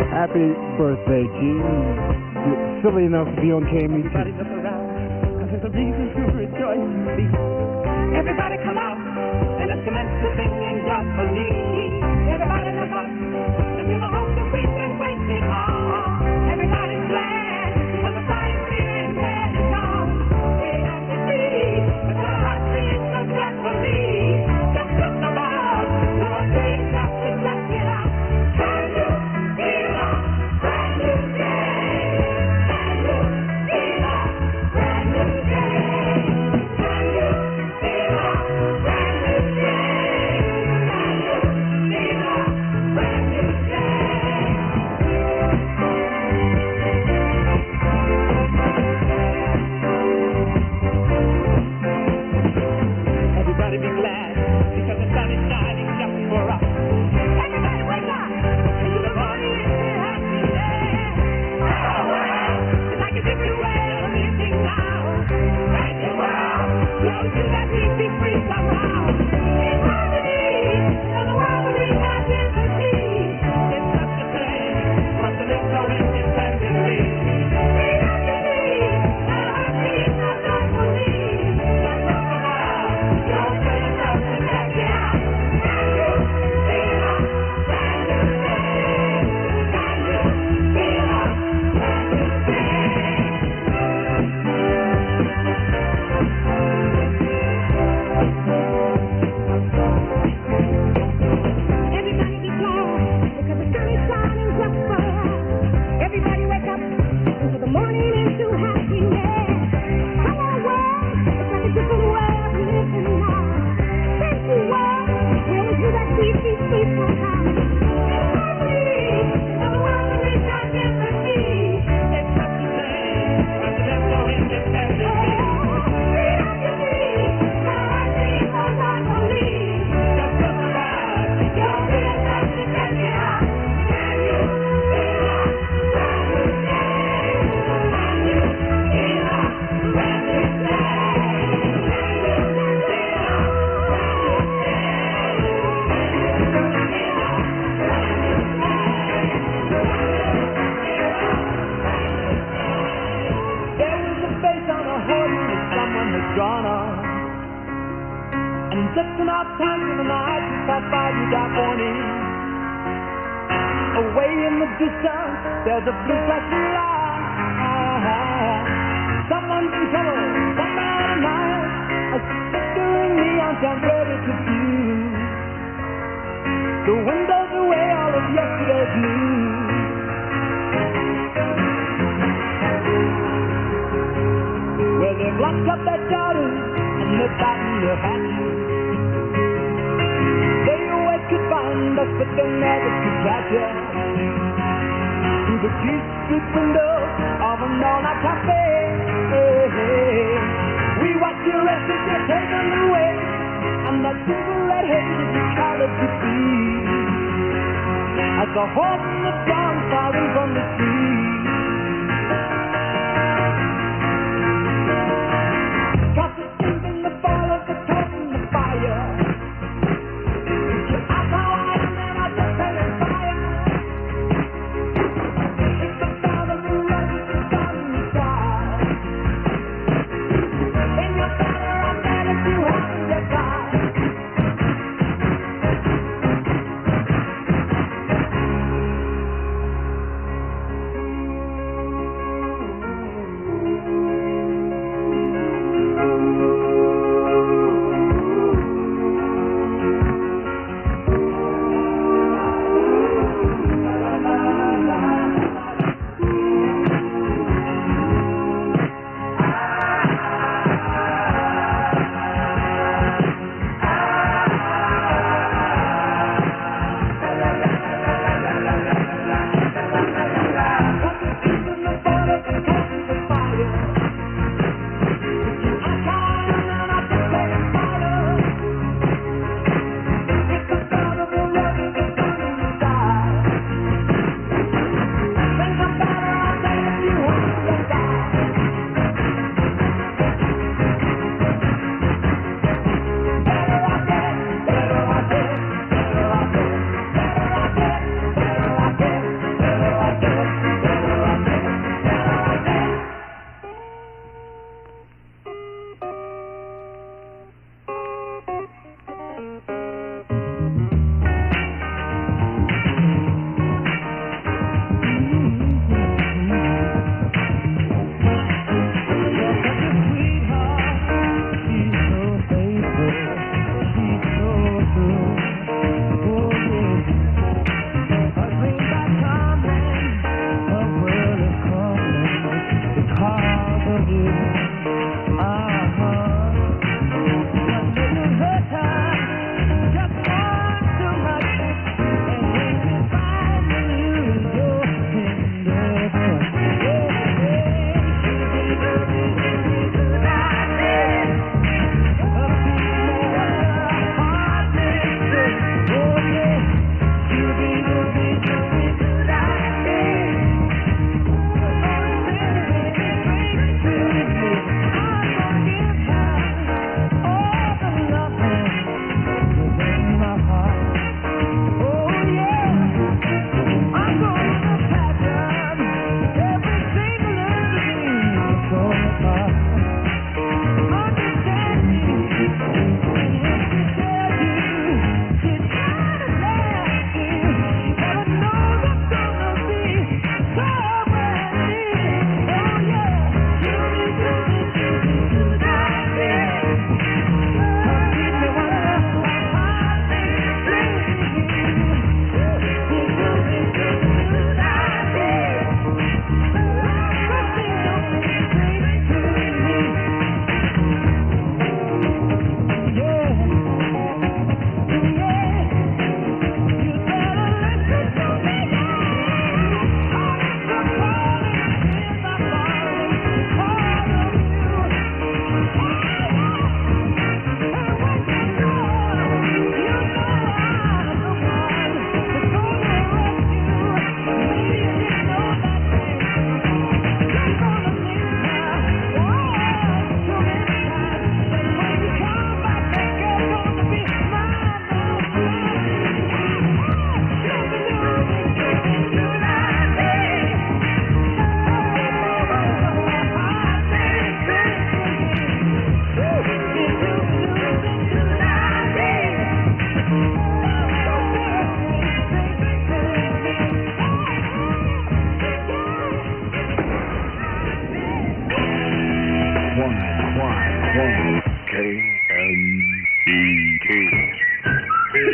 Happy birthday, Gene. You're silly enough to be on KMET. Everybody look around, 'cause there's a reason to rejoice. Everybody come out and let's commence to sing and joyfully. Everybody look up and feel the hope that we've been waiting on. Everybody's glad because the fire is dead and gone. We have to see but our hearts beat so joyfully. Just look above, Lord, please just to check it out. Can you feel a brand new day? Can you feel a brand new day? Can you feel a brand new day? Can you feel a brand new day? Everybody be glad because the sun is shining just for us. Everybody wake up into the morning and say happy day. Oh, well, it's like a different way of living now. Thank you, world. Shows you that we be free somehow. In harmony, in the world we have liberty. It's such a shame for us to live so independently. We have to leave, and our hearts beat so joyfully. Just look around, you'll feel it just to check it out. Can you feel a brand new day? Can you feel a brand new day? Everybody be glad because the sun is shining just for us. Everybody wake up into the morning into happiness. Come on, world, it's like a different way of living now. Thank you, world, we always do that sweet somehow. In harmony, in the world we got liberty. It's such a shame for us to live so independently. We have to be, our hearts beat so joyfully. Just look around, you'll feel it just to check it out. Can you feel a brand new day? Can you feel a brand new day? Can you feel a brand new day? Can you feel a brand new day? There was a face on a horse that someone had drawn on. And just enough time for the night to pass by without warning. Away in the distance, there's a blue flashing light. Someone's in trouble, somebody might. A flickering neon sound ready to view. The windows away all of yesterday's news. Well, they've locked up their daughters and they're biting their hatches. They always could find us, but they never could catch us. Through the cheap street windows of an all-night cafe, we watch your restless get taken away, and that simple red haze is the color to see. As the horse and the dawn firing from the street. Got the strength in the fall of the torch and the fire. I saw it and then I just set it fire. It's the sound of the roses and sun in the sky. In your banner I bet if you haven't yet died.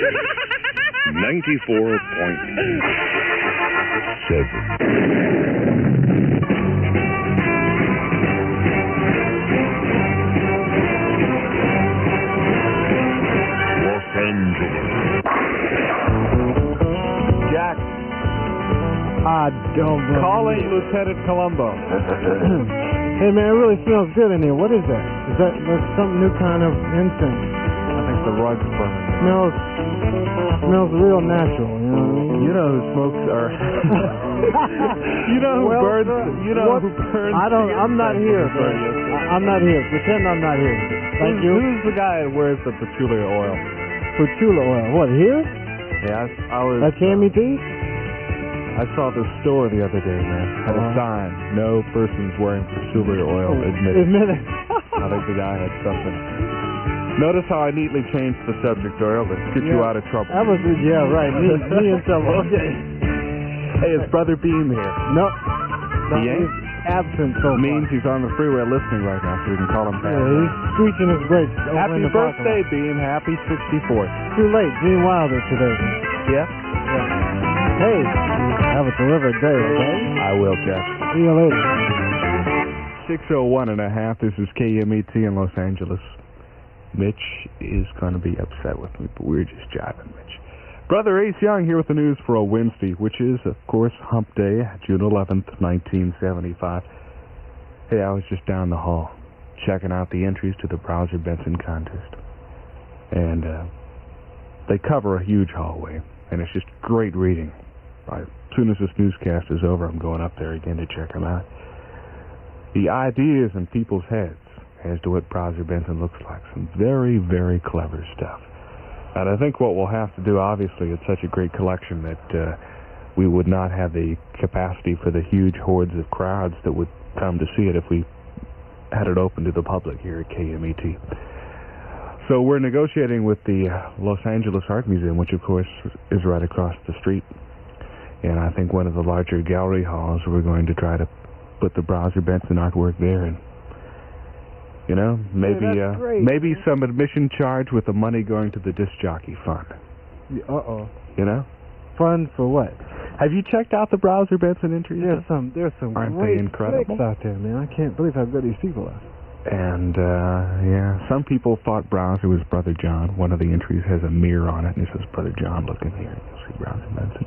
Los Angeles. Jack, I don't believe calling it. Lieutenant Columbo. Hey, man, it really smells good in here. What is that? That's some new kind of incense. I think the rug's burning. Smells real natural, you know what I mean? You know who smokes or you know who Well, burns. You know what? who burns. I'm not here, sir. I'm not here. Pretend I'm not here. Thank you. Who's the guy that wears the patchouli oil? Patchouli oil. What, here? Yeah, I was. At KMET? I saw the store the other day, man. Had a sign: no persons wearing patchouli oil admitted. Admitted. I think the guy had something. Notice how I neatly changed the subject, Doyle, to get you out of trouble. That was, yeah, right. Me in trouble. Okay. Hey, is Brother Beam here? No. He ain't? He's absent so far. Means he's on the freeway listening right now, so we can call him back. Yeah, he's screeching his brakes. over in Happy the parking birthday, lot. Beam. Happy 64th. Too late. Gene Wilder today. Yeah? Hey, have a terrific day, okay? I will, Jeff. See you later. 6:01 and a half. This is KMET in Los Angeles. Mitch is going to be upset with me, but we're just jiving, Mitch. Brother Ace Young here with the news for a Wednesday, which is, of course, Hump Day, June 11th, 1975. Hey, I was just down the hall checking out the entries to the Browser Benson contest. And they cover a huge hallway, and it's just great reading. As soon as this newscast is over, I'm going up there again to check them out. The ideas in people's heads as to what Browser Benson looks like. Some very, very clever stuff. And I think what we'll have to do, obviously, it's such a great collection that we would not have the capacity for the huge hordes of crowds that would come to see it if we had it open to the public here at KMET. So we're negotiating with the Los Angeles Art Museum, which, of course, is right across the street. And I think one of the larger gallery halls, we're going to try to put the Browser Benson artwork there. And you know, maybe that's great. maybe some admission charge with the money going to the disc jockey fund. Uh-oh. You know? Fun for what? Have you checked out the Browser Benson entries? There's some Aren't great they incredible? flicks out there, man. I can't believe how good these people are. And, yeah, some people thought Browser was Brother John. One of the entries has a mirror on it, and it says, Brother John, look in here. You'll see Browser Benson.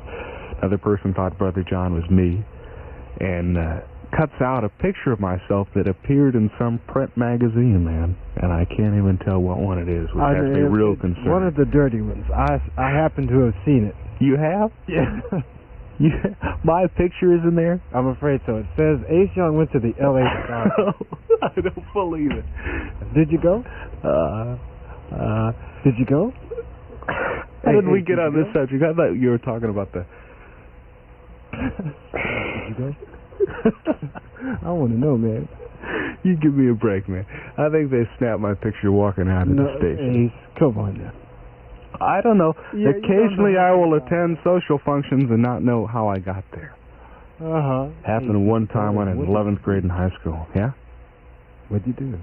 Another person thought Brother John was me, and cuts out a picture of myself that appeared in some print magazine, man. And I can't even tell what one it is, which has me real concerned. One of the dirty ones. I happen to have seen it. You have? Yeah. My picture is in there? I'm afraid so. It says Ace Young went to the L.A. Star. I don't believe it. Did you go? Did you go? How did we get on this subject? I thought you were talking about the... Did you go? I want to know, man. You give me a break, man. I think they snapped my picture walking out of the station. Ace, come on now. I don't know. Yeah, occasionally I will attend social functions and not know how I got there. Happened one time when I was in 11th grade in high school. Yeah? What'd you do?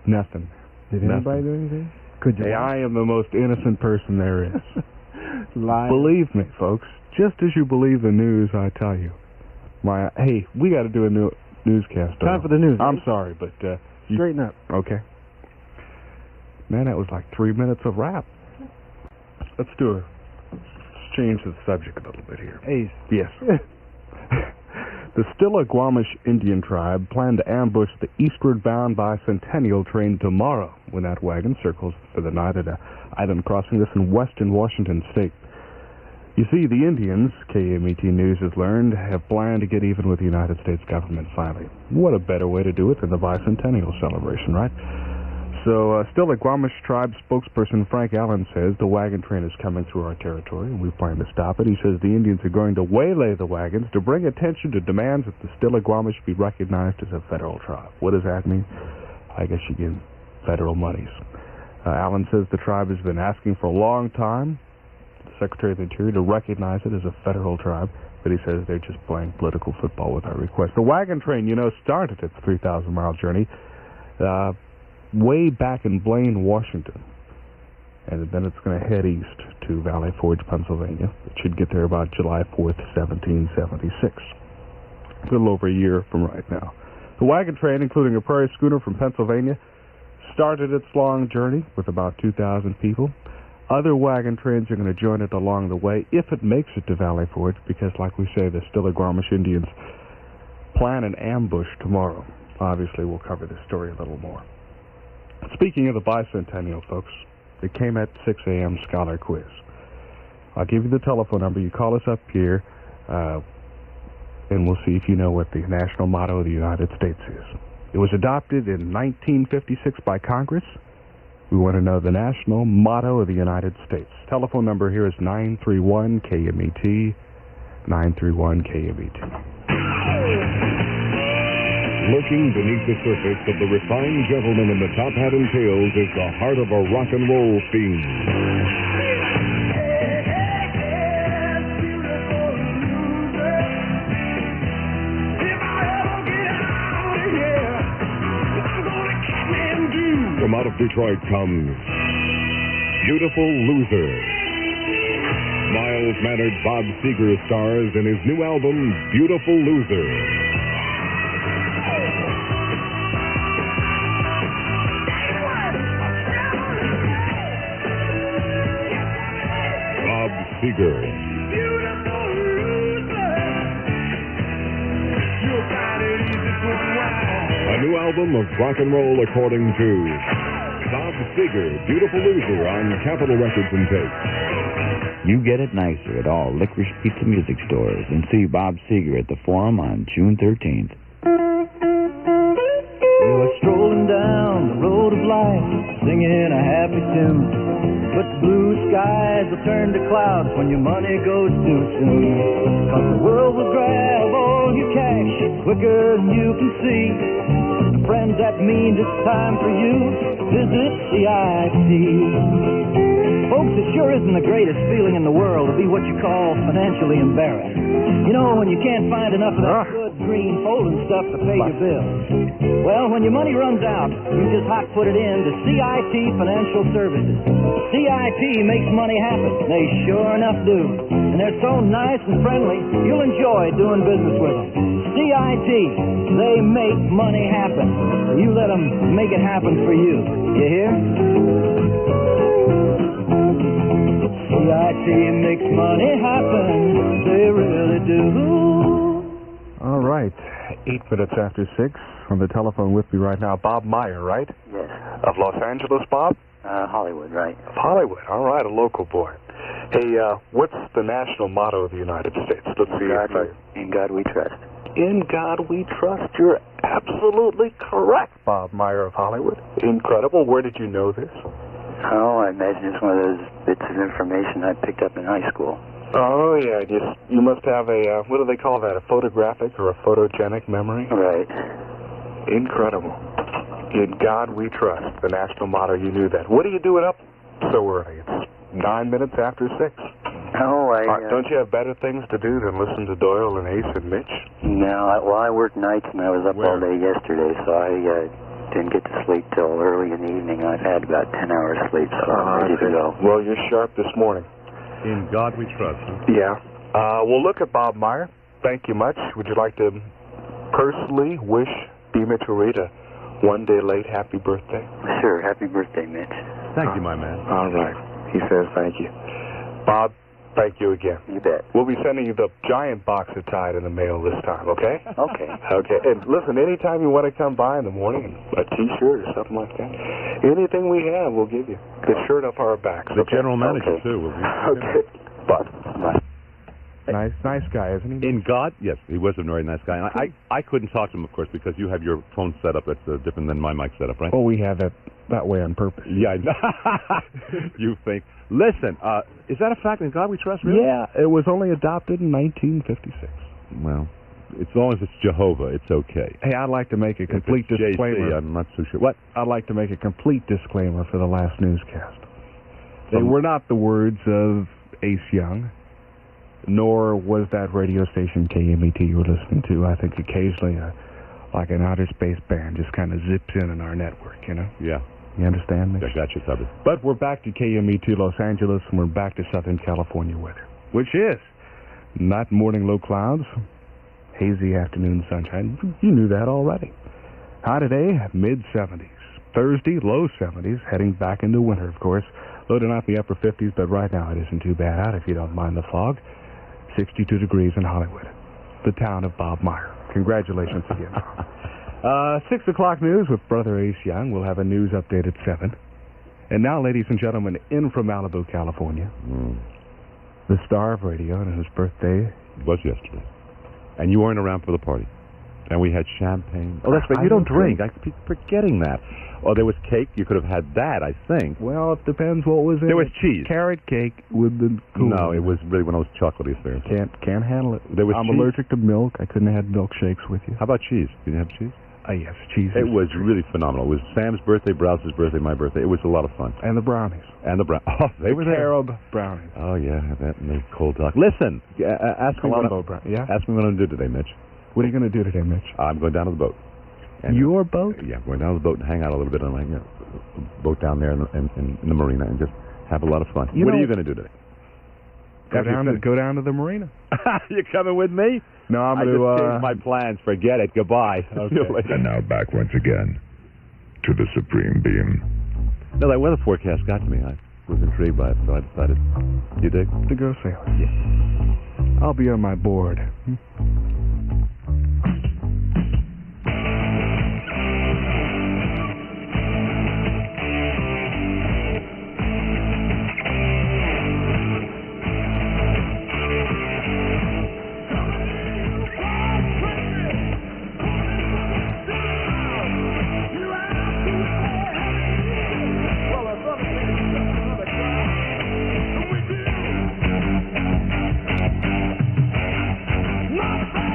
Nothing. Did anybody do anything? Could you? Hey, I am the most innocent person there is. Lie. Believe me, folks. Just as you believe the news, I tell you. Hey, we got to do a new newscast. Time for the news. I'm sorry, but straighten up. Okay. Man, that was like 3 minutes of rap. Let's change the subject a little bit here. Ace. Yes. The Stillaguamish Indian tribe plan to ambush the eastward-bound bicentennial train tomorrow when that wagon circles for the night at an island crossing this in western Washington state. You see, the Indians, KMET News has learned, have planned to get even with the United States government finally. What a better way to do it than the bicentennial celebration, right? So, Stillaguamish tribe spokesperson Frank Allen says the wagon train is coming through our territory, and we plan to stop it. He says the Indians are going to waylay the wagons to bring attention to demands that the Stillaguamish be recognized as a federal tribe. What does that mean? I guess you get federal monies. Allen says the tribe has been asking for a long time, the Secretary of the Interior, to recognize it as a federal tribe, but he says they're just playing political football with our request. The wagon train, started its 3,000-mile journey way back in Blaine, Washington. And then it's going to head east to Valley Forge, Pennsylvania. It should get there about July 4th, 1776. A little over a year from right now. The wagon train, including a prairie schooner from Pennsylvania, started its long journey with about 2,000 people. Other wagon trains are going to join it along the way if it makes it to Valley Forge, because, like we say, the Stillaguamish Indians plan an ambush tomorrow. Obviously, we'll cover this story a little more. Speaking of the bicentennial, folks, the KMET 6 a.m. Scholar Quiz. I'll give you the telephone number. You call us up here, and we'll see if you know what the national motto of the United States is. It was adopted in 1956 by Congress. We want to know the national motto of the United States. Telephone number here is 931-KMET, 931-KMET. Lurking beneath the surface of the refined gentleman in the top hat and tails is the heart of a rock and roll fiend. From out of Detroit comes Beautiful Loser. Mild-mannered Bob Seger stars in his new album, Beautiful Loser. Bob Seger. A new album of rock and roll according to Bob Seger, Beautiful Loser on Capitol Records and Tapes. You get it nicer at all Licorice Pizza music stores and see Bob Seger at the Forum on June 13th. You're strolling down the road of life, singing a happy tune. But the blue skies will turn to clouds when your money goes too soon. 'Cause the world will grab all your cash quicker than you can see. And friends, that means it's time for you to visit CIT. Folks, it sure isn't the greatest feeling in the world to be what you call financially embarrassed. You know, when you can't find enough of that good green folding stuff to pay your bills. Well, when your money runs out, you just hot put it in to CIT Financial Services. CIT makes money happen. They sure enough do. And they're so nice and friendly, you'll enjoy doing business with them. CIT, they make money happen. So you let them make it happen for you. You hear? CIT makes money happen. They really do. All right. 8 minutes after 6. On the telephone with me right now, Bob Meyer, right? Yes. Of Los Angeles, Bob? Hollywood, right? Of Hollywood. All right, a local boy. Hey, what's the national motto of the United States? Let's see if In God we trust. In God we trust. You're absolutely correct, Bob Meyer of Hollywood. Incredible. Where did you know this? Oh, I imagine it's one of those bits of information I picked up in high school. Oh, yeah. You must have a, what do they call that, a photographic or a photogenic memory? Right. Incredible. In God we trust, the national motto. You knew that. What are you doing up so early? It's 9 minutes after 6. Oh, don't you have better things to do than listen to Doyle and Ace and Mitch? No, I worked nights and I was up all day yesterday, so I didn't get to sleep till early in the evening. I've had about 10 hours sleep, so I'm ready to go. Well, you're sharp this morning. In God we trust. Huh? Yeah. Well, look at Bob Meyer. Thank you much. Would you like to personally wish B. Mitchell Reed a one-day late happy birthday? Sure. Happy birthday, Mitch. Thank you, my man. All right. He says thank you. Bob, thank you again. You bet. We'll be sending you the giant box of Tide in the mail this time, okay? Okay. Okay. And listen, anytime you want to come by in the morning, a T-shirt or something like that, anything we have, we'll give you. The shirt off our backs. The okay? general manager, Okay. too. Will be. Okay. Bye. Nice guy, isn't he? In God, yes, he was a very nice guy. And I couldn't talk to him, of course, because you have your phone set up that's different than my mic setup, right? Oh, we have it that way on purpose. Yeah, I know. You think. Listen, is that a fact? In God we trust, really? Yeah, it was only adopted in 1956. Well, as long as it's Jehovah, it's okay. Hey, I'd like to make a complete if it's disclaimer. JC, I'm not so sure. What? I'd like to make a complete disclaimer for the last newscast. They were not the words of Ace Young, nor was that radio station KMET you were listening to. I think occasionally, like an outer space band just kind of zips in our network, you know? Yeah. You understand me? I got you covered. But we're back to KMET Los Angeles, and we're back to Southern California weather, which is not morning low clouds, hazy afternoon sunshine. You knew that already. High today, mid-70s. Thursday, low 70s, heading back into winter, of course. Low tonight in the upper 50s, but right now it isn't too bad out if you don't mind the fog. 62 degrees in Hollywood, the town of Bob Meyer. Congratulations again. 6 o'clock news with Brother Ace Young. We'll have a news update at 7. And now, ladies and gentlemen, in from Malibu, California, the star of radio, and whose birthday was yesterday. And you weren't around for the party. And we had champagne. Oh, that's right. I You don't don't drink. I keep forgetting that. Oh, there was cake. You could have had that, I think. Well, it depends what was in it. There was cheese. Carrot cake with the cool. No, it was really one of those chocolatey affairs. Can't handle it. There was I'm cheese. allergic to milk. I couldn't have had milkshakes with you. How about cheese? Did you have cheese? Yes, cheese. It was really phenomenal. It was Sam's birthday, Browse's birthday, my birthday. It was a lot of fun. And the brownies. And the Oh, they were there. Carob brownies. Oh, yeah, that and the cold talk. Listen, ask me what ask me what I'm going to do today, Mitch. What are you going to do today, Mitch? I'm going down to the boat. And Your boat? Yeah, I'm going down to the boat and hang out a little bit on my boat down there in the marina and just have a lot of fun. What are you going to do today? Go down to the marina. You coming with me? No, I'm going to changed my plans. Forget it. Goodbye. Okay. And now back once again to the Supreme Beam. No, that weather forecast got to me. I was intrigued by it, so I decided. You dig? To go sailing. Yeah. I'll be on my board. My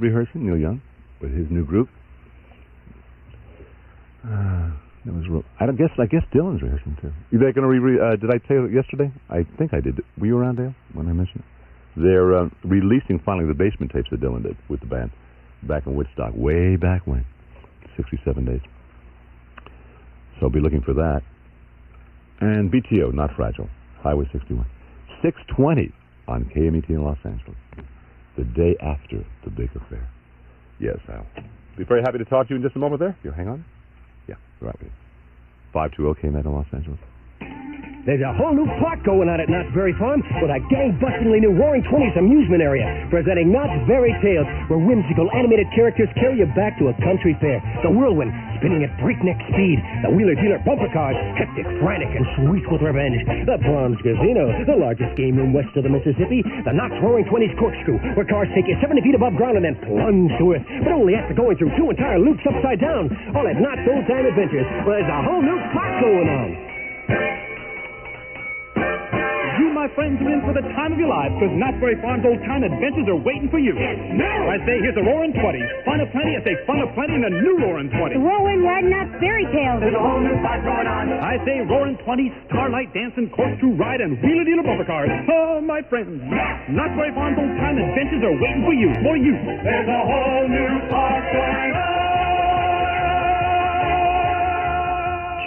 rehearsing, Neil Young, with his new group. That was real. I guess Dylan's rehearsing too. Are they going to did I tell you yesterday? I think I did. Were you around, Dale, when I mentioned it? They're releasing finally the basement tapes that Dylan did with the band back in Woodstock, way back when, 67 days. So I'll be looking for that. And BTO, Not Fragile, Highway 61. 6:20 on KMET in Los Angeles, the day after the big affair. Yes, Al. Be very happy to talk to you in just a moment there. You hang on. Yeah, right with you. 520 KMET in Los Angeles. There's a whole new park going on at Knott's Berry Farm with a gang-bustingly new Roaring Twenties amusement area, presenting Knott's Berry Tales, where whimsical animated characters carry you back to a country fair. The Whirlwind, spinning at breakneck speed. The Wheeler-Dealer bumper cars, hectic, frantic, and sweet with revenge. The Bronze Casino, the largest game room west of the Mississippi. The Knott's Roaring Twenties corkscrew, where cars take you 70 feet above ground and then plunge to earth, but only after going through 2 entire loops upside down. All at Knott's Old Time Adventures, where there's a whole new park going on. You, my friends, are in for the time of your lives, because Knott's Berry Farm's Old Time Adventures are waiting for you. Now, I say, here's a Roaring 20s. Fun of plenty, I say fun of plenty, and a new Roaring 20. The Whirlwind riding Knott's Berry Tales. There's a whole new park going on. I say Roaring 20s, Starlight Dancing, Corkscrew Ride, and Wheeler-Dealer bumper cars. Oh, my friends, Knott's Berry Farm's Old Time Adventures are waiting for you. For you. There's a whole new park going on.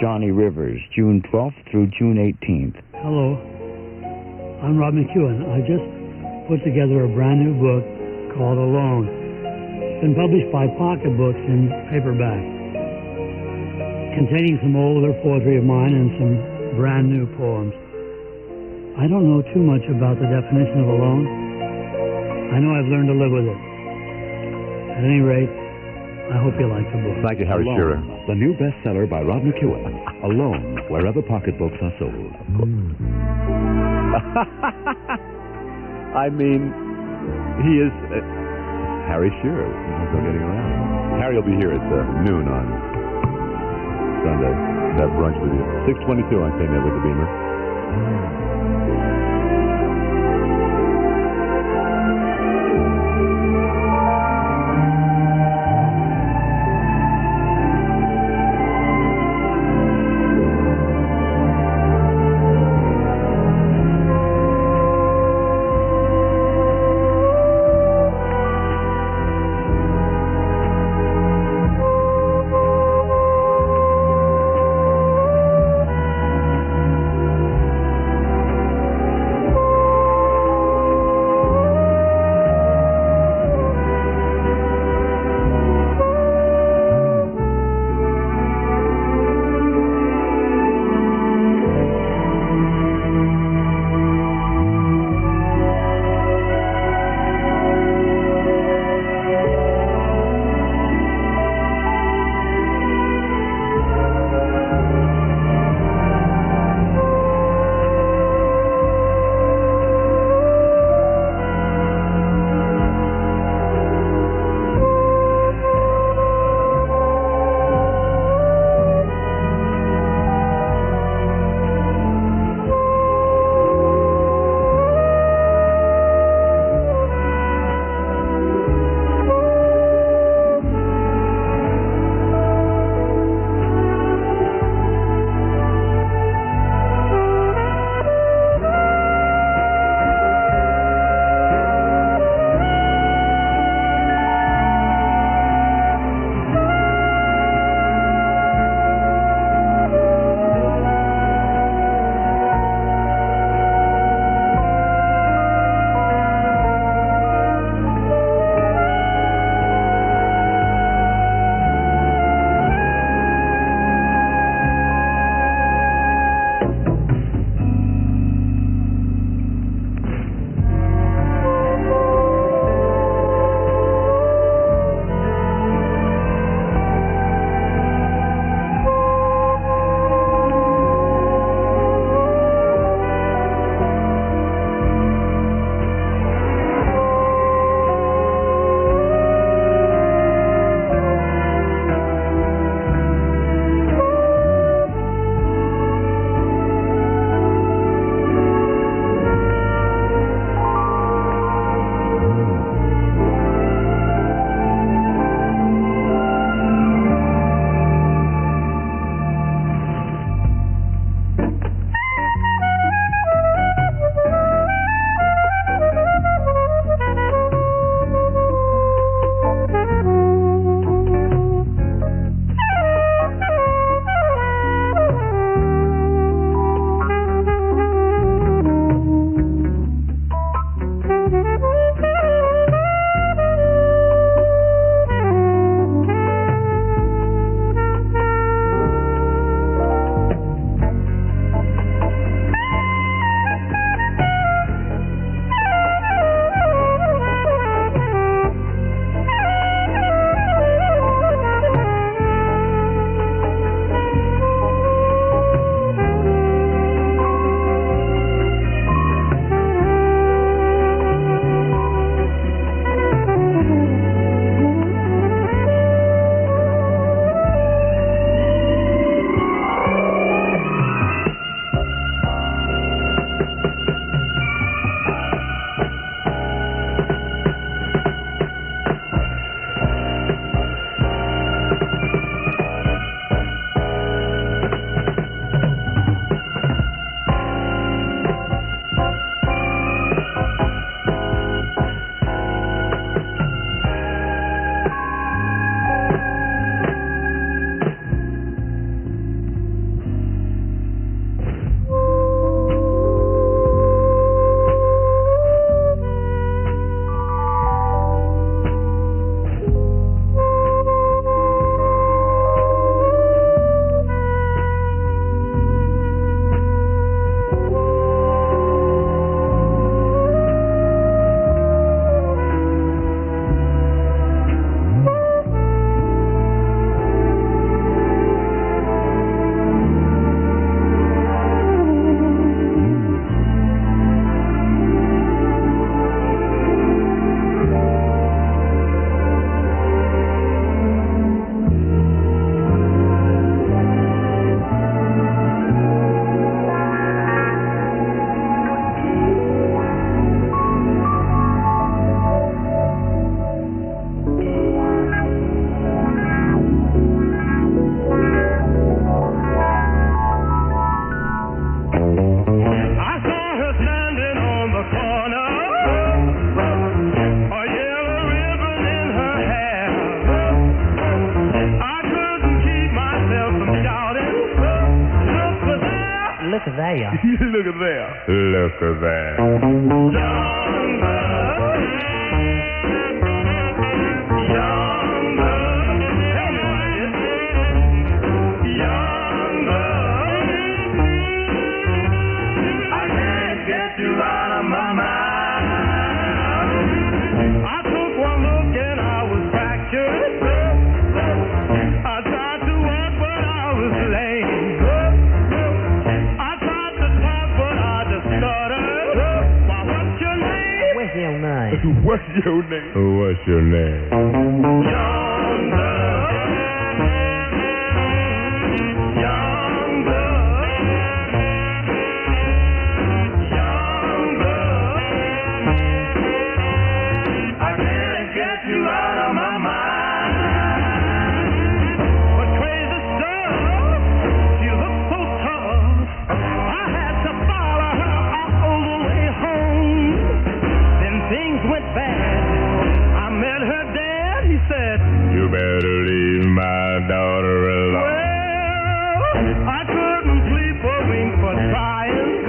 Johnny Rivers, June 12th through June 18th. Hello, I'm Rob McEwen. I just put together a brand new book called Alone. It's been published by Pocket Books in paperback, containing some older poetry of mine and some brand new poems. I don't know too much about the definition of alone. I know I've learned to live with it. At any rate, I hope you like the book. Thank you, Harry Alone, Shearer. the new bestseller by Rob McEwen. Alone, wherever pocket books are sold. I mean, he is Harry Shearer. There's no getting around. Harry will be here at noon on Sunday. Have brunch with you. 6:22 on KMET with the Beamer. there. Look at there. Look at that. What's your name? What's your name? I can't get you out of my mind. But crazy stuff, she looked so tough. I had to follow her all the way home. Then things went bad. I met her dad. He said, You better leave my daughter alone. well, I couldn't sleep a wink for trying.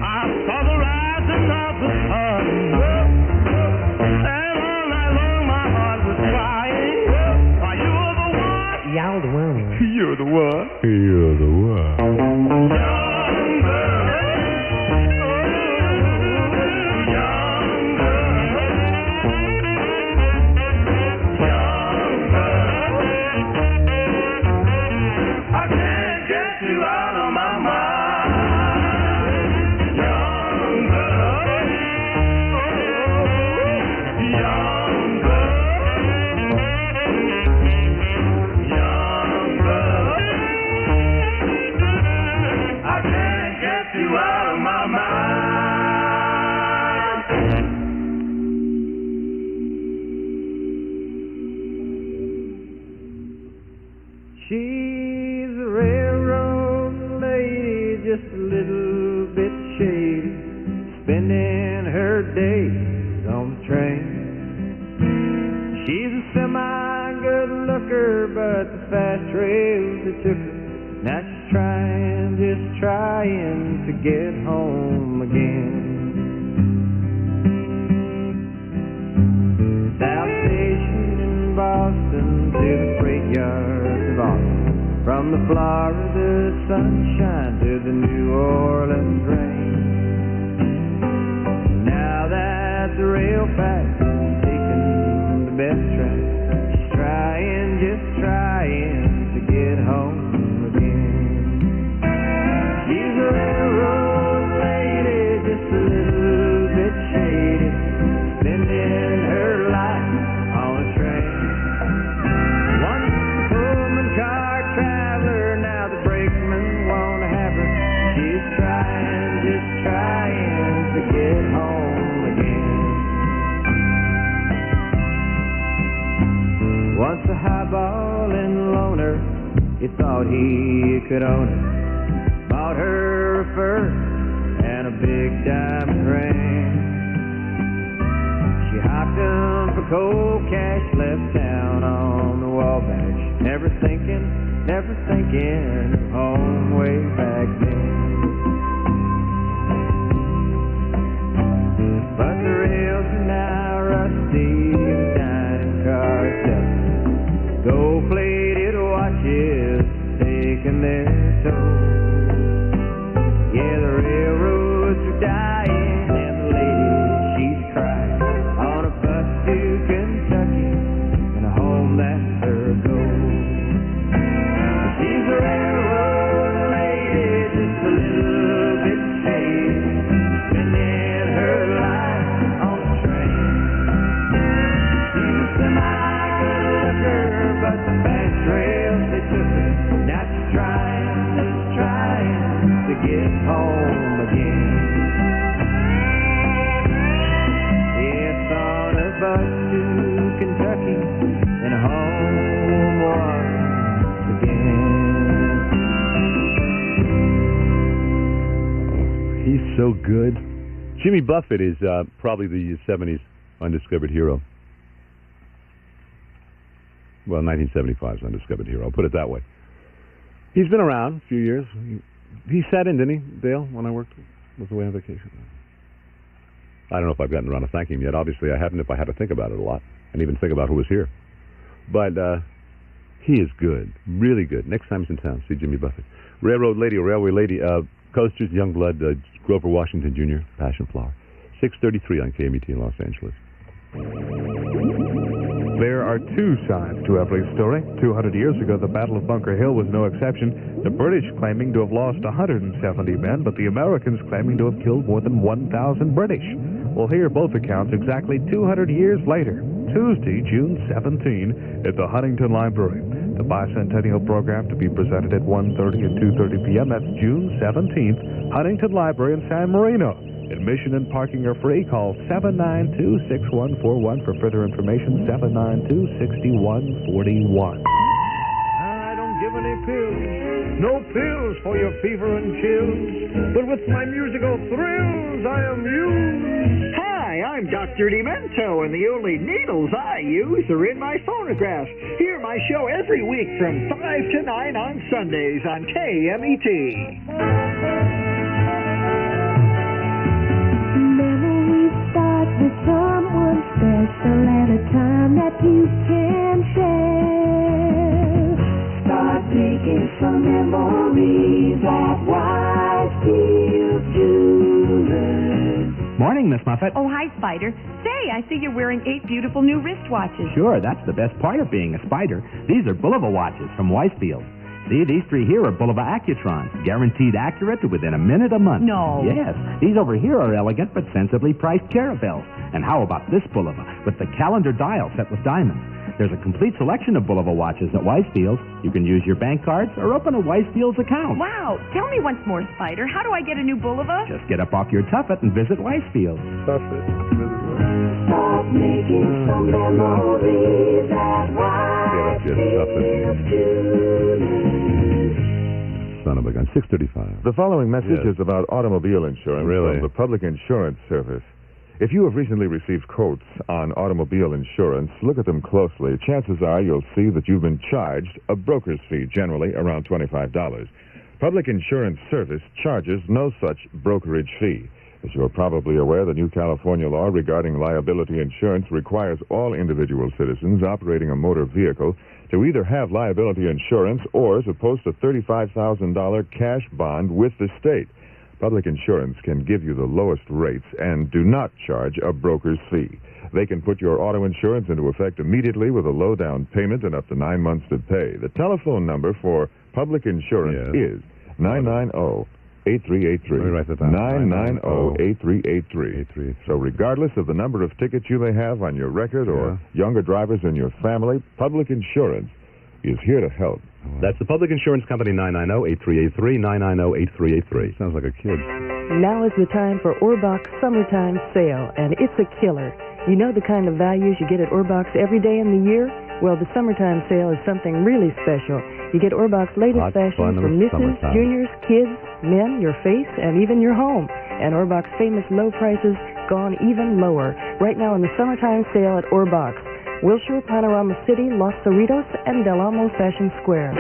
I saw the rising of the sun. And all night long my heart was crying. Why, you were the one. Y'all the one. You're the one. You're the one. I can't get you out of my mind. Young girl, young girl, young girl. I can't get you out of my mind. She's a railroad lady, just a little bit shady, spending her days on the train. She's a semi-good looker, but the fast trails that took her. Now she's trying, just trying to get home again. South Station in Boston to the freight yards of Austin. From the Florida sunshine to the New Orleans rain. Now that the rail pack is taking the best track, she's trying, just trying to get home again. She's a railroad lady, just a little bit shady, spending her life on a train. Once a Pullman car traveler, now the brakeman won't have her. She's trying, just trying to get home again. Once a highballing loner, he thought he could own her. Bought her a fur and a big diamond ring. She hopped him for cold cash, left town on the Wabash, never thinking of home way back then. But the rails are now rusty, the dining cars dusty, gold-plated watches taking their toll. Yeah, the railroads are dying, and the lady, she's crying on a bus to Kentucky, and a home that's her goal. She's a railroad lady, just a little bit shady, spending her life on the train. She's a semi-good looker, but the fast trails they took her. Now she's trying, just trying to get home again. Yes, on a bus to Kentucky, and home once again. He's so good. Jimmy Buffett is probably the 70s undiscovered hero. Well, 1975's undiscovered hero. I'll put it that way. He's been around a few years. He sat in, didn't he, Dale, when I was away on vacation? I don't know if I've gotten around to thanking him yet. Obviously, I haven't if I had to think about it a lot and even think about who was here. But he is good, really good. Next time he's in town, see Jimmy Buffett. Railroad Lady, Railway Lady, Coasters, Youngblood, Grover Washington Jr., Passion Flower. 6:33 on KMET in Los Angeles. There are two sides to every story. 200 years ago, the Battle of Bunker Hill was no exception. The British claiming to have lost 170 men, but the Americans claiming to have killed more than 1,000 British. We'll hear both accounts exactly 200 years later, Tuesday, June 17, at the Huntington Library. The bicentennial program to be presented at 1:30 and 2:30 p.m. That's June 17th, Huntington Library in San Marino. Admission and parking are free. Call 792-6141 for further information, 792-6141. I don't give any pills, no pills for your fever and chills, but with my musical thrills I amuse. Hi, I'm Dr. Demento, and the only needles I use are in my phonograph. Hear my show every week from 5 to 9 on Sundays on KMET. With someone special and a time that you can share. Start making some memories at Whitefield Jewelers. Morning, Miss Muffet. Oh, hi, Spider. Say, I see you're wearing 8 beautiful new wristwatches. Sure, that's the best part of being a spider. These are Bulova watches from Weisfield. See, these 3 here are Bulova Accutrons, guaranteed accurate to within a minute a month. No. Yes, these over here are elegant but sensibly priced caravels. And how about this Bulova with the calendar dial set with diamonds? There's a complete selection of Bulova watches at Weisfields. You can use your bank cards or open a Weisfields account. Wow. Tell me once more, Spider. How do I get a new Bulova? Just get up off your tuffet and visit Weisfields. Start making some memories at Whitefield Jewelers. Son of a gun. 6:35. The following message Yes. is about automobile insurance Really? from the Public Insurance Service. If you have recently received quotes on automobile insurance, look at them closely. Chances are you'll see that you've been charged a broker's fee, generally around $25. Public Insurance Service charges no such brokerage fee. As you're probably aware, the new California law regarding liability insurance requires all individual citizens operating a motor vehicle to either have liability insurance or to post a $35,000 cash bond with the state. Public Insurance can give you the lowest rates and do not charge a broker's fee. They can put your auto insurance into effect immediately with a low down payment and up to 9 months to pay. The telephone number for Public Insurance is 990-8383. Let me write that down. 990-8383. So regardless of the number of tickets you may have on your record or younger drivers in your family, Public Insurance is here to help. That's the Public Insurance Company, 990-8383, 990-8383. Sounds like a kid. Now is the time for Orbach's summertime sale, and it's a killer. You know the kind of values you get at Orbach's every day in the year? Well, the summertime sale is something really special. You get Orbach's latest fashions for misses, juniors, kids, men, your face, and even your home. And Orbach's famous low prices gone even lower. Right now in the summertime sale at Orbach's. Wilshire, Panorama City, Los Cerritos, and Del Amo Fashion Square.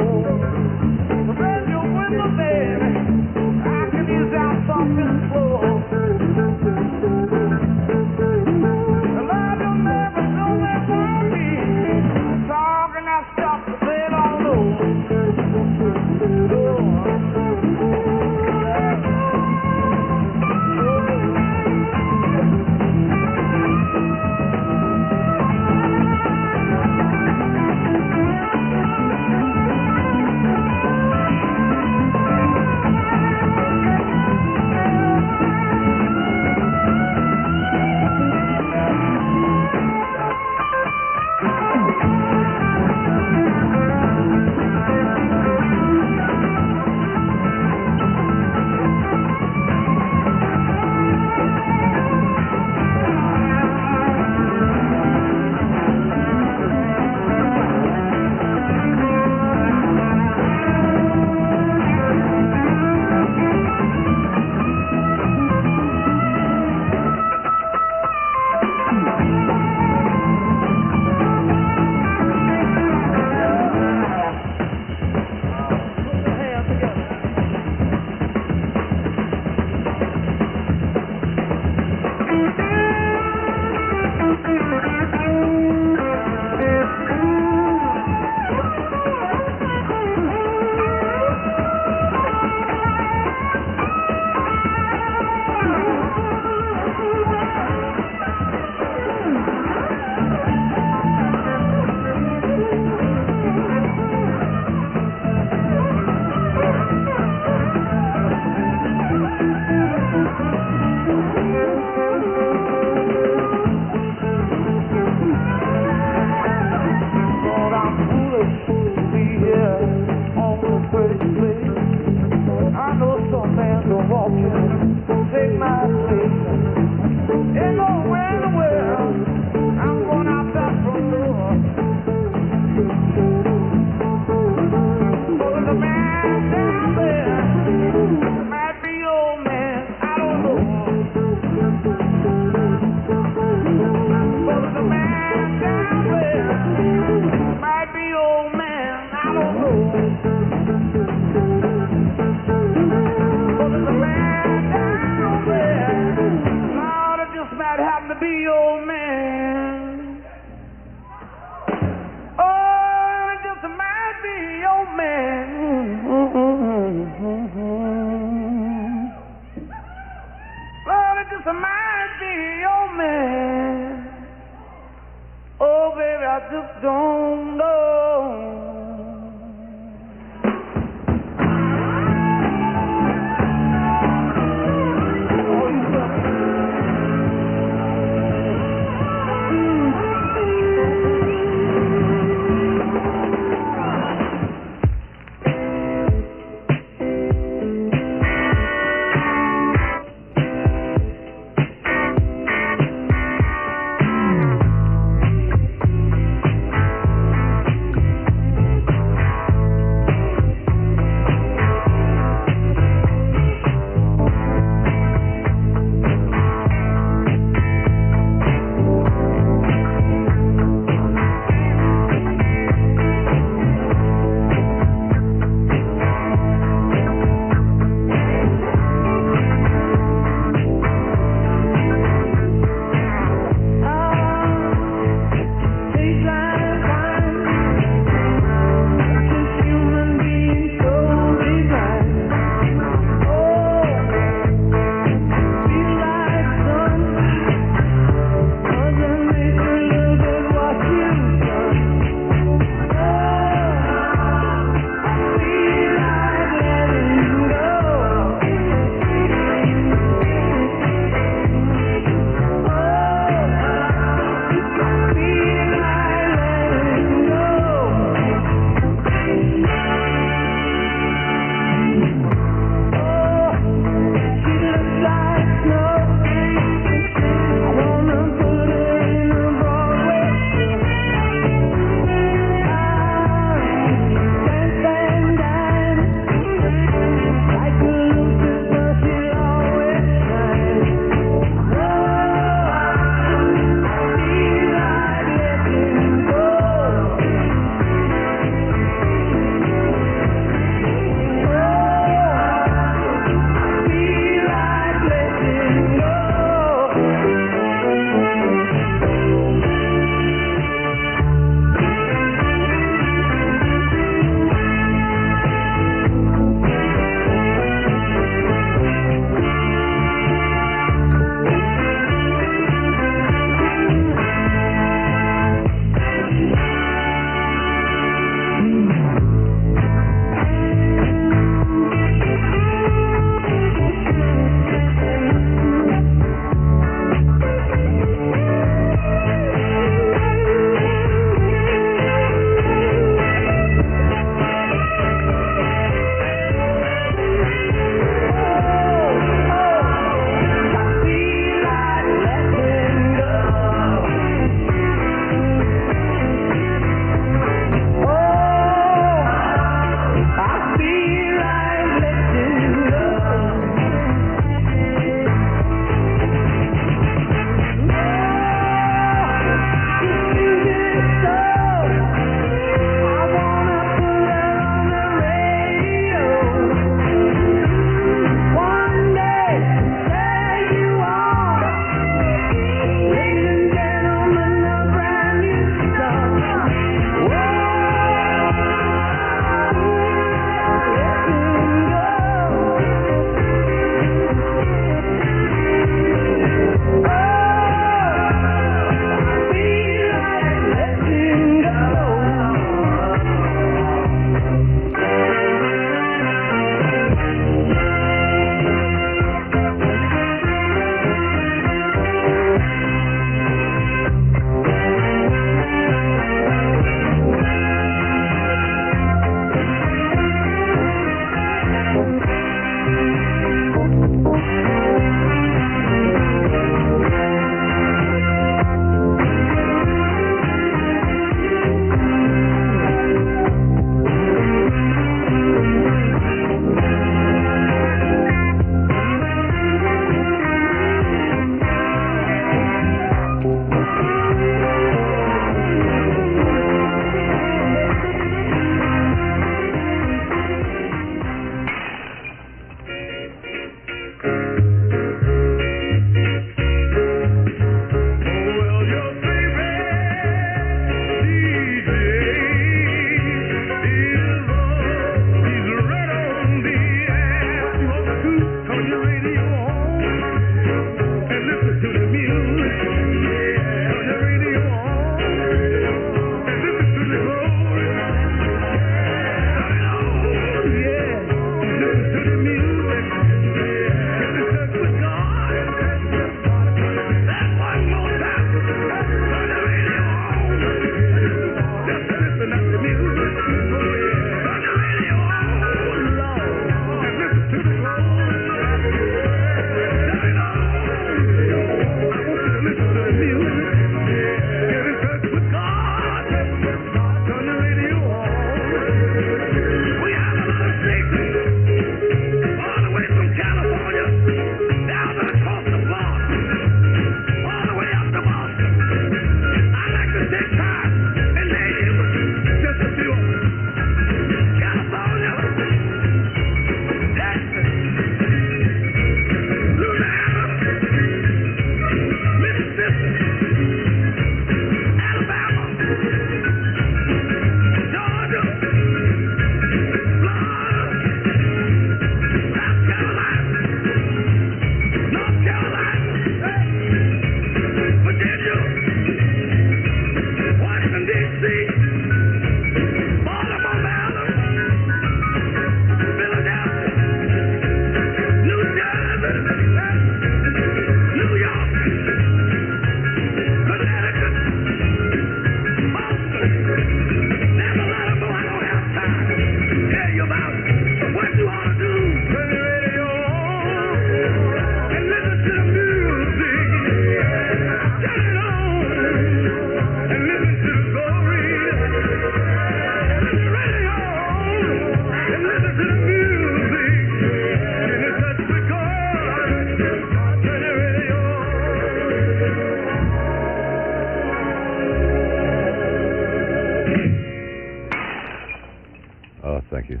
thank you.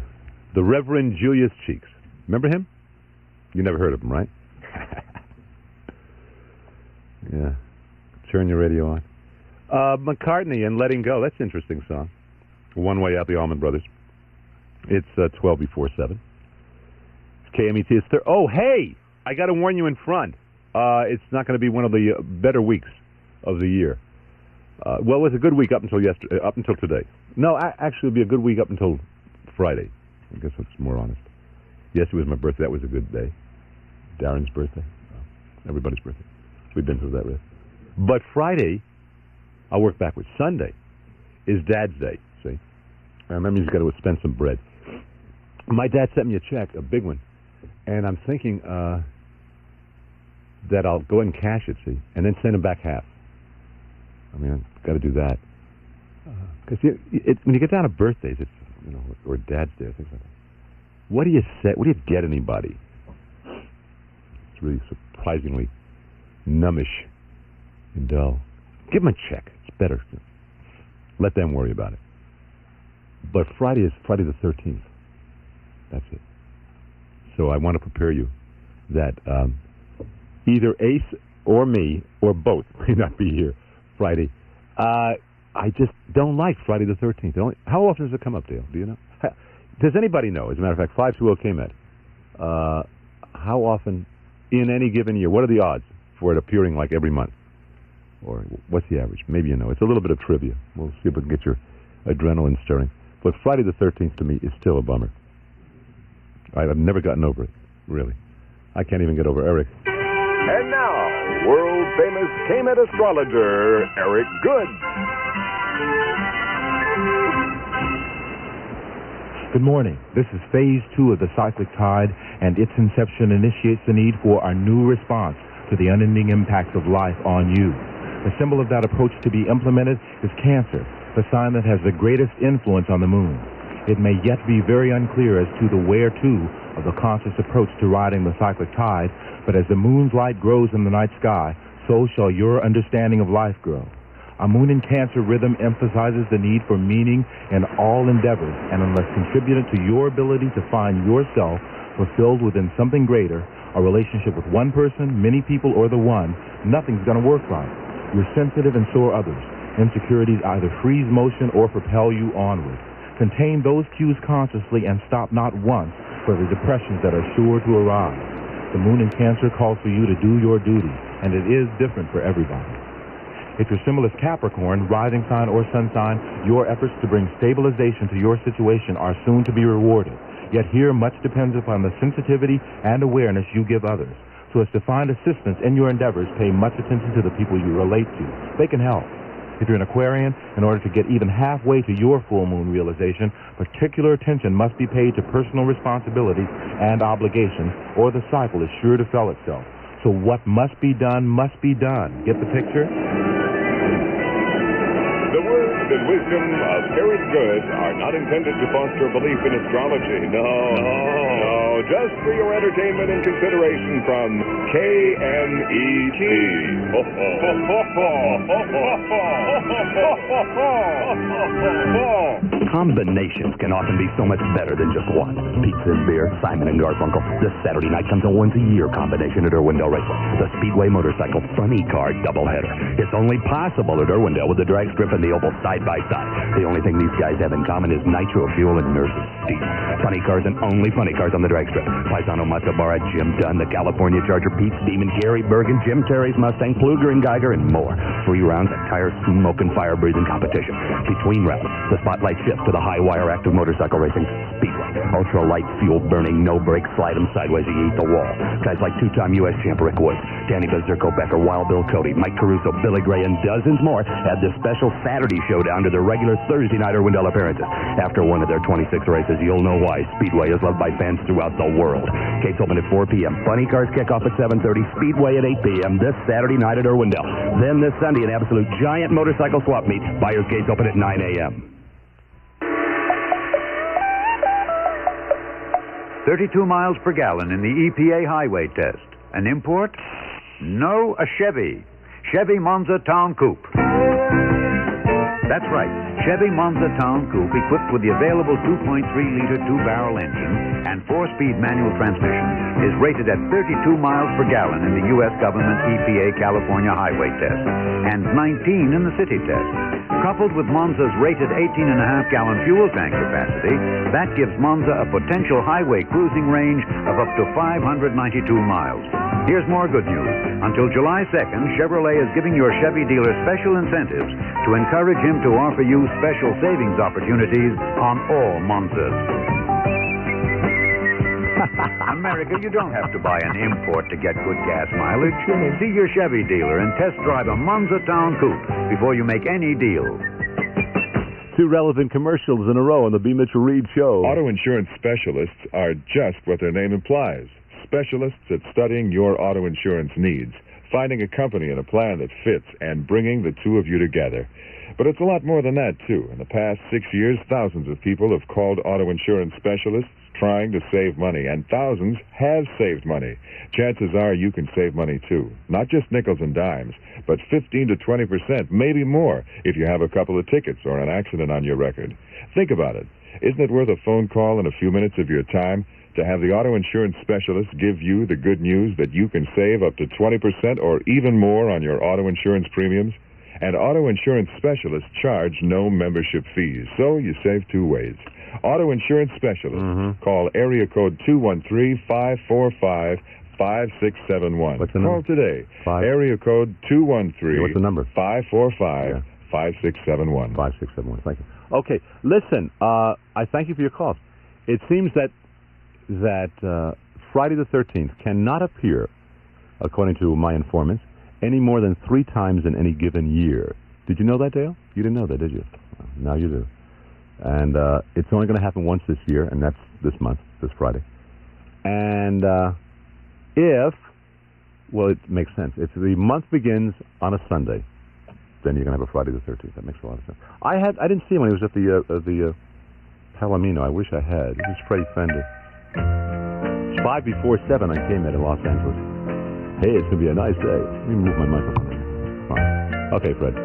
The Reverend Julius Cheeks. Remember him? You never heard of him, right? Yeah. Turn your radio on. McCartney and Letting Go. That's an interesting song. One Way Out, the Allman Brothers. It's 12 before 7. KMET is oh, hey! I got to warn you in front. It's not going to be one of the better weeks of the year. Well, it was a good week up until yesterday, up until today. No, actually, it'll be a good week up until Friday. I guess that's more honest. Yes, it was my birthday. That was a good day. Darren's birthday. Everybody's birthday. We've been through that, really. But Friday, I'll work backwards. Sunday is Dad's Day, see? I remember he's got to spend some bread. My dad sent me a check, a big one, and I'm thinking that I'll go ahead and cash it, see, and then send him back half. I mean, I've got to do that. Because when you get down to birthdays, it's, you know, or Dad's Day, things like that. What do you say? What do you get anybody? It's really surprisingly numbish and dull. Give them a check. It's better. Let them worry about it. But Friday is Friday the 13th. That's it. So I want to prepare you that either Ace or me or both may not be here Friday. I just don't like Friday the 13th. How often does it come up, Dale? Do you know? Does anybody know? As a matter of fact, 520 KMET. How often in any given year? What are the odds for it appearing like every month? Or what's the average? Maybe you know. It's a little bit of trivia. We'll see if we can get your adrenaline stirring. But Friday the 13th to me is still a bummer. I've never gotten over it, really. I can't even get over Eric. And now, world-famous KMET astrologer, Eric Good. Good morning. This is Phase 2 of the cyclic tide, and its inception initiates the need for our new response to the unending impact of life on you. The symbol of that approach to be implemented is Cancer, the sign that has the greatest influence on the moon. It may yet be very unclear as to the where-to of the conscious approach to riding the cyclic tide, but as the moon's light grows in the night sky, so shall your understanding of life grow. A moon in Cancer rhythm emphasizes the need for meaning in all endeavors, and unless contributed to your ability to find yourself fulfilled within something greater, a relationship with one person, many people, or the one, nothing's going to work right. You're sensitive and so are others. Insecurities either freeze motion or propel you onward. Contain those cues consciously and stop not once for the depressions that are sure to arise. The moon in Cancer calls for you to do your duty, and it is different for everybody. If your symbol is Capricorn, rising sign or sun sign, your efforts to bring stabilization to your situation are soon to be rewarded. Yet here much depends upon the sensitivity and awareness you give others. So as to find assistance in your endeavors, pay much attention to the people you relate to. They can help. If you're an Aquarian, in order to get even halfway to your full moon realization, particular attention must be paid to personal responsibilities and obligations, or the cycle is sure to fail itself. So what must be done must be done. Get the picture? The words and wisdom of Eric Good are not intended to foster belief in astrology. No, just for your entertainment and consideration from KMET. Combinations can often be so much better than just one. Pizza and beer, Simon and Garfunkel. This Saturday night comes a once-a-year combination at Irwindale Raceway. The Speedway Motorcycle Funny Car doubleheader. It's only possible at Irwindale with the drag strip and the oval side-by-side. The only thing these guys have in common is nitro fuel and nurses' steel. Funny cars and only funny cars on the drag strip. Paisano Matsubara, Jim Dunn, the California Charger, Pete's Demon, Gary Bergen, Jim Terry's Mustang, Kluger and Geiger, and more. 3 rounds of tire-smoking, fire-breathing competition. Between rounds, the spotlight shifts to the high-wire active motorcycle racing Speedway. Ultra-light, fuel-burning, no-brake, slide 'em sideways, you eat the wall. Guys like 2-time U.S. champ Rick Woods, Danny Bazurko Becker, Wild Bill Cody, Mike Caruso, Billy Gray, and dozens more add the special Saturday showdown to their regular Thursday night Irwindale appearances. After one of their 26 races, you'll know why Speedway is loved by fans throughout the world. Gates open at 4 p.m. Funny cars kick off at 7:30. Speedway at 8 p.m. this Saturday night at Irwindale. Then this Sunday, an absolute giant motorcycle swap meet. Buyers gates open at 9 a.m. 32 miles per gallon in the EPA highway test. An import? No, a Chevy. Chevy Monza Town Coupe. That's right. Chevy Monza Town Coupe, equipped with the available 2.3-liter two-barrel engine and 4-speed manual transmission, is rated at 32 miles per gallon in the U.S. government EPA California highway test and 19 in the city test. Coupled with Monza's rated 18.5-gallon fuel tank capacity, that gives Monza a potential highway cruising range of up to 592 miles. Here's more good news. Until July 2nd, Chevrolet is giving your Chevy dealer special incentives to encourage him to offer you special savings opportunities on all Monzas. America, you don't have to buy an import to get good gas mileage. See your Chevy dealer and test drive a Monza Town Coupe before you make any deal. Two relevant commercials in a row on the B. Mitchell Reed Show. Auto insurance specialists are just what their name implies. Specialists at studying your auto insurance needs, finding a company and a plan that fits, and bringing the two of you together. But it's a lot more than that, too. In the past 6 years, thousands of people have called auto insurance specialists trying to save money, and thousands have saved money. Chances are you can save money, too. Not just nickels and dimes, but 15 to 20%, maybe more, if you have a couple of tickets or an accident on your record. Think about it. Isn't it worth a phone call and a few minutes of your time to have the auto insurance specialist give you the good news that you can save up to 20% or even more on your auto insurance premiums? And auto insurance specialists charge no membership fees, so you save two ways. Auto insurance specialists. Call area code 213-545-5671. What's the Call number? today. Area code 213. What's the number? 545-5671. 5671. Thank you. Okay, listen. I thank you for your call. It seems that Friday the 13th cannot appear, according to my informants, any more than 3 times in any given year. Did you know that, Dale? You didn't know that, did you? Now you do. And it's only going to happen once this year, and that's this month, this Friday. And it makes sense. If the month begins on a Sunday, then you're going to have a Friday the 13th. That makes a lot of sense. I didn't see him when he was at the Palomino. I wish I had. This is Freddie Fender. It's 5 before 7 on KMET in Los Angeles. Hey, it's going to be a nice day. Let me move my microphone. Fine. Okay, Fred.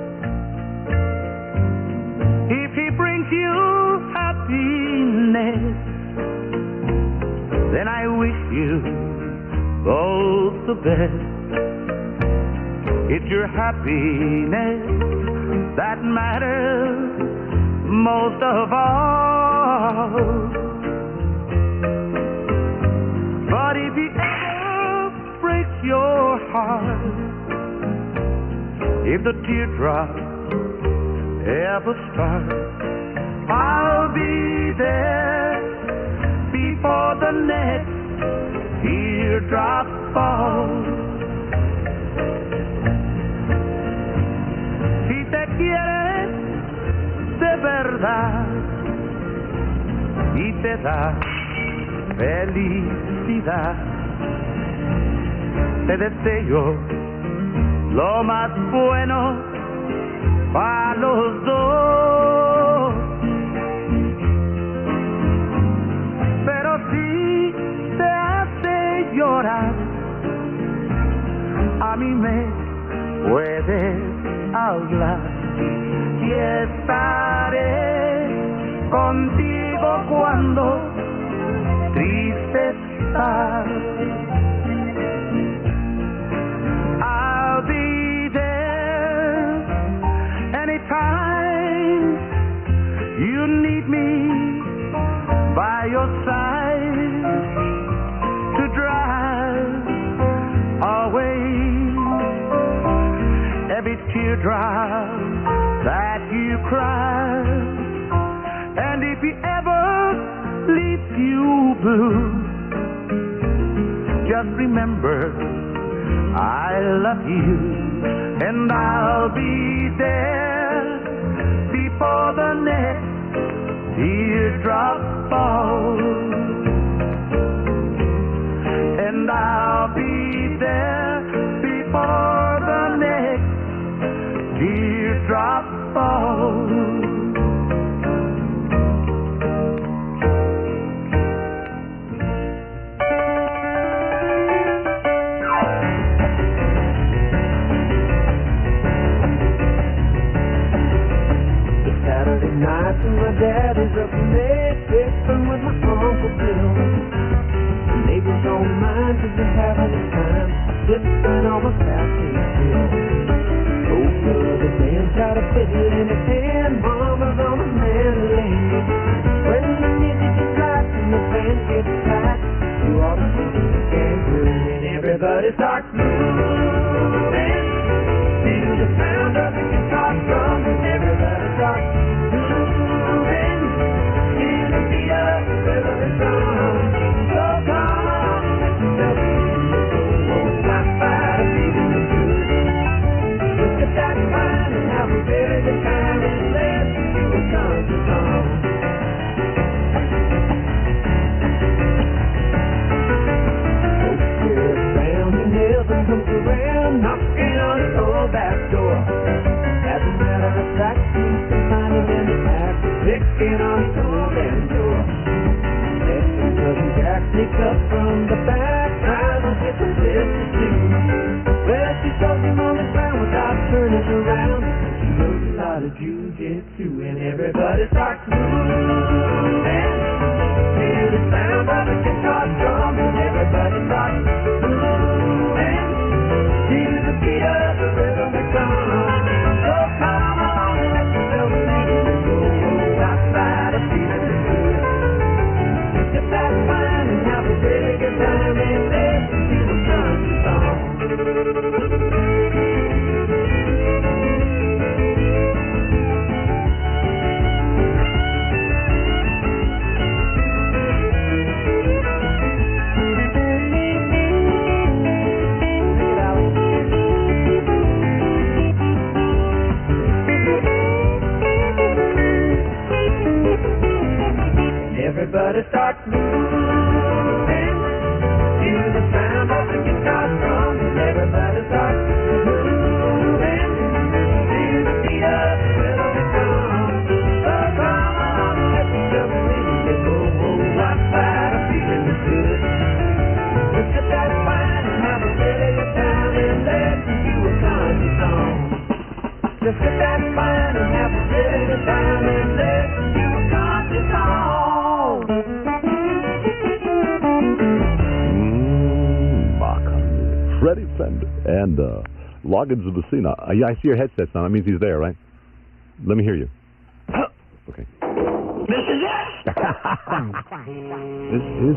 If he brings you happiness, then I wish you both the best. It's your happiness that matters most of all. But if he ever breaks your heart, if the teardrops ever start, I'll be there before the next teardrop falls. Si te quieres de verdad y te da felicidad, te deseo lo más bueno para los dos. Pero si te hace llorar, a mí me puedes hablar y estaré contigo cuando triste estás. I'll be there anytime you need me by your side to drive away every teardrop that you cry. And if he ever leaves you blue, just remember I love you, and I'll be there before the next teardrop falls. And I'll be there before the next teardrop falls. and my daddy's up late, fixing with my Uncle Bill. The neighbors don't mind 'cause they're having a time, flipping on my plastic bill. Oh, brother Dan's got a fiddle in his hand, Mama's on a mandolin. When the music is right and the band gets tight, you ought to see the gangrene and everybody starts moving to the sound of the guitar drums and everybody starts moving to the beat of the rhythm and song. So come on, let yourself go, rock by the feeling is good. Look at that wine and have a very good time and listen to a country song. Comes around, knocking on his old back door. As a matter of fact, seems to find him in the back, picking on his old damn door. Then cousin Jack sneaks up from the back, tries to get some sister too. Well, she shows him on the ground without turning around. She knows a lot of jujitsu, and everybody starts moving to the sound of the guitar drums, and everybody starts moving to the beat of the rhythm and song. So come on and let yourself go, rock by the feeling is good. Sip that wine and have a really good time and listen to a country song. Everybody starts moving to the sound of the guitar drums, and everybody starts moving to the beat of the rhythm and song. So come on, let yourself go, rock by the feeling is good. Look at that wine and have a really good time and listen to a country song. Just sit that wine and have a really good time and listen to a country song. Freddie Fender and Loggins of the Sea. Now, I see your headset's on. That means he's there, right? Let me hear you. Okay. This is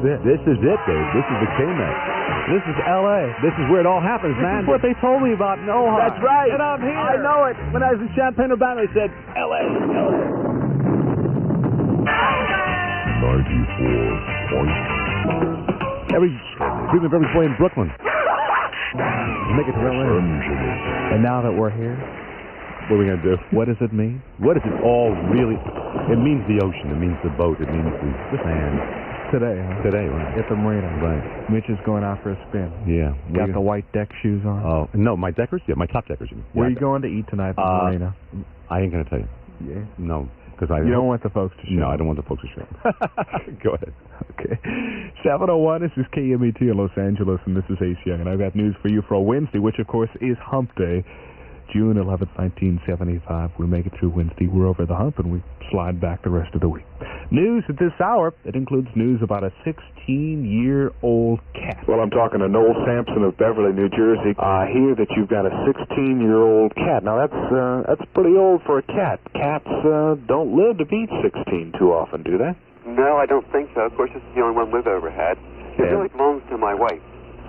it. This is it, Dave. This is the KMET. This is L.A. This is where it all happens, man. This is what they told me about Noah. That's right. And I'm here. I know it. When I was in Champaign, Urbana, they said L.A. 94. Every dream of every boy in Brooklyn. Make it to LA. And now that we're here, what are we going to do? What does it mean? What does it all really... It means the ocean. It means the boat. It means the sand. Today, huh? Today, right. At the marina. Right. Mitch is going out for a spin. Yeah. Got the white deck shoes on? Oh, no, my deckers? Yeah, my top deckers. Where are you going to eat tonight at the marina? I ain't going to tell you. Yeah? No. You don't want the folks to show. No, I don't want the folks to show. Go ahead. Okay. 7:01, this is KMET in Los Angeles, and this is Ace Young, and I've got news for you for a Wednesday, which, of course, is Hump Day. June 11th, 1975. We make it through Wednesday. We're over the hump, and we slide back the rest of the week. News at this hour, it includes news about a 16-year-old cat. Well, I'm talking to Noel Sampson of Beverly, New Jersey. I hear that you've got a 16-year-old cat. Now, that's pretty old for a cat. Cats don't live to beat 16 too often, do they? No, I don't think so. Of course, this is the only one we've ever had. It really belongs to my wife.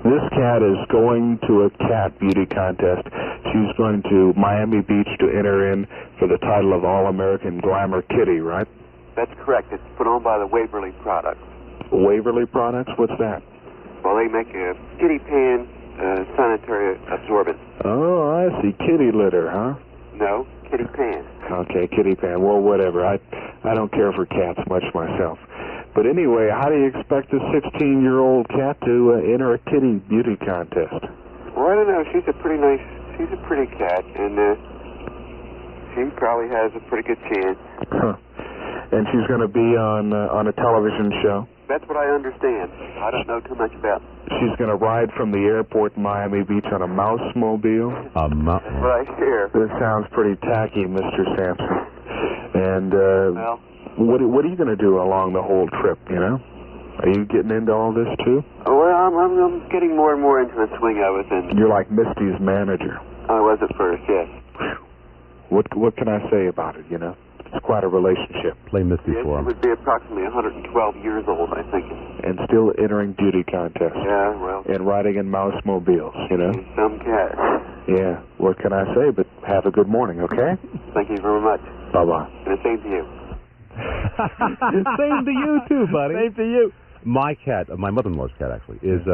This cat is going to a cat beauty contest. She's going to Miami Beach to enter in for the title of All-American Glamour Kitty, right? That's correct. It's put on by the Waverly Products. Waverly Products? What's that? Well, they make a kitty pan sanitary absorbent. Oh, I see. Kitty litter, huh? No, kitty pan. Okay, kitty pan. Well, whatever. I don't care for cats much myself. But anyway, how do you expect a 16-year-old cat to enter a kitty beauty contest? Well, I don't know. She's a pretty cat, and she probably has a pretty good chance. Huh. And she's going to be on a television show? That's what I understand. I don't know too much about it. She's going to ride from the airport in Miami Beach on a mouse-mobile? Right here. This sounds pretty tacky, Mr. Sampson. And what are you going to do along the whole trip, you know? Are you getting into all this, too? Well, I'm getting more and more into the swing of it. And You're like Misty's manager. I was at first, yes. What can I say about it, you know? It's quite a relationship. Play Misty Yes, for it him. would be approximately 112 years old, I think. And still entering beauty contests. Yeah, well. And riding in mouse mobiles, you know? Some cat. Yeah, what can I say but have a good morning, okay? Thank you very much. Bye-bye. And the same to you. Same to you, too, buddy. Same to you. My cat, my mother-in-law's cat, actually, is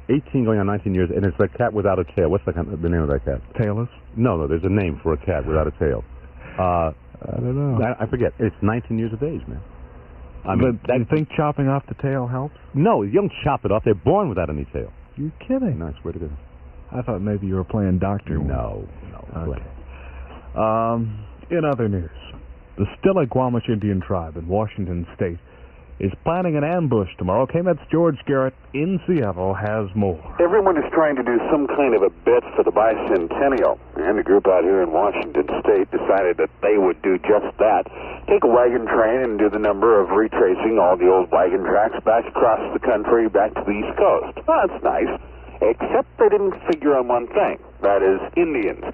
18 going on 19 years, and it's a cat without a tail. What's the name of that cat? Tailless? No, there's a name for a cat without a tail. I don't know. I forget. It's 19 years of age, man. Do you think chopping off the tail helps? No, you don't chop it off. They're born without any tail. You're kidding. No, I swear to goodness. I thought maybe you were playing doctor. No. Okay. In other news, the Stillaguamish Indian tribe in Washington State is planning an ambush tomorrow. KMET's George Garrett in Seattle has more. Everyone is trying to do some kind of a bet for the bicentennial, and a group out here in Washington State decided that they would do just that. Take a wagon train and do the number of retracing all the old wagon tracks back across the country, back to the East Coast. Well, that's nice, except they didn't figure on one thing. That is, Indians.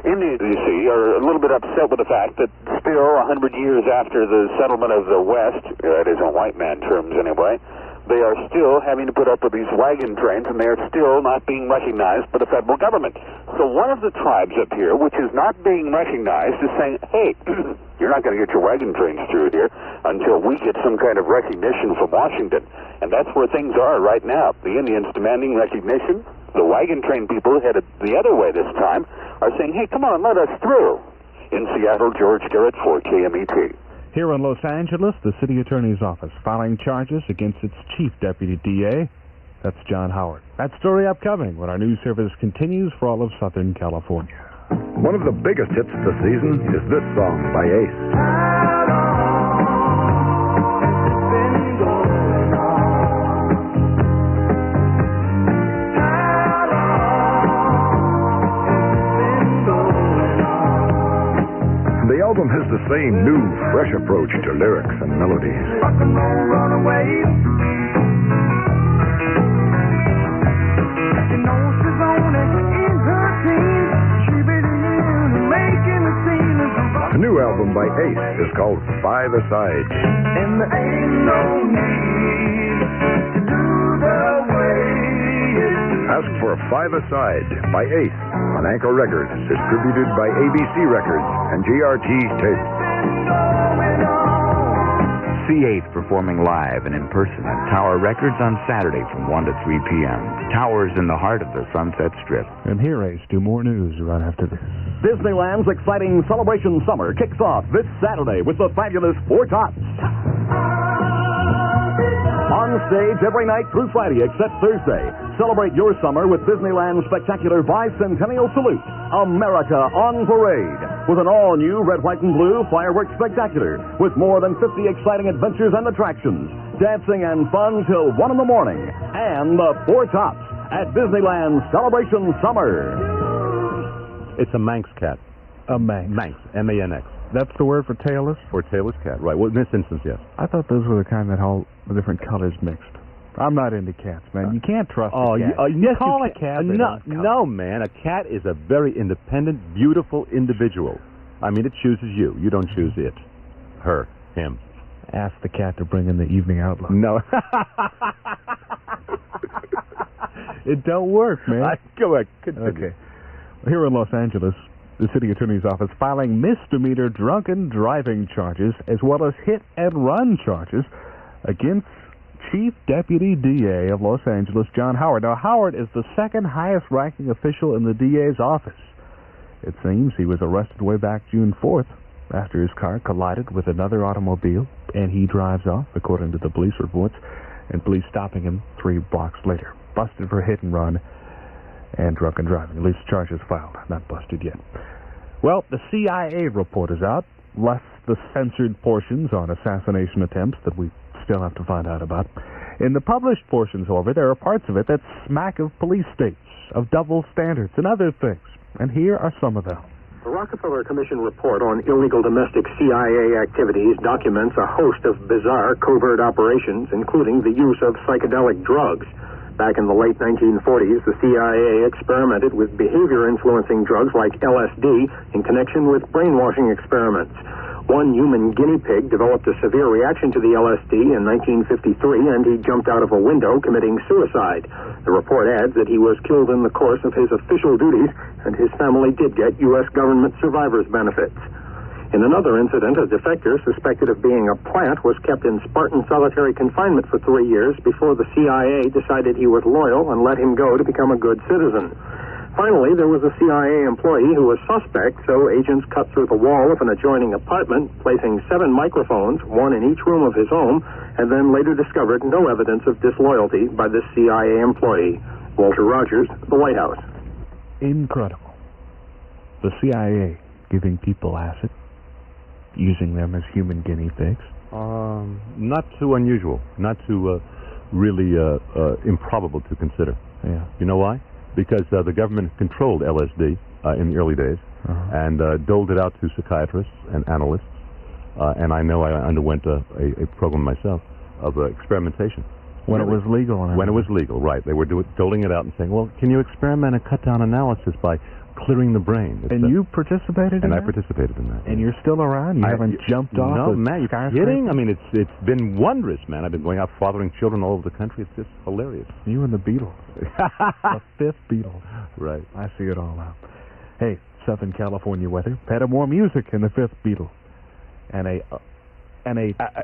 Indians, you see, are a little bit upset with the fact that still 100 years after the settlement of the West, that is in white man terms anyway, they are still having to put up with these wagon trains, and they are still not being recognized by the federal government. So one of the tribes up here, which is not being recognized, is saying, hey, you're not going to get your wagon trains through here until we get some kind of recognition from Washington. And that's where things are right now. The Indians demanding recognition. The wagon train people headed the other way this time are saying, hey, come on, let us through. In Seattle, George Garrett for KMET. Here in Los Angeles, the city attorney's office filing charges against its chief deputy DA. That's John Howard. That story upcoming when our news service continues for all of Southern California. One of the biggest hits this season is this song by Ace. The album has the same new, fresh approach to lyrics and melodies. Rock and roll runaway. She knows she's only in her teens. She really is making the scene. The new album by Ace is called Five-A-Side. And there ain't no need to do the way it Ask for Five-A-Side by Ace on Anchor Records, distributed by ABC Records and GRT Tapes. C8 performing live and in person at Tower Records on Saturday from 1 to 3 p.m. Tower's in the heart of the Sunset Strip. And here, Ace, do more news right after this. Disneyland's exciting Celebration Summer kicks off this Saturday with the fabulous Four Tops. On stage every night through Friday except Thursday. Celebrate your summer with Disneyland's spectacular Bicentennial Salute, America on Parade, with an all-new red, white, and blue fireworks spectacular with more than 50 exciting adventures and attractions, dancing and fun till 1 in the morning, and the Four Tops at Disneyland's Celebration Summer. It's a Manx cat. A Manx. Manx, M-A-N-X. That's the word for tailless? For tailless cat, right. Well, in this instance, yes. I thought those were the kind that all the different colors mixed. I'm not into cats, man. You can't trust a cat. Yes, call you a cat. No, man. A cat is a very independent, beautiful individual. I mean, it chooses you. You don't choose it. Her. Him. Ask the cat to bring in the Evening Outlook. No. It don't work, man. Go ahead. Continue. Okay. Here in Los Angeles, the city attorney's office filing misdemeanor drunken driving charges as well as hit and run charges against Chief Deputy DA of Los Angeles, John Howard. Now, Howard is the second highest ranking official in the DA's office. It seems he was arrested way back June 4th after his car collided with another automobile, and he drives off, according to the police reports, and police stopping him 3 blocks later. Busted for hit and run and drunken driving. At least charges filed, not busted yet. Well, the CIA report is out, less the censored portions on assassination attempts that we still have to find out about. In the published portions, however, there are parts of it that smack of police states, of double standards, and other things. And here are some of them. The Rockefeller Commission report on illegal domestic CIA activities documents a host of bizarre covert operations, including the use of psychedelic drugs. Back in the late 1940s, the CIA experimented with behavior-influencing drugs like LSD in connection with brainwashing experiments. One human guinea pig developed a severe reaction to the LSD in 1953, and he jumped out of a window, committing suicide. The report adds that he was killed in the course of his official duties, and his family did get U.S. government survivors' benefits. In another incident, a defector suspected of being a plant was kept in Spartan solitary confinement for 3 years before the CIA decided he was loyal and let him go to become a good citizen. Finally, there was a CIA employee who was suspect, so agents cut through the wall of an adjoining apartment, placing 7 microphones, one in each room of his home, and then later discovered no evidence of disloyalty by this CIA employee. Walter Rogers, the White House. Incredible. The CIA giving people acid, using them as human guinea pigs. Not too unusual, not too really improbable to consider. Yeah. You know why? Because the government controlled LSD in the early days and doled it out to psychiatrists and analysts. And I know I underwent a program myself of experimentation. When it was legal. When it was legal, right. They were doling it out and saying, well, can you experiment and cut down analysis by clearing the brain? And you participated in that? And I participated in that. And you're still around? You haven't jumped off? No, Matt, you're kidding? I mean, it's been wondrous, man. I've been going out fathering children all over the country. It's just hilarious. You and the Beatles. The 5th Beatles. Right. I see it all now. Hey, Southern California weather. Had more music in the 5th Beatle. And a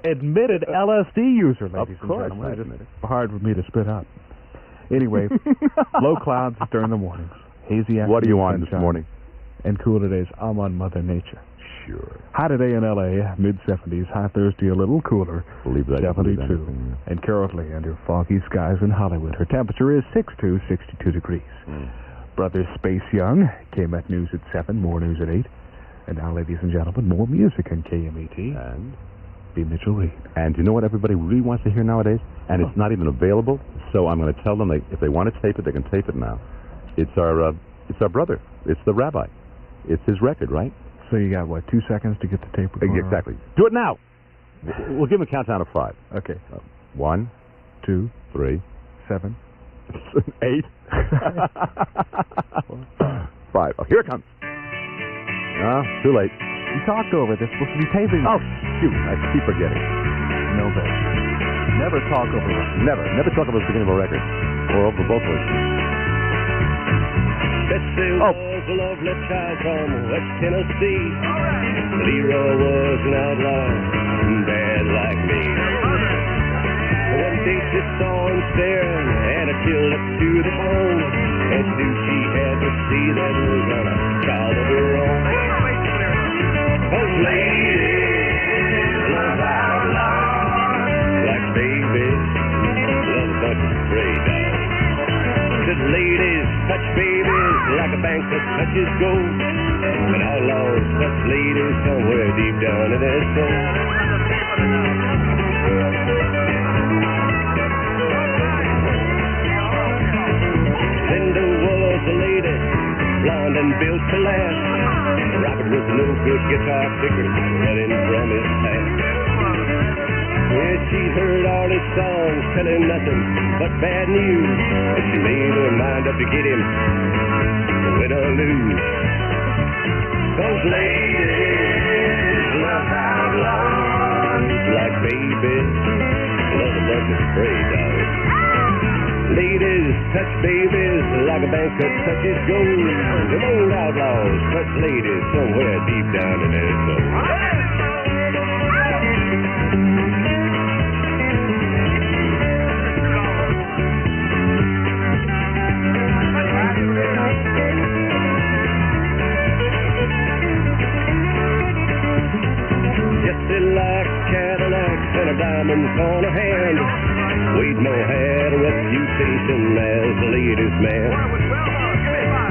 admitted LSD user, ladies and gentlemen. It's hard for me to spit out. Anyway, low clouds during the mornings. Hazy afternoon. What do you want sunshine, this morning? And cooler days. I'm on Mother Nature. Sure. High today in L.A., mid-70s. High Thursday, a little cooler, believe that, 72. Anything, yeah. And currently under foggy skies in Hollywood. Her temperature is 62 degrees. Brother Space Young, KMET News at 7, more news at 8. And now, ladies and gentlemen, more music on KMET. And be Mitchell Reed. And you know what everybody really wants to hear nowadays? And it's not even available, so I'm going to tell them if they want to tape it, they can tape it now. It's our brother. It's the rabbi. It's his record, right? So you got, 2 seconds to get the tape recorder? Exactly. Do it now. We'll give him a countdown of 5. Okay. 1, 2, 3, 7, 8, 5. Oh, here it comes. Too late. You talked over this. Supposed to be taping. Oh, shoot. I keep forgetting. No better. Never talk over it. Never talk over the beginning of a record. Or over both voices. Bessie was a lovely child from West Tennessee. Leroy was an outlaw, bad like me. One day she saw him staring at a chill up to the bone, and knew she had to see that was on a child of her own. Those ladies love outlaws, like babies love a bunch of stray dogs. Said ladies touch babies like a bank that touches gold, but outlaws touch ladies somewhere deep down in their soul. Linda was a lady, blonde and built to last. Robert was no good guitar picker, running from his past. Yeah, she heard all his songs, telling nothing but bad news. But she made her mind up to get him, win or lose. Those ladies love outlaws, like babies love a bunch of stray dogs. Ladies touch babies like a bank that touches gold. Them old outlaws touch ladies somewhere deep down in their soul. Diamonds on her hand. Wade Moore had a reputation as a ladies' man.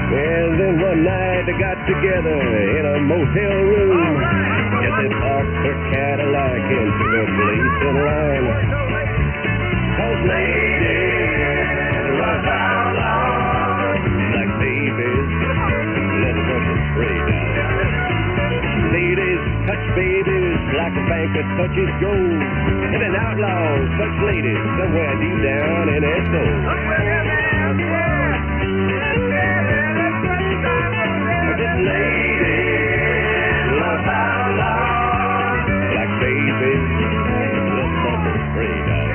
Well, then one night they got together in a motel room. Jessie parked her Cadillac and took a place in line. 'Cause ladies love outlaws, like babies love a bunch of stray dogs. touch babies like a banker touches gold. And an outlaw touch ladies somewhere deep down in their soul. This lady loves outlaws like babies love bumpers straight out.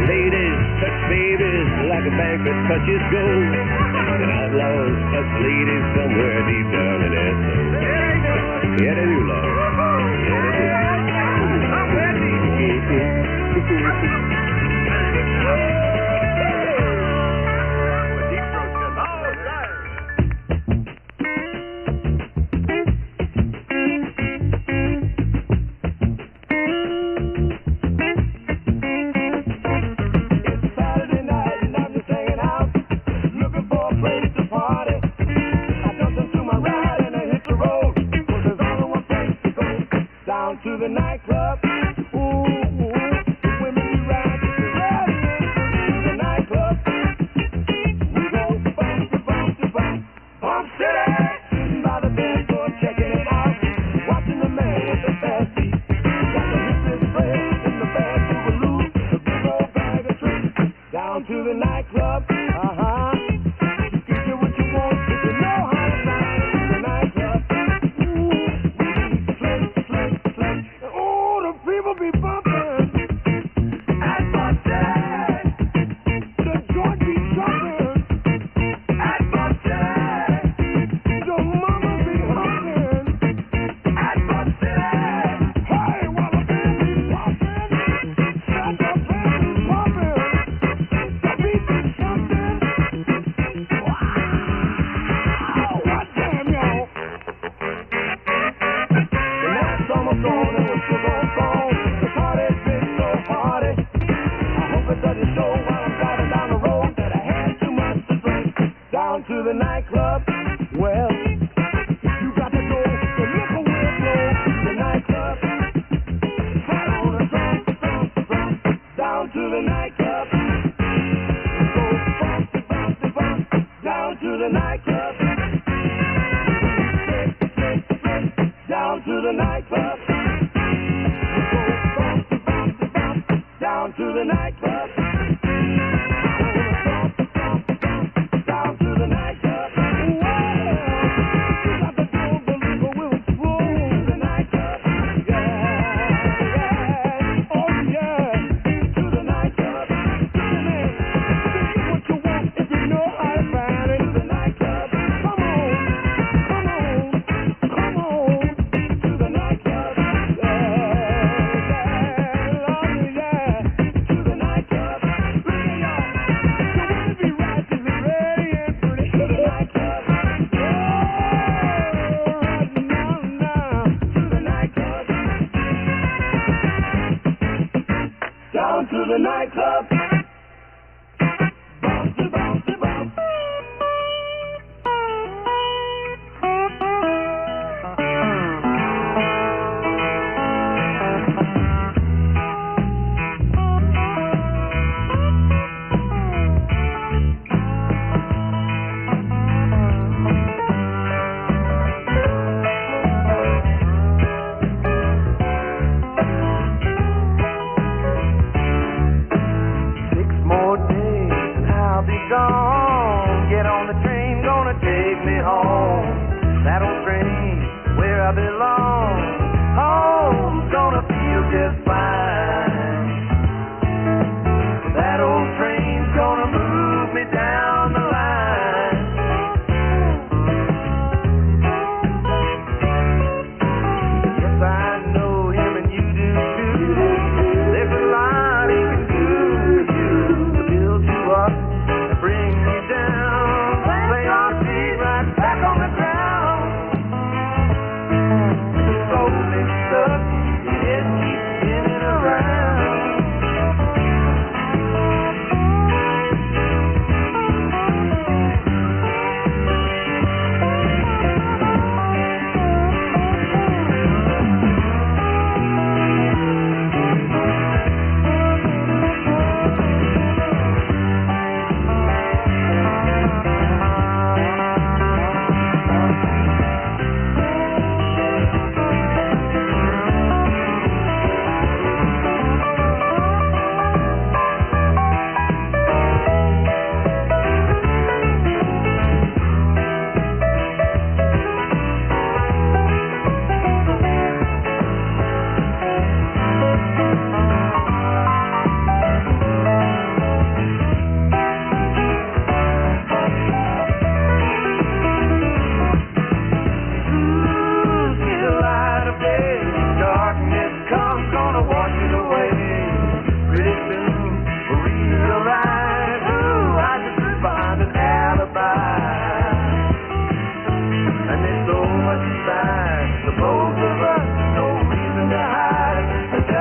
Ladies touch babies like a banker touches gold. And outlaws touch ladies somewhere deep down in their soul. Yeah, they do, love. Yeah, they do.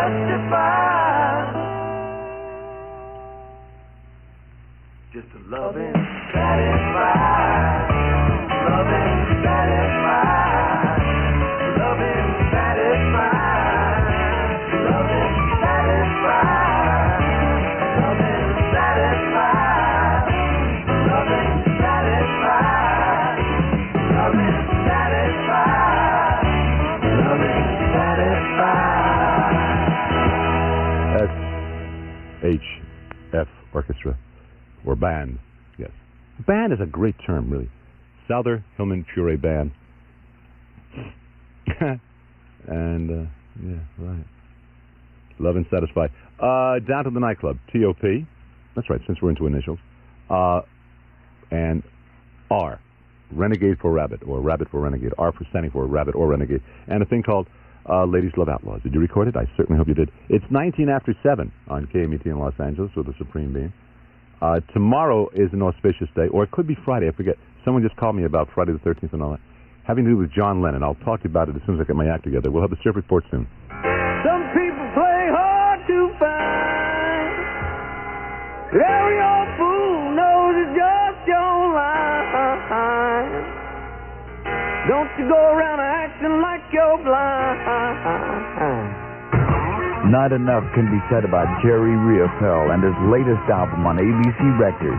testify. Just a loving satisfied. Loving satisfied. Loving satisfied. Loving satisfied. Loving satisfied. Loving satisfied. Loving satisfied. Loving satisfied. SHF Orchestra, or band, yes. Band is a great term, really. Souther Hillman Puree Band. And, yeah, right. Love and Satisfied. Down to the Nightclub, TOP. That's right, since we're into initials. And R, Renegade for Rabbit, or Rabbit for Renegade. R for standing for Rabbit or Renegade. And a thing called Ladies Love Outlaws. Did you record it? I certainly hope you did. It's 19 after 7 on KMET in Los Angeles with the Supreme Being. Tomorrow is an auspicious day, or it could be Friday, I forget. Someone just called me about Friday the 13th and all that. Having to do with John Lennon. I'll talk to you about it as soon as I get my act together. We'll have the surf report soon. Some people play hard to find. Every old fool knows it's just your line. Don't you go around acting like you're blind. Not enough can be said about Jerry Riopelle and his latest album on ABC Records.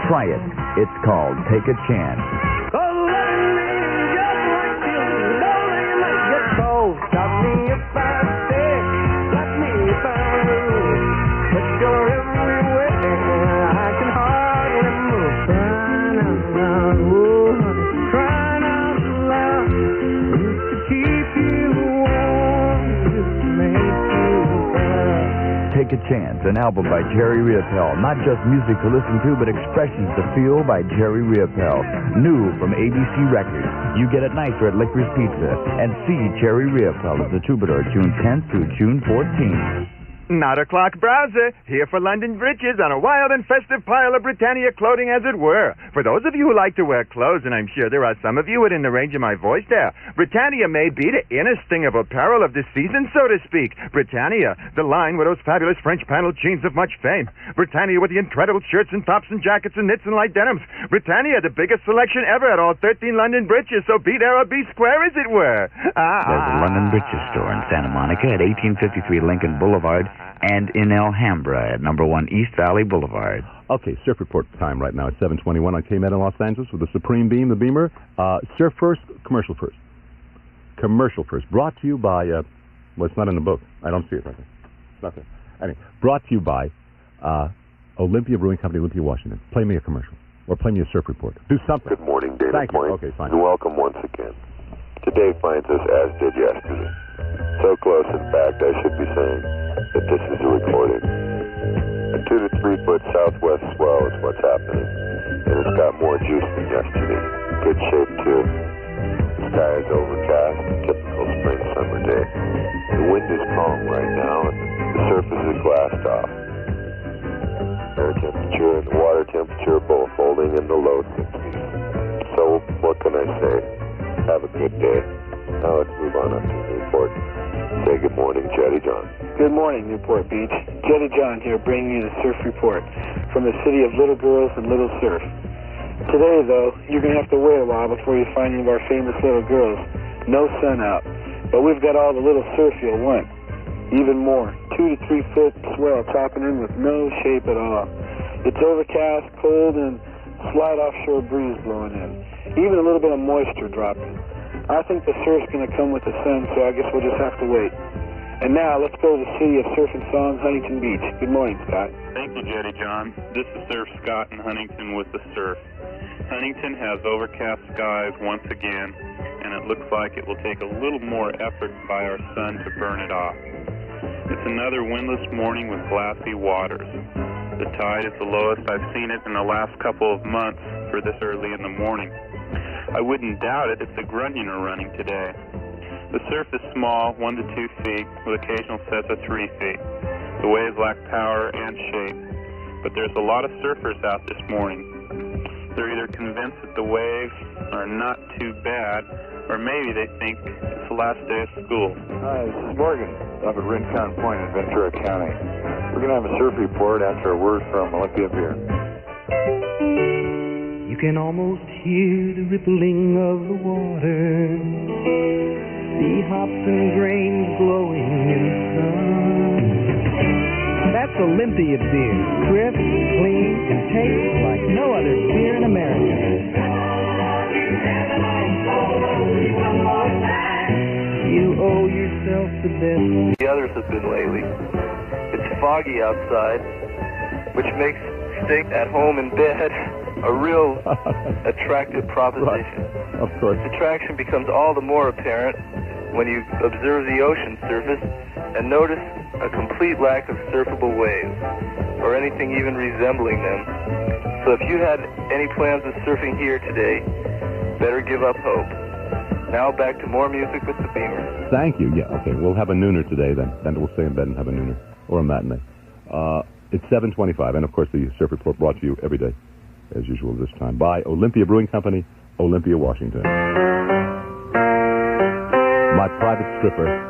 Try it. It's called Take a Chance. Stop me if I stay, stop me if I move. But you're everywhere, I can hardly move. Crying out loud, oh honey, crying out loud. Used to keep you warm, used to make you proud. Take a Chance, an album by Jerry Riopelle. Not just music to listen to, but expressions to feel by Jerry Riopelle. New from ABC Records. You get it nicer at Licorice Pizza. And see Jerry Riopelle at the Troubadour June 10th through June 14th. Not o'clock browser, here for London Bridges on a wild and festive pile of Britannia clothing, as it were. For those of you who like to wear clothes, and I'm sure there are some of you within the range of my voice there, Britannia may be the innest thing of apparel of the season, so to speak. Britannia, the line with those fabulous French panel jeans of much fame. Britannia with the incredible shirts and tops and jackets and knits and light denims. Britannia, the biggest selection ever at all 13 London Bridges, so be there or be square, as it were. There's a London Bridges store in Santa Monica at 1853 Lincoln Boulevard, and in Alhambra at number 1 East Valley Boulevard. Okay, surf report time right now at 7:21 on KMET in Los Angeles with the Supreme Beam, the Beamer. Surf first, commercial first. Commercial first. Brought to you by, well, it's not in the book. I don't see it right there. It's not there. Anyway, brought to you by Olympia Brewing Company, Olympia, Washington. Play me a commercial. Or play me a surf report. Do something. Good morning, Dana Thank you. Point. Okay, fine. And welcome once again. Today finds us as did yesterday. So close, in fact, I should be saying that this is a recording. A 2 to 3 foot southwest swell is what's happening, and it's got more juice than yesterday. Good shape, too. The sky is overcast, a typical spring summer day. The wind is calm right now, and the surface is glassed off. Air temperature and water temperature both holding in the low 60s. So, what can I say? Have a good day. Now let's move on up to Newport. Say good morning, Jetty John. Good morning, Newport Beach. Jetty John here bringing you the surf report from the city of little girls and little surf. Today, though, you're going to have to wait a while before you find any of our famous little girls. No sun out. But we've got all the little surf you'll want. Even more. 2 to 3 foot swell topping in with no shape at all. It's overcast, cold, and slight offshore breeze blowing in. Even a little bit of moisture dropping. I think the surf's going to come with the sun, so I guess we'll just have to wait. And now, let's go to the city of surf and song, Huntington Beach. Good morning, Scott. Thank you, Jetty John. This is Surf Scott in Huntington with the surf. Huntington has overcast skies once again, and it looks like it will take a little more effort by our sun to burn it off. It's another windless morning with glassy waters. The tide is the lowest I've seen it in the last couple of months for this early in the morning. I wouldn't doubt it if the grunion are running today. The surf is small, 1 to 2 feet, with occasional sets of 3 feet. The waves lack power and shape, but there's a lot of surfers out this morning. They're either convinced that the waves are not too bad, Or maybe they think it's the last day of school. Hi, this is Morgan up at Rincon Point in Ventura County. We're going to have a surf report after a word from Olympia Beer. You can almost hear the rippling of the water, see hops and grains glowing in the sun. That's Olympia beer, crisp, clean, and tastes like no other beer in America. You owe yourself the best. The others have been lately. It's foggy outside, which makes staying at home in bed a real attractive proposition. Right. Of course. This attraction becomes all the more apparent when you observe the ocean surface and notice a complete lack of surfable waves, or anything even resembling them. So if you had any plans of surfing here today, better give up hope. Now back to more music with the Beamer. Thank you. Yeah, okay. We'll have a nooner today then. Then we'll stay in bed and have a nooner. Or a matinee. It's 7:25, and of course the Surf Report brought to you every day, as usual this time, by Olympia Brewing Company, Olympia, Washington. My private stripper.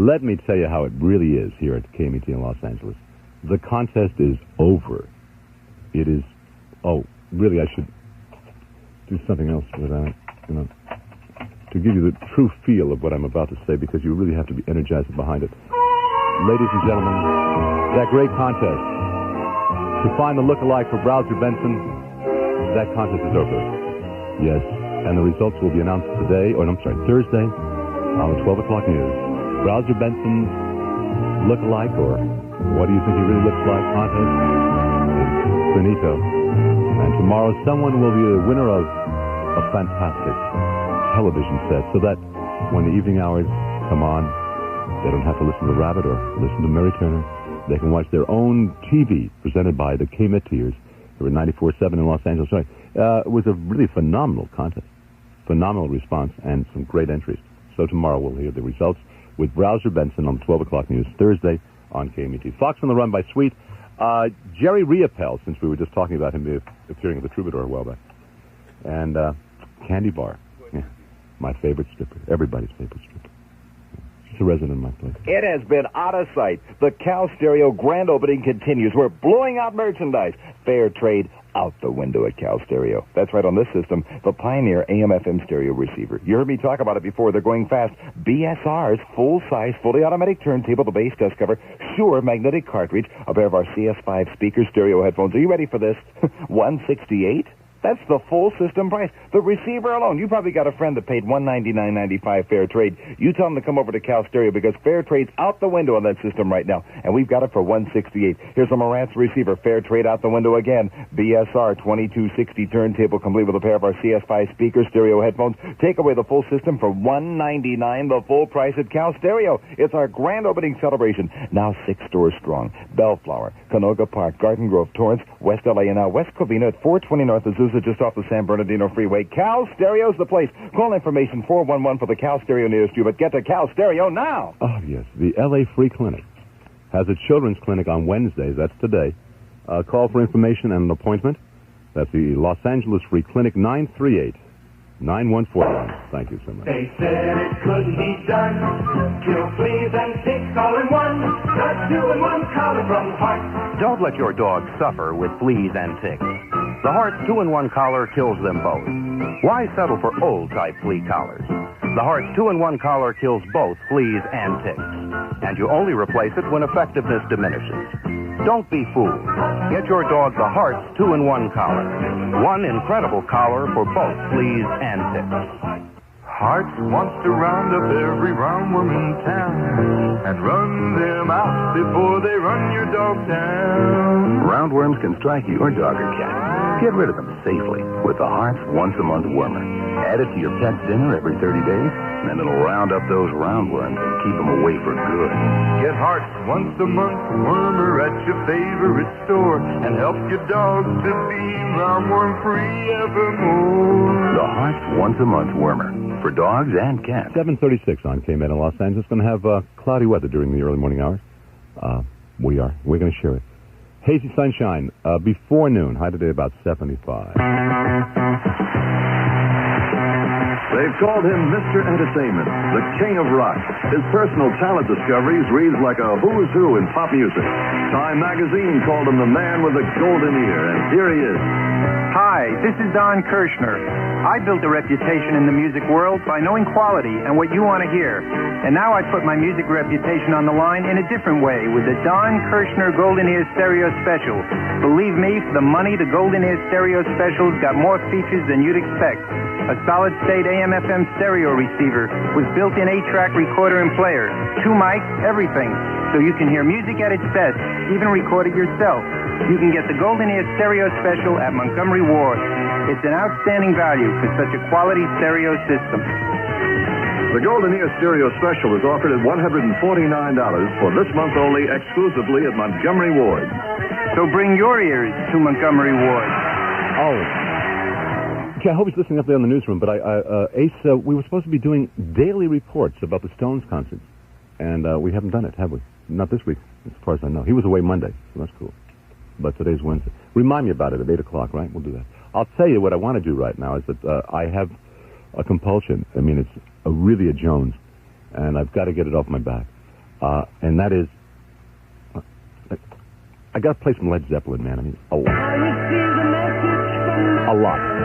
Let me tell you how it really is here at KMET in Los Angeles. The contest is over. It is... Oh, really, I should do something else with that, to give you the true feel of what I'm about to say, because you really have to be energized behind it. Ladies and gentlemen, that great contest to find the look-alike for Browser Benson, that contest is over. Yes, and the results will be announced today, Thursday, on the 12 o'clock news. Browser Benson's look-alike, or what do you think he really looks like contest, is finito. And tomorrow someone will be the winner of a fantastic television set, so that when the evening hours come on, they don't have to listen to Rabbit or listen to Mary Turner. They can watch their own TV presented by the KMETers who are 94.7 in Los Angeles. It was a really phenomenal contest, phenomenal response, and some great entries. So tomorrow we'll hear the results with Browser Benson on the 12 o'clock news, Thursday on KMET. Fox on the Run by Sweet. Jerry Riopel, since we were just talking about him appearing at the Troubadour a while back. And Candy Bar. Yeah, my favorite stripper. Everybody's favorite stripper. She's a resident of my place. It has been out of sight. The Cal Stereo grand opening continues. We're blowing out merchandise. Fair trade out the window at Cal Stereo. That's right, on this system, the Pioneer AM/FM stereo receiver. You heard me talk about it before. They're going fast. BSR's full-size, fully automatic turntable, the bass dust cover, Shure magnetic cartridge, a pair of our CS5 speaker stereo headphones. Are you ready for this? $168? That's the full system price. The receiver alone. You probably got a friend that paid $199.95 fair trade. You tell them to come over to Cal Stereo, because fair trade's out the window on that system right now. And we've got it for $168. Here's a Marantz receiver. Fair trade out the window again. BSR 2260 turntable complete with a pair of our CS5 speaker stereo headphones. Take away the full system for $199, the full price at Cal Stereo. It's our grand opening celebration. Now 6 stores strong. Bellflower, Canoga Park, Garden Grove, Torrance, West LA, and now West Covina at 420 North Azusa, just off the San Bernardino Freeway. Cal Stereo's the place. Call information 411 for the Cal Stereo nearest you, but get to Cal Stereo now. Oh, yes. The LA Free Clinic has a children's clinic on Wednesdays. That's today. Call for information and an appointment. That's the Los Angeles Free Clinic, 938-9141. Thank you so much. They said it couldn't be done. Kill fleas and ticks all in one. The 2-in-1 collar from Heart. Don't let your dog suffer with fleas and ticks. The Heart's 2-in-1 collar kills them both. Why settle for old-type flea collars? The Heart's 2-in-1 collar kills both fleas and ticks. And you only replace it when effectiveness diminishes. Don't be fooled. Get your dog the Heart's 2-in-1 collar. One incredible collar for both fleas and ticks. Hearts wants to round up every roundworm in town and run them out before they run your dog down. Roundworms can strike your dog or cat. Get rid of them safely with the Hearts Once-a-Month Wormer. Add it to your pet's dinner every 30 days, and then it'll round up those roundworms and keep them away for good. Get Hearts Once-a-Month Wormer at your favorite store and help your dog to be roundworm-free evermore. The Hearts Once-a-Month Wormer. For dogs and cats. 7:36 on KMET in Los Angeles. Going to have cloudy weather during the early morning hours. We're going to share it. Hazy sunshine before noon. High today about 75. They've called him Mr. Entertainment, the king of rock. His personal talent discoveries reads like a who's who in pop music. Time magazine called him the man with the golden ear, and here he is. Hi, this is Don Kirshner. I built a reputation in the music world by knowing quality and what you want to hear. And now I put my music reputation on the line in a different way with the Don Kirshner Golden Ear Stereo Special. Believe me, for the money, the Golden Ear Stereo Special's got more features than you'd expect. A solid-state AM/FM stereo receiver with built-in 8-track recorder and player, 2 mics, everything, so you can hear music at its best, even record it yourself. You can get the Golden Ear Stereo Special at Montgomery Ward. It's an outstanding value for such a quality stereo system. The Golden Ear Stereo Special is offered at $149 for this month only, exclusively at Montgomery Ward. So bring your ears to Montgomery Ward. Okay, I hope he's listening up there in the newsroom, but Ace, we were supposed to be doing daily reports about the Stones concert, and we haven't done it, have we? Not this week, as far as I know. He was away Monday, so that's cool. But today's Wednesday. Remind me about it at 8 o'clock, right? We'll do that. I'll tell you what I want to do right now is that I have a compulsion. I mean, it's really a Jones, and I've got to get it off my back. and that is, I got to play some Led Zeppelin, man. I mean, a lot. A lot.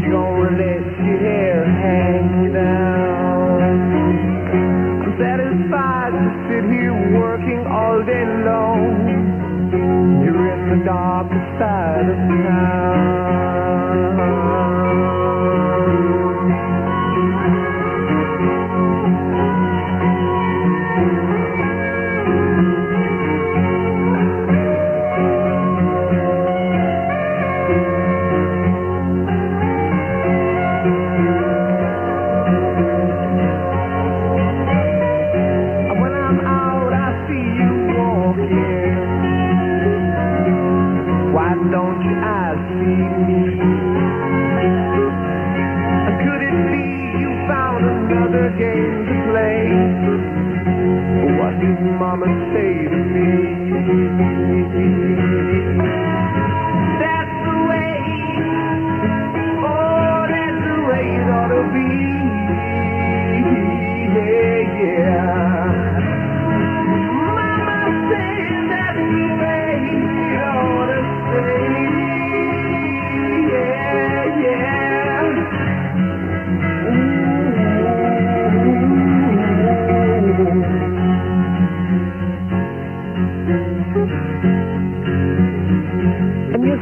You're gonna let your hair hang down.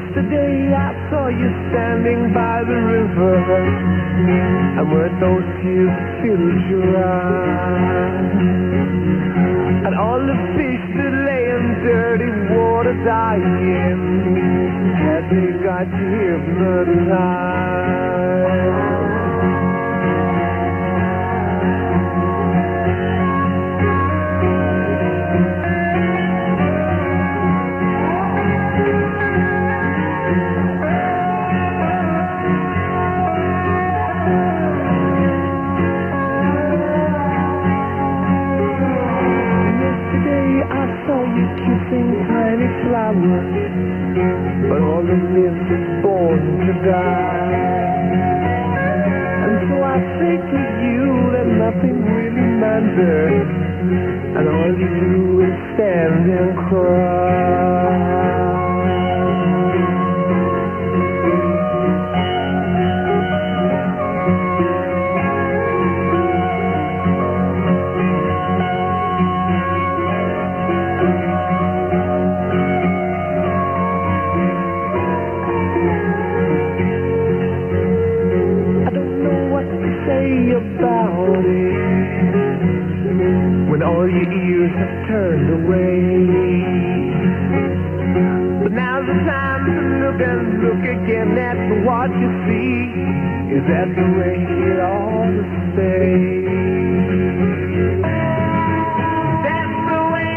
Yesterday I saw you standing by the river, and weren't those tears that filled your eyes? And all the fish that lay in dirty water dying, had they got hypnotized? Tiny flowers, but all the limbs is born to die. And so I say to you that nothing really matters, and all you do is stand and cry. About it, when all your ears have turned away. But now's the time to look and look again at what you see. Is that the way it ought to stay? That's the way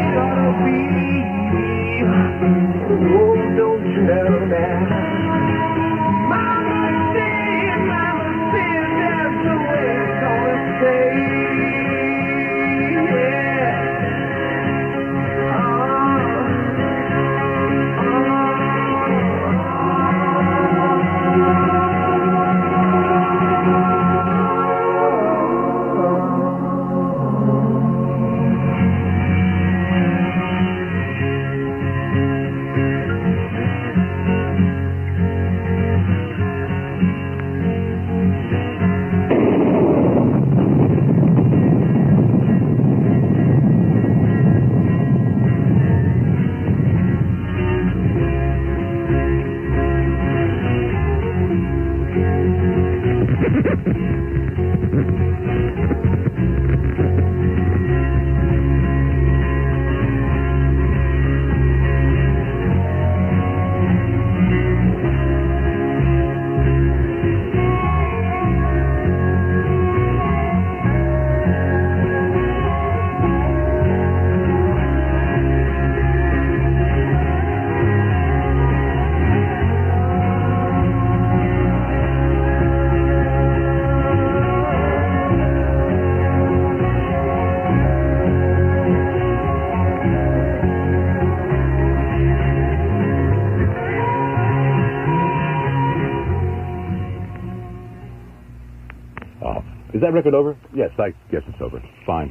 it ought to be. Oh, don't you know that? Is that record over? Yes, I guess it's over. Fine.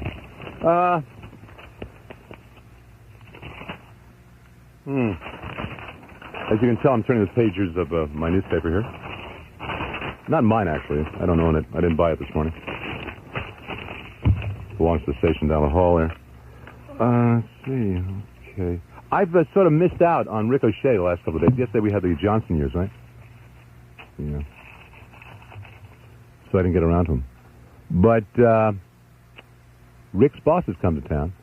As you can tell, I'm turning the pages of my newspaper here. Not mine, actually. I don't own it. I didn't buy it this morning. Belongs to the station down the hall there. Let's see. Okay. I've sort of missed out on Ricochet the last couple of days. Yesterday we had the Johnson years, right? Yeah. So I didn't get around to him. But Rick's boss has come to town,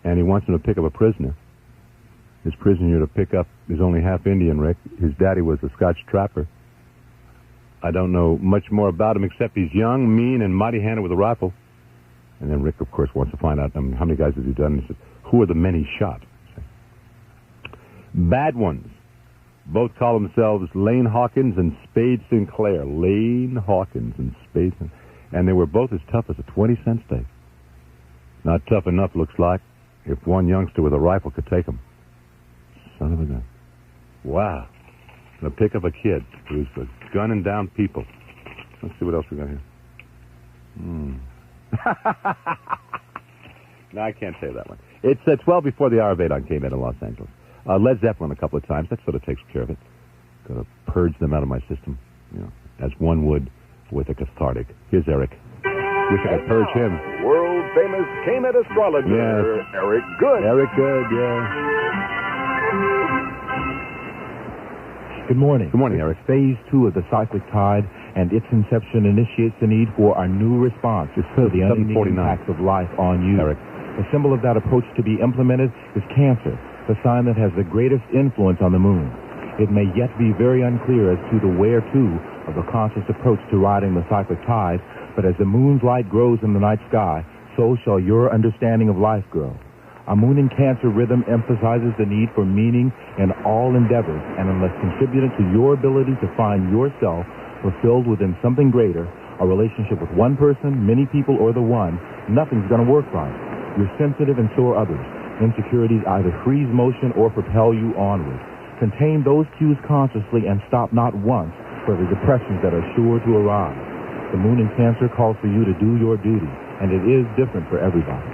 and he wants him to pick up a prisoner. His prisoner to pick up is only half Indian, Rick. His daddy was a Scotch trapper. I don't know much more about him except he's young, mean, and mighty-handed with a rifle. And then Rick, of course, wants to find out how many guys has he done. And he says, who are the men he shot? Bad ones. Both call themselves Lane Hawkins and Spade Sinclair. Lane Hawkins and Spade Sinclair. And they were both as tough as a 20-cent steak. Not tough enough, looks like, if one youngster with a rifle could take them. Son of a gun. Wow. Gonna pick up a kid who's gunning down people. Let's see what else we got here. No, I can't say that one. It's 12 before the hour of 8 on KMET in Los Angeles. Led Zeppelin a couple of times. That sort of takes care of it. Got to purge them out of my system, as one would with a cathartic. Here's Eric. Wish I could purge him. World famous KMET astrologer, yes. Eric Good. Eric Good, yeah. Good morning. Good morning, Eric. Phase 2 of the cyclic tide and its inception initiates the need for our new response to the unending impacts of life on you. Eric. A symbol of that approach to be implemented is Cancer, the sign that has the greatest influence on the moon. It may yet be very unclear as to the where-to of the conscious approach to riding the cyclic tide, but as the moon's light grows in the night sky, so shall your understanding of life grow. A moon in Cancer rhythm emphasizes the need for meaning in all endeavors, and unless contributing to your ability to find yourself fulfilled within something greater, a relationship with one person, many people, or the one, nothing's going to work right. You're sensitive and so are others. Insecurities either freeze motion or propel you onward. Contain those cues consciously and stop not once for the depressions that are sure to arise. The moon in Cancer calls for you to do your duty, and it is different for everybody.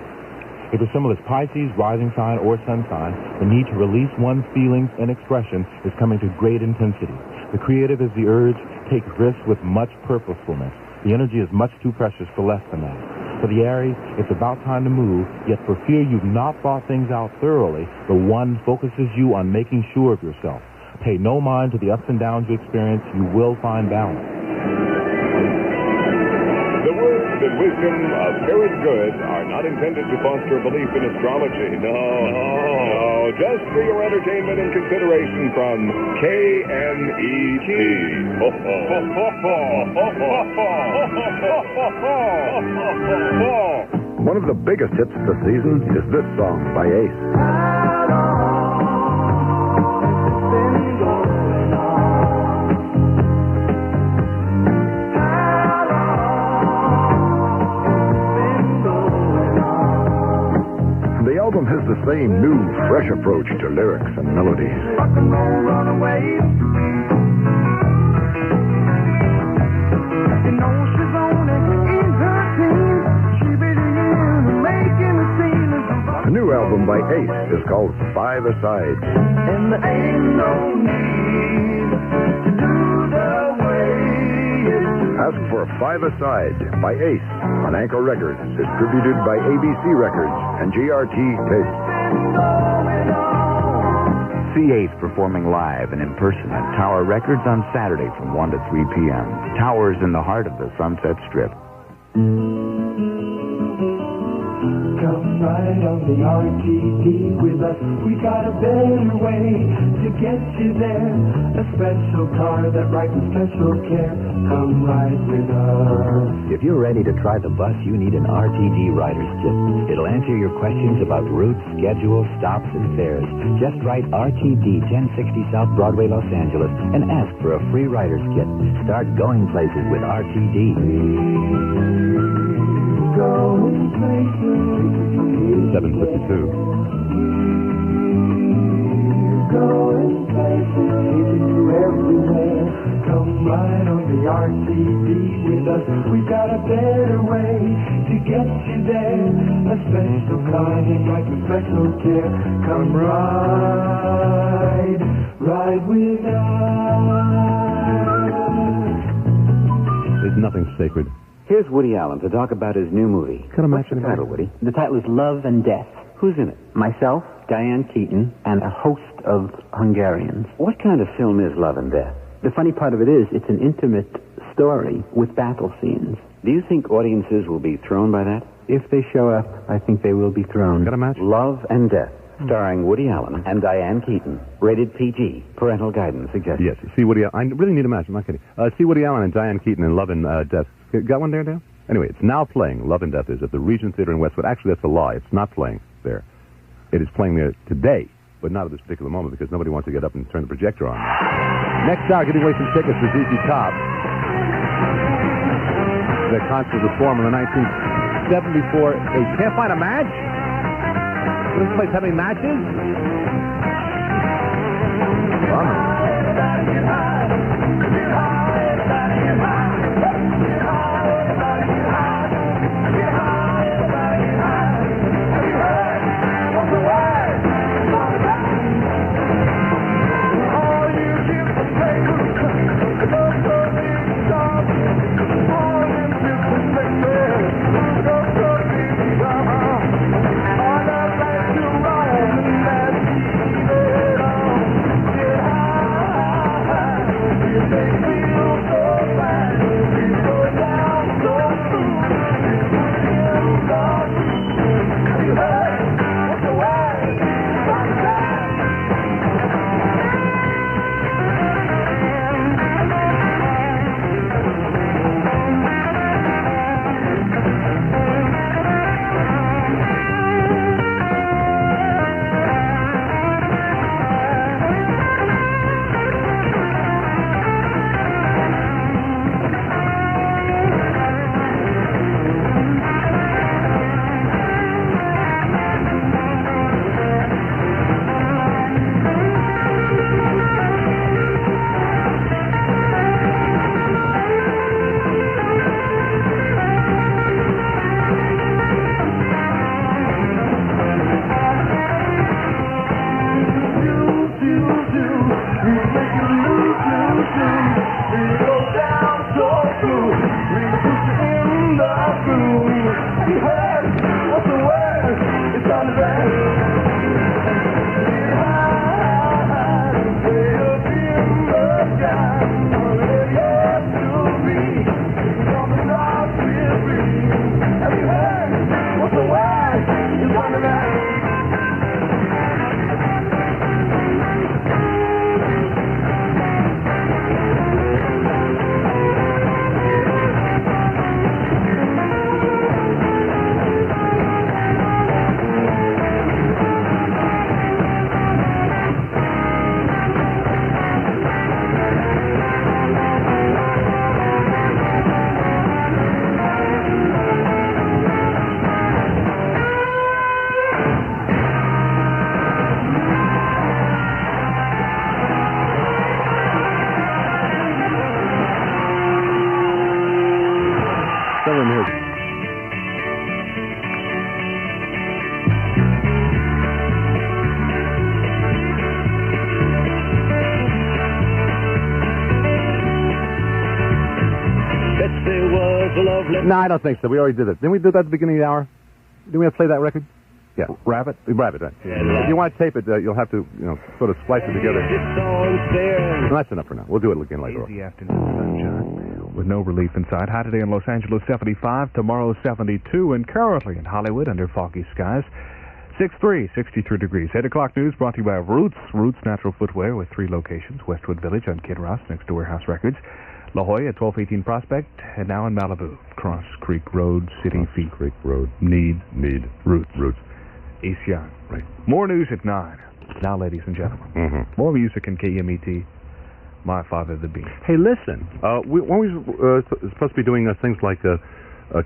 If your symbol is Pisces, rising sign, or sun sign, the need to release one's feelings and expression is coming to great intensity. The creative is the urge, take risks with much purposefulness. The energy is much too precious for less than that. For the Aries, it's about time to move, yet for fear you've not thought things out thoroughly, the one focuses you on making sure of yourself. Pay no mind to the ups and downs you experience. You will find balance. The words and wisdom of Eric Good are not intended to foster belief in astrology. No. Just for your entertainment and consideration from KMET. One of the biggest hits of the season is this song by Ace. The album has the same new, fresh approach to lyrics and melodies. Rock and roll runaway. You know she's only in her teens. She be digging and making a scene. The new album by Ace is called Five Aside. And there ain't no need to do the way it do. Ask for Five Aside by Ace on Anchor Records, distributed by ABC Records and GRT Tapes. See Ace performing live and in person at Tower Records on Saturday from 1 to 3 p.m. Tower's in the heart of the Sunset Strip. Come right on the RTD with us. We got a better way to get you there. A special car that rides with special care. Come ride with us. If you're ready to try the bus, you need an RTD rider's kit. It'll answer your questions about routes, schedules, stops, and fares. Just write RTD 1060 South Broadway, Los Angeles, and ask for a free rider's kit. Start going places with RTD. Going places. 7:52. Going places. Everywhere. Come right on the RTD with us. We've got a better way to get you there. A special car and like a special care. Come ride with us. There's nothing sacred. Here's Woody Allen to talk about his new movie. What's the title, Woody? The title is Love and Death. Who's in it? Myself, Diane Keaton, and a host of Hungarians. What kind of film is Love and Death? The funny part of it is it's an intimate story with battle scenes. Do you think audiences will be thrown by that? If they show up, I think they will be thrown. Got a match? Love and Death, starring Woody Allen and Diane Keaton. Rated PG. Parental guidance suggested. Yes. See Woody Allen. I really need a match. I'm not kidding. See Woody Allen and Diane Keaton in Love and Death. Got one there, Dale? Anyway, it's now playing. Love and Death is at the Regent Theater in Westwood. Actually, that's a lie. It's not playing there. It is playing there today, but not at this particular moment because nobody wants to get up and turn the projector on. Next hour, giving away some tickets for ZZ Top. The concert was formed in the 1974. Hey, can't find a match? Does this place have any matches? No, I don't think so. We already did it. Didn't we do that at the beginning of the hour? Didn't we have to play that record? Yeah. Rabbit? Rabbit, right. If you want to tape it, you'll have to, sort of splice it together. No, that's enough for now. We'll do it again later on. Easy afternoon sunshine with no relief inside. High today in Los Angeles, 75. Tomorrow, 72. And currently in Hollywood, under foggy skies, 63 degrees. 8 o'clock news brought to you by Roots. Roots Natural Footwear with 3 locations. Westwood Village on Kid Ross next to Warehouse Records. La Jolla at 1218 Prospect, and now in Malibu. Cross Creek Road, City Feet. Creek Road. Need. Roots. East Young. Right. More news at 9. Now, ladies and gentlemen. More music in KMET. My Father the Beast. Hey, listen. Weren't we supposed to be doing things like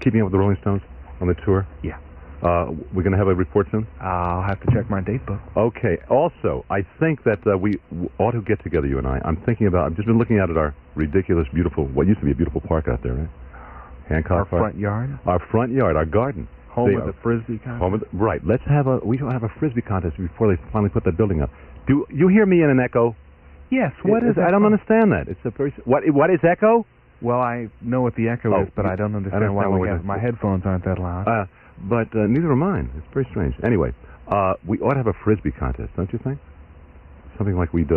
Keeping Up with the Rolling Stones on the tour? Yeah. We're going to have a report soon? I'll have to check my date book. Okay. Also, I think that we ought to get together, you and I. I've just been looking out at our ridiculous, beautiful, what used to be a beautiful park out there, right? Hancock Our Park. front yard? Our front yard, our garden. Home of the Frisbee contest? Right. We don't have a Frisbee contest before they finally put that building up. Do you hear me in an echo? Yes. What is I don't understand that. It's a very... What is echo? Well, I know what the echo is, but I don't understand why we have... My headphones aren't that loud. But neither are mine. It's very strange. Anyway, we ought to have a Frisbee contest, don't you think? Something like we'd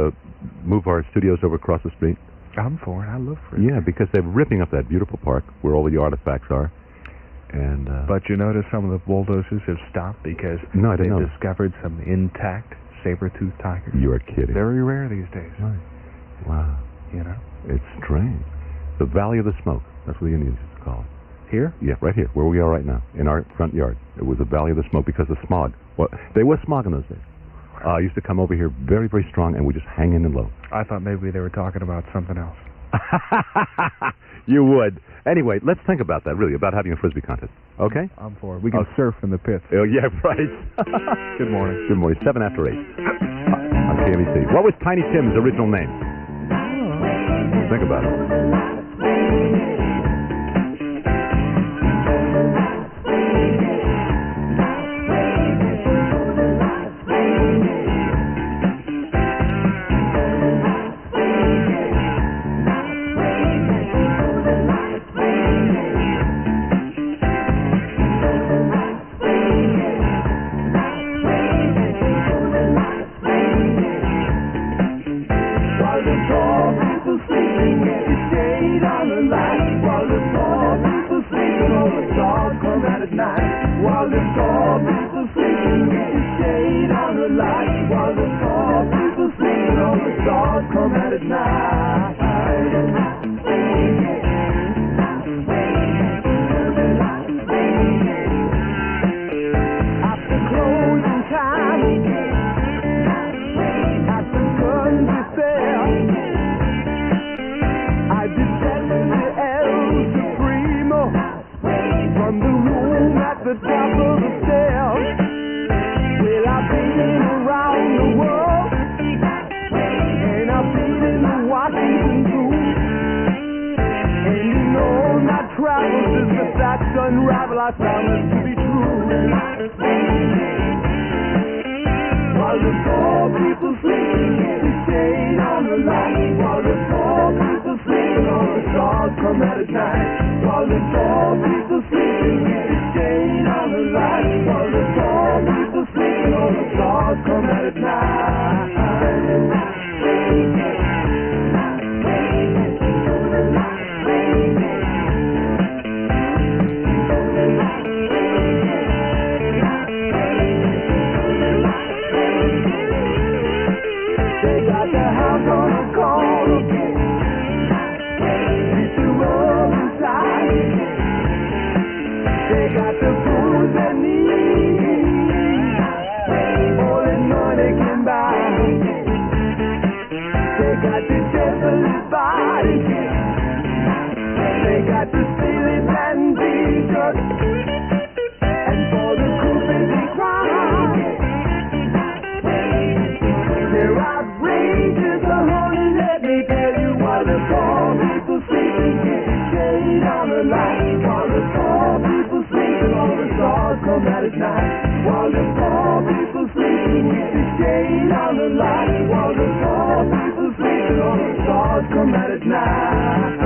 move our studios over across the street. I'm for it. I love Frisbee. Yeah, because they're ripping up that beautiful park where all the artifacts are. And but you notice some of the bulldozers have stopped because they've discovered some intact saber-toothed tigers. You are kidding. Very rare these days. Right. Wow. It's strange. The Valley of the Smoke. That's what the Indians used to call it. Here? Yeah, right here, where we are right now, in our front yard. It was the Valley of the Smoke because of smog. Well, there was smog in those days. Used to come over here very, very strong, and we just hang in and low. I thought maybe they were talking about something else. You would. Anyway, let's think about that, really, about having a Frisbee contest. Okay? I'm for it. We can surf in the pits. Oh, yeah, right. Good morning. Good morning. 7 after 8 on KMET. What was Tiny Tim's original name? Think about it. While the the poor people sleeping in the shade on the light. While the poor people sleeping, all the stars come out at night. While the poor people sleeping in the shade on the light. While the poor people sleeping, all the stars come out at night. After closing time, after guns we fell, I detected the El Supremo from the room at the top of the stairs. Well, I've been around the world, and I've been in the Washington too. And you know my travels as the facts unravel, I found this to be true. While the poor people sleeping in the shade on the light. While the poor people sleeping, all the stars come out at night. While the poor people sleeping in the shade on the light. While the poor people sleeping, all the stars come out at night. They got the house on the corner, beat the road inside. They got the food they need, all that money can buy. They got the desolate body, they got the stealing and t-shirt, and for the coupons they cry. They're outrageous, honey, let me tell you. While the poor people sleeping with the shade on the light. While the poor people sleeping, all the stars come out at night. While the poor people sleeping with the shade on the light. While the poor people sleeping, all the stars come out at night.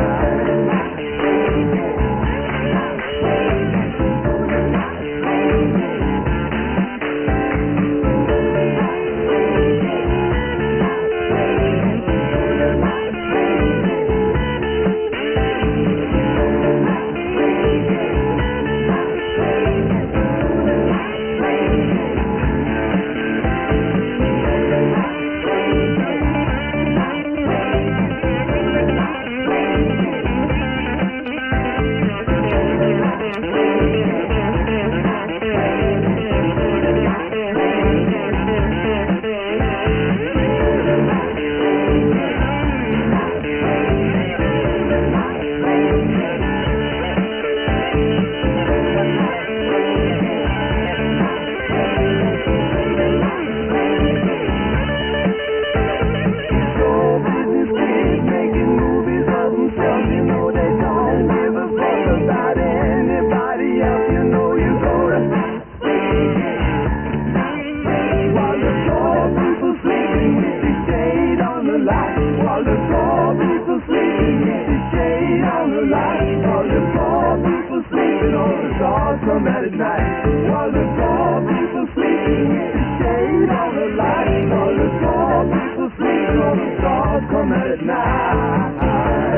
Come out at night, while the poor people sleeping with the shade on the light. While the poor people sleeping, all the stars come out at night.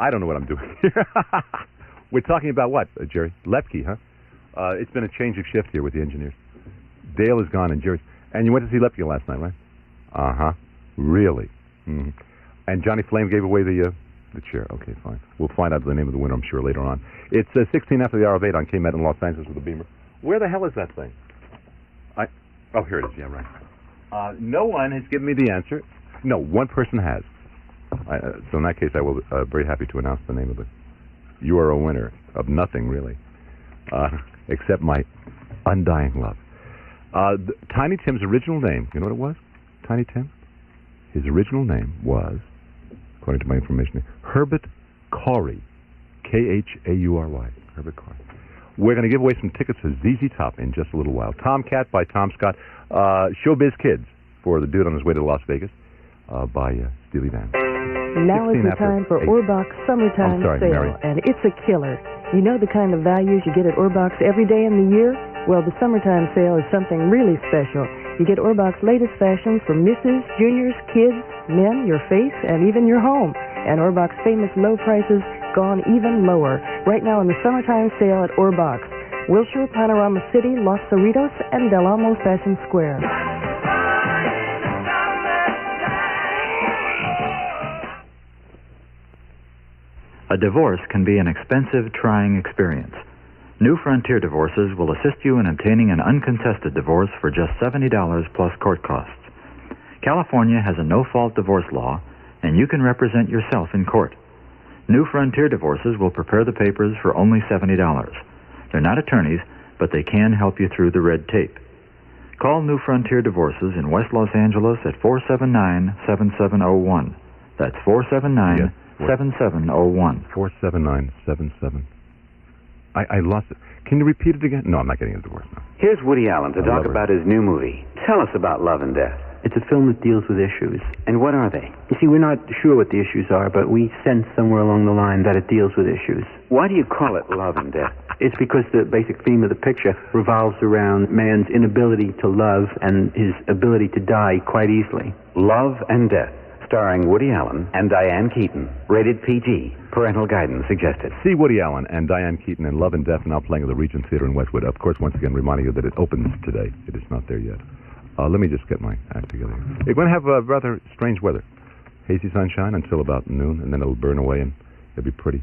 I don't know what I'm doing here. We're talking about what, Jerry? Lepke, huh? It's been a change of shift here with the engineers. Dale is gone and Jerry's. And you went to see Lepke last night, right? Uh-huh. Really? Mm-hmm. And Johnny Flame gave away the chair. Okay, fine. We'll find out the name of the winner, I'm sure, later on. It's 16 after the hour of 8 on KMET in Los Angeles with a beamer. Where the hell is that thing? Oh, here it is. Yeah, right. No one has given me the answer. No, one person has. So in that case, I will be very happy to announce the name of it. You are a winner of nothing, really, except my undying love. Tiny Tim's original name, you know what it was? Tiny Tim? His original name was, according to my information, Herbert Corey. K-H-A-U-R-Y. Herbert Corey. We're going to give away some tickets to ZZ Top in just a little while. Tomcat by Tom Scott. Showbiz Kids for the Dude on His Way to Las Vegas by Steely Dan. Now is the time for Orbach's Summertime Sale, Mary. And it's a killer. You know the kind of values you get at Orbach's every day in the year? Well, the Summertime Sale is something really special. You get Orbach's latest fashions for misses, juniors, kids, men, your face, and even your home. And Orbach's famous low prices gone even lower. Right now in the Summertime Sale at Orbach's. Wilshire, Panorama City, Los Cerritos, and Del Amo Fashion Square. A divorce can be an expensive, trying experience. New Frontier Divorces will assist you in obtaining an uncontested divorce for just $70 plus court costs. California has a no-fault divorce law, and you can represent yourself in court. New Frontier Divorces will prepare the papers for only $70. They're not attorneys, but they can help you through the red tape. Call New Frontier Divorces in West Los Angeles at 479-7701. That's 479-7701. 479-77. I lost it. Can you repeat it again? No, I'm not getting a divorce now. Here's Woody Allen to talk about his new movie. Tell us about Love and Death. It's a film that deals with issues. And what are they? You see, we're not sure what the issues are, but we sense somewhere along the line that it deals with issues. Why do you call it Love and Death? It's because the basic theme of the picture revolves around man's inability to love and his ability to die quite easily. Love and Death, starring Woody Allen and Diane Keaton. Rated PG. Parental guidance suggested. See Woody Allen and Diane Keaton in Love and Death, now playing at the Regent Theater in Westwood. Of course, once again, reminding you that it opens today. It is not there yet. Let me just get my act together. We're going to have rather strange weather. Hazy sunshine until about noon, and then it'll burn away, and it'll be pretty.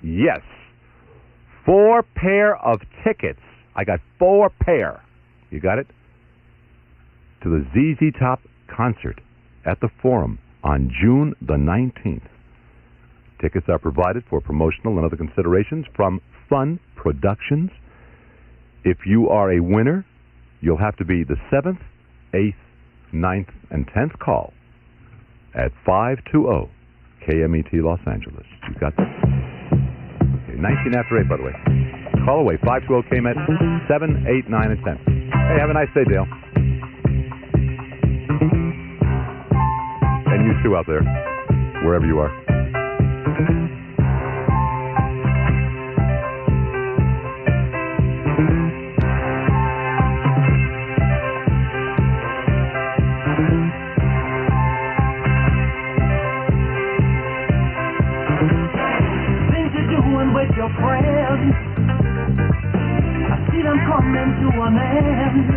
Yes. 4 pair of tickets. I got 4 pair. You got it? To the ZZ Top concert at the Forum on June the 19th. Tickets are provided for promotional and other considerations from Fun Productions. If you are a winner, you'll have to be the 7th, 8th, 9th, and 10th call at 520 KMET Los Angeles. You got that? Okay, 19 after 8, by the way. Call away, 520 KMET, 7, 8, 9, and 10. Hey, have a nice day, Dale. And you too out there, wherever you are. With your friends, I see them coming to an end.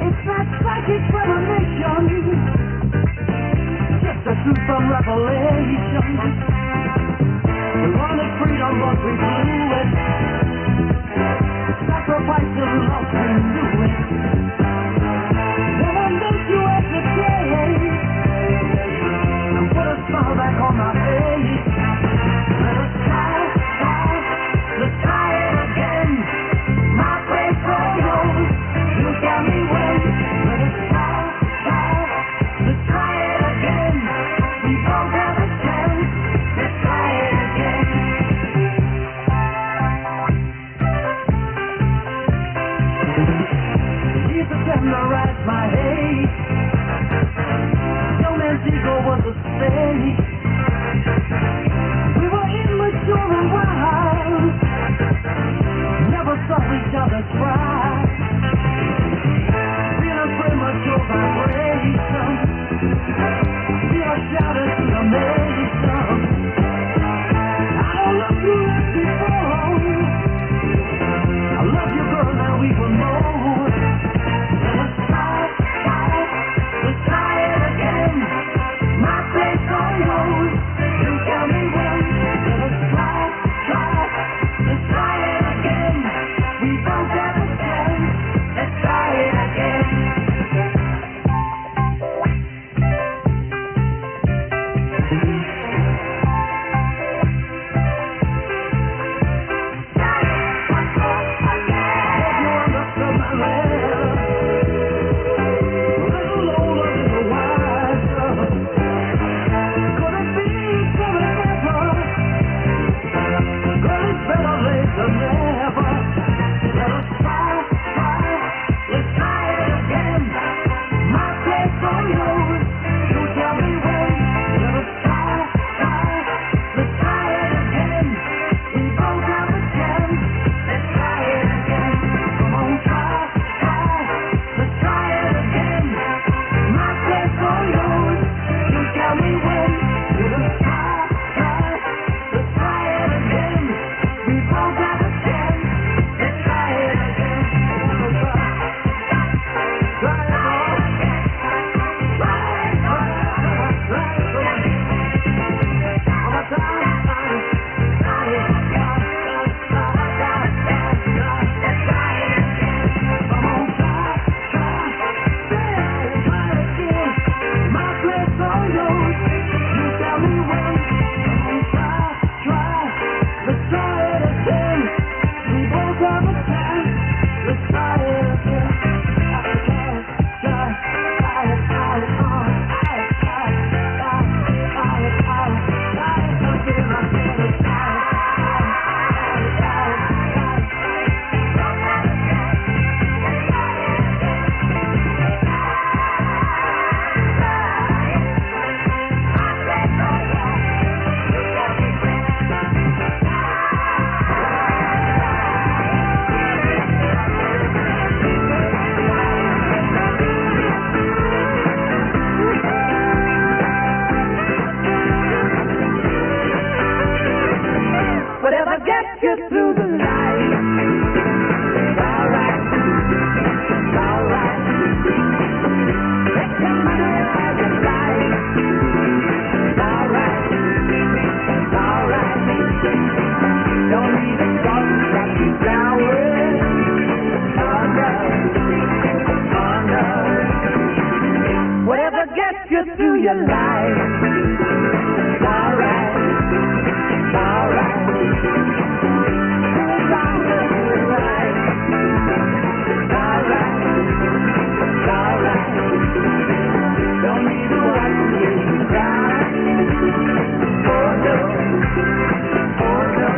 It's that psychic premonition, just a truth from revelation. We wanted freedom, but we blew it. Sacrifice of love, we knew it. Then I met you at the gate and put a smile back on my face. Let's try it again. My place for you. You got me win. Let us let's try it again. We both have a chance. Let's try it again. He's a tenderize my hate. Young man's ego was a stake. We were immature and wild. Never saw each other try. Feel a premature vibration. Feel a shout into the nation. gets you through the night. It's alright. It's alright. Take your money as you like. It's alright. It's alright. Don't need a gun, got some flowers. Oh no. Oh no. Whatever gets you through your life. It's alright. It's alright. As long as you're right. It's alright. It's alright. Don't need to watch you cry. Oh no. Oh no.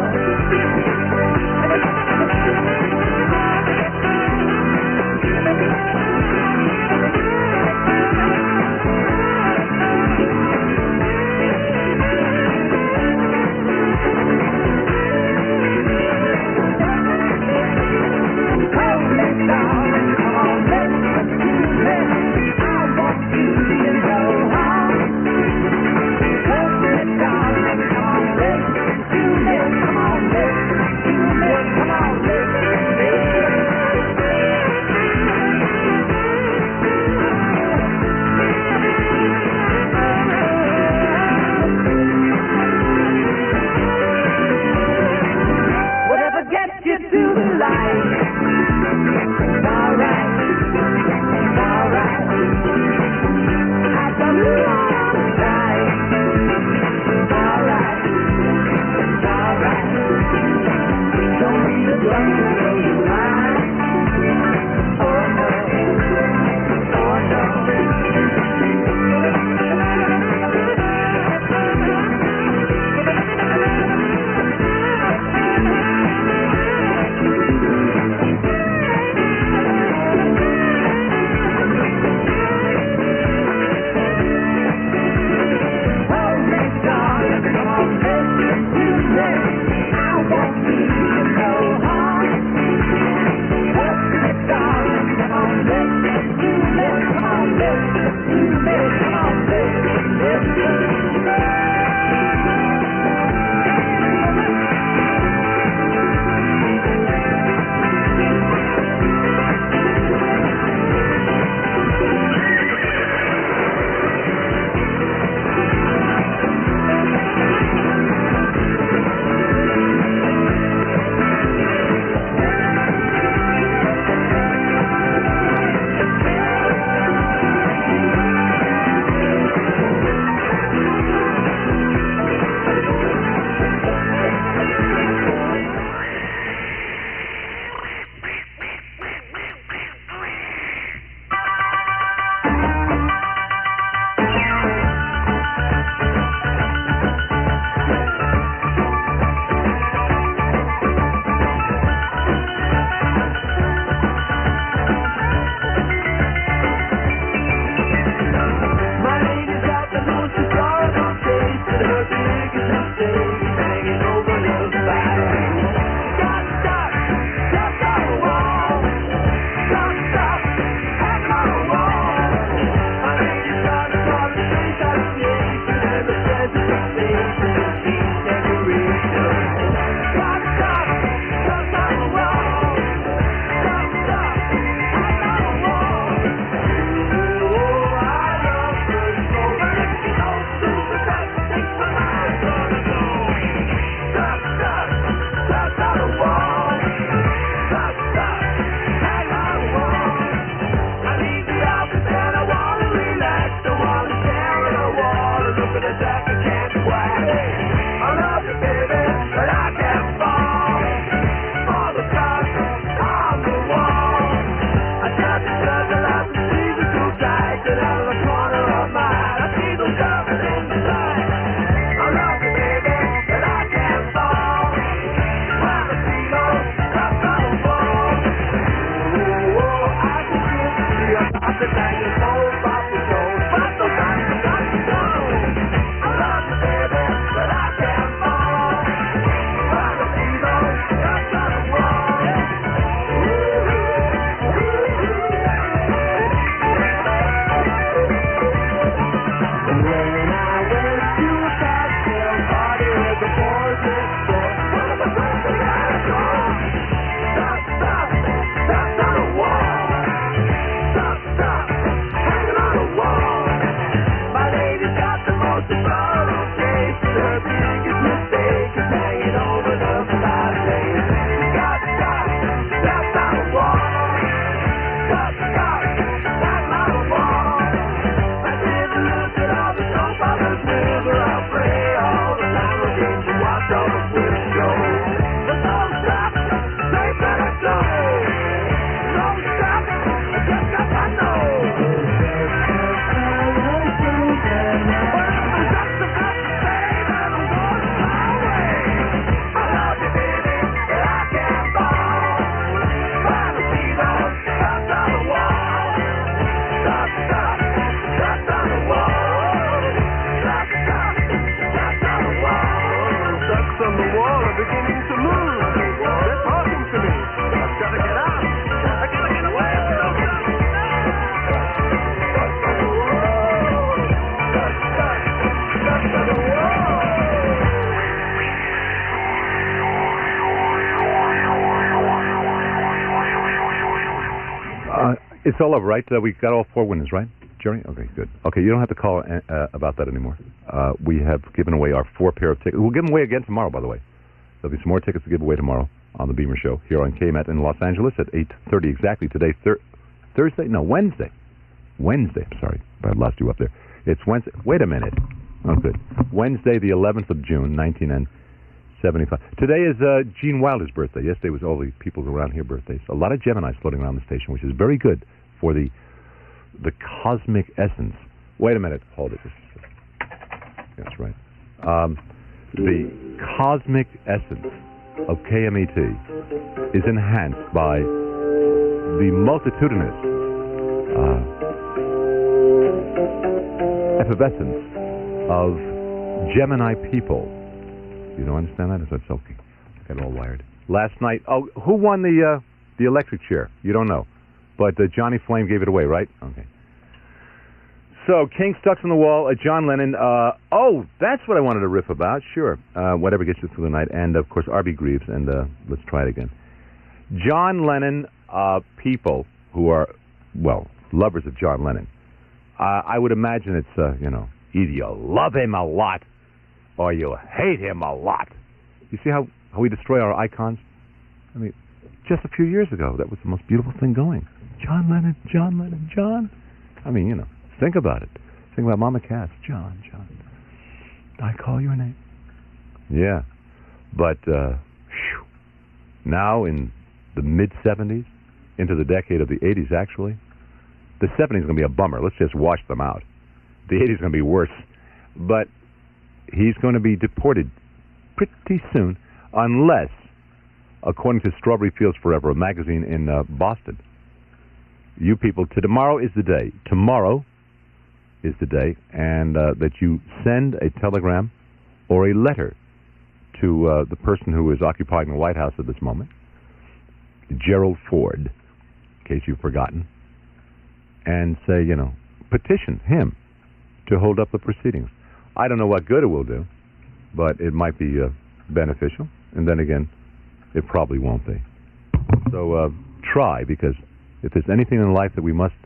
Whatever gets you through the light. It's alright. It's alright. At the long side. It's alright. It's alright. Don't need a gun to blow your mind. Oh no. Oh no. beginning to move. They're talking to me. I've got to get out. I got to get away. It's all over, right? We got all 4 winners, right, Jerry? Okay, good. Okay, you don't have to call about that anymore. We have given away our 4 pair of tickets. We'll give them away again tomorrow, by the way. There'll be some more tickets to give away tomorrow on the Beamer Show here on KMET in Los Angeles at 8:30 exactly. Today, Thursday? No, Wednesday. Wednesday, I'm sorry. I lost you up there. It's Wednesday. Wait a minute. Oh, good. Wednesday, the 11th of June, 1975. Today is Gene Wilder's birthday. Yesterday was all the people around here birthdays. A lot of Geminis floating around the station, which is very good for the cosmic essence. Wait a minute. Hold it. That's right. The cosmic essence of KMET is enhanced by the multitudinous effervescence of Gemini people. You don't understand that? That's okay. Got it all wired. Last night, who won the electric chair? You don't know. But Johnny Flame gave it away, right? Okay. So, King Stuck's on the Wall, John Lennon. That's what I wanted to riff about. Sure. Whatever gets you through the night. And, of course, R.B. Greaves. And let's try it again. John Lennon, people who are, well, lovers of John Lennon. I would imagine it's, either you love him a lot or you hate him a lot. You see how we destroy our icons? I mean, just a few years ago, that was the most beautiful thing going. John Lennon, John Lennon, John. I mean, think about it. Think about Mama Cass. John. I call your name. Yeah. But now in the mid-'70s, into the decade of the '80s, actually, the '70s is going to be a bummer. Let's just wash them out. The '80s is going to be worse. But he's going to be deported pretty soon, unless, according to Strawberry Fields Forever, a magazine in Boston, you people, tomorrow is the day. Tomorrow is the day, and that you send a telegram or a letter to the person who is occupying the White House at this moment, Gerald Ford, in case you've forgotten, and say, petition him to hold up the proceedings. I don't know what good it will do, but it might be beneficial, and then again, it probably won't be. So try, because if there's anything in life that we must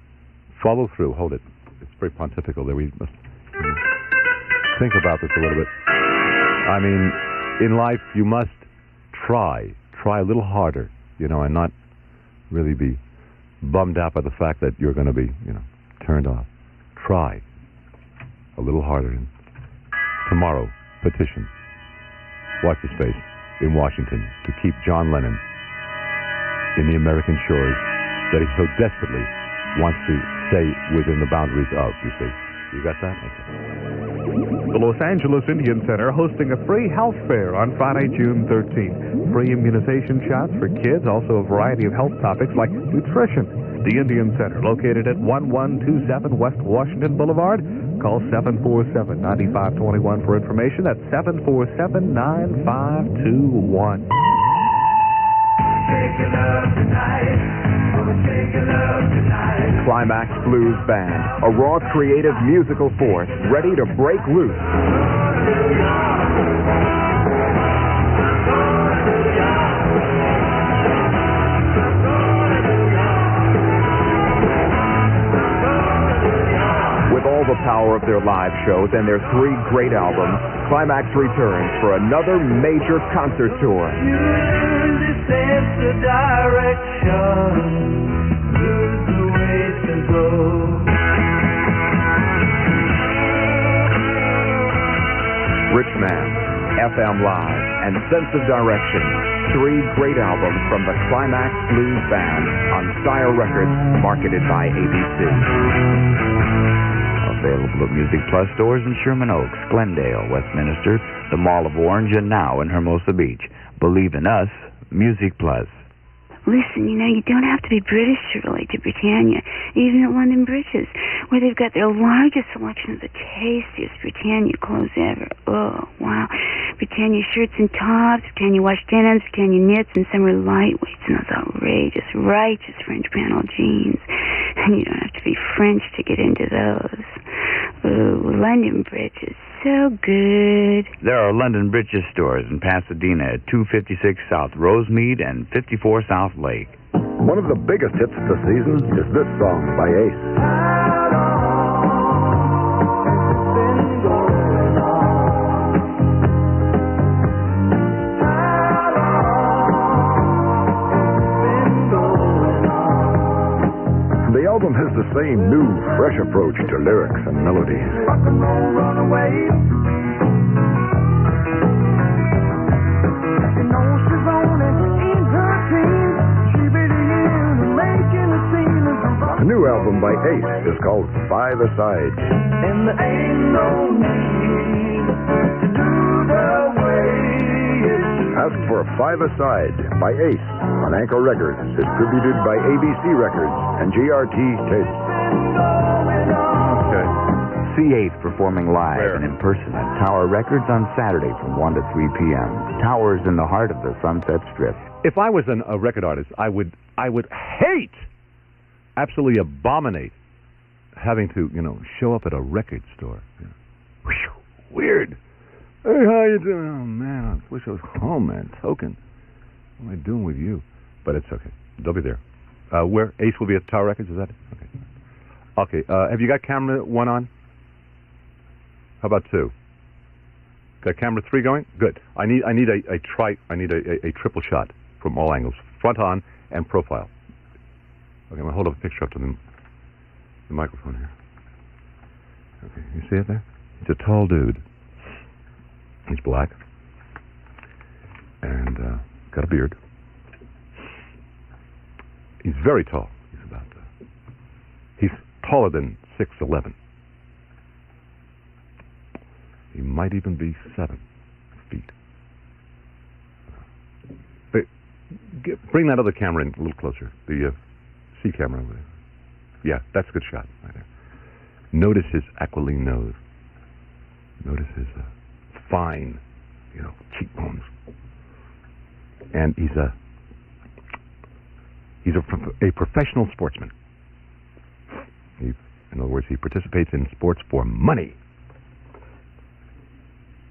follow through, hold it. It's very pontifical there. We must think about this a little bit. I mean, in life, you must try a little harder, and not really be bummed out by the fact that you're going to be, turned off. Try a little harder. And tomorrow, petition. Watch the space in Washington to keep John Lennon in the American shores that he so desperately wants to stay within the boundaries of, you see. You got that? Okay. The Los Angeles Indian Center hosting a free health fair on Friday, June 13th. Free immunization shots for kids, also a variety of health topics like nutrition. The Indian Center, located at 1127 West Washington Boulevard. Call 747-9521 for information. That's 747-9521. Climax Blues Band, a raw creative musical force ready to break loose. With all the power of their live shows and their 3 great albums, Climax returns for another major concert tour. Sense of direction, lose the way to go. Rich Man, FM Live, and Sense of Direction, 3 great albums from the Climax Blues Band on Style Records, marketed by ABC. Available at Music Plus stores in Sherman Oaks, Glendale, Westminster, the Mall of Orange, and now in Hermosa Beach. Believe in us. Music Plus. Listen, you don't have to be British to relate to Britannia, even at London Bridges, where they've got their largest selection of the tastiest Britannia clothes ever. Oh, wow. Britannia shirts and tops, Britannia wash denims, Britannia knits, and summer lightweights, and those outrageous, righteous French panel jeans. And you don't have to be French to get into those. Ooh, London Bridges. So good. There are London Bridges stores in Pasadena at 256 South Rosemead and 54 South Lake. One of the biggest hits of the season is this song by Ace. The album has the same new, fresh approach to lyrics and melodies. Rock and roll runaway. You know she's only in her teens. She be in making a scene. The new album by Ace is called Five Aside. And there ain't no need to do the way. Ask for Five Aside by Ace on Anchor Records, distributed by ABC Records and GRT Tapes. Okay. C8 performing live and in person at Tower Records on Saturday from 1 to 3 p.m. Tower's in the heart of the Sunset Strip. If I was a record artist, I would hate, absolutely abominate having to, show up at a record store. Weird. Hey, how you doing? Oh, man, I wish I was home, man. Token. What am I doing with you? But it's okay. They'll be there. Where? Ace will be at Tower Records, is that it? Okay. Okay, have you got camera 1 on? How about 2? Got camera 3 going? Good. I need a triple shot from all angles. Front on and profile. Okay, I'm going to hold up a picture up to the microphone here. Okay, you see it there? He's a tall dude. He's black. And got a beard. He's very tall. He's taller than 6'11". He might even be 7 feet. Bring that other camera in a little closer. The C camera over there. Yeah, that's a good shot right there. Notice his aquiline nose. Notice his fine, cheekbones. And he's a professional sportsman. In other words, he participates in sports for money.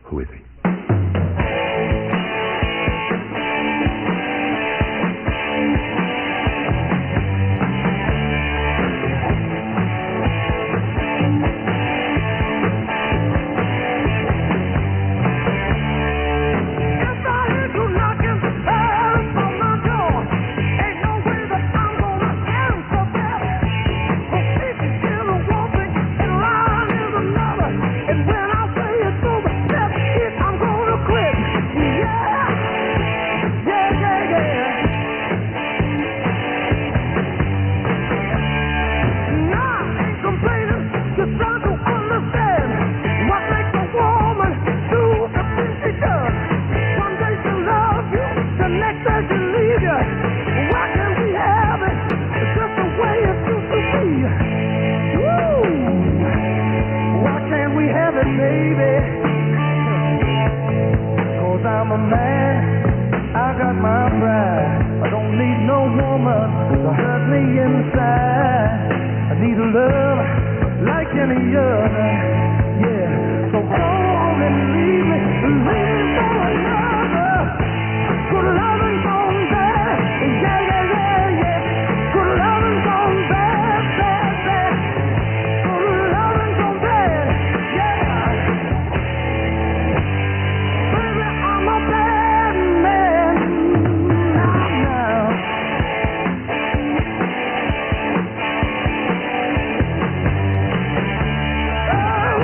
Who is he? Oh!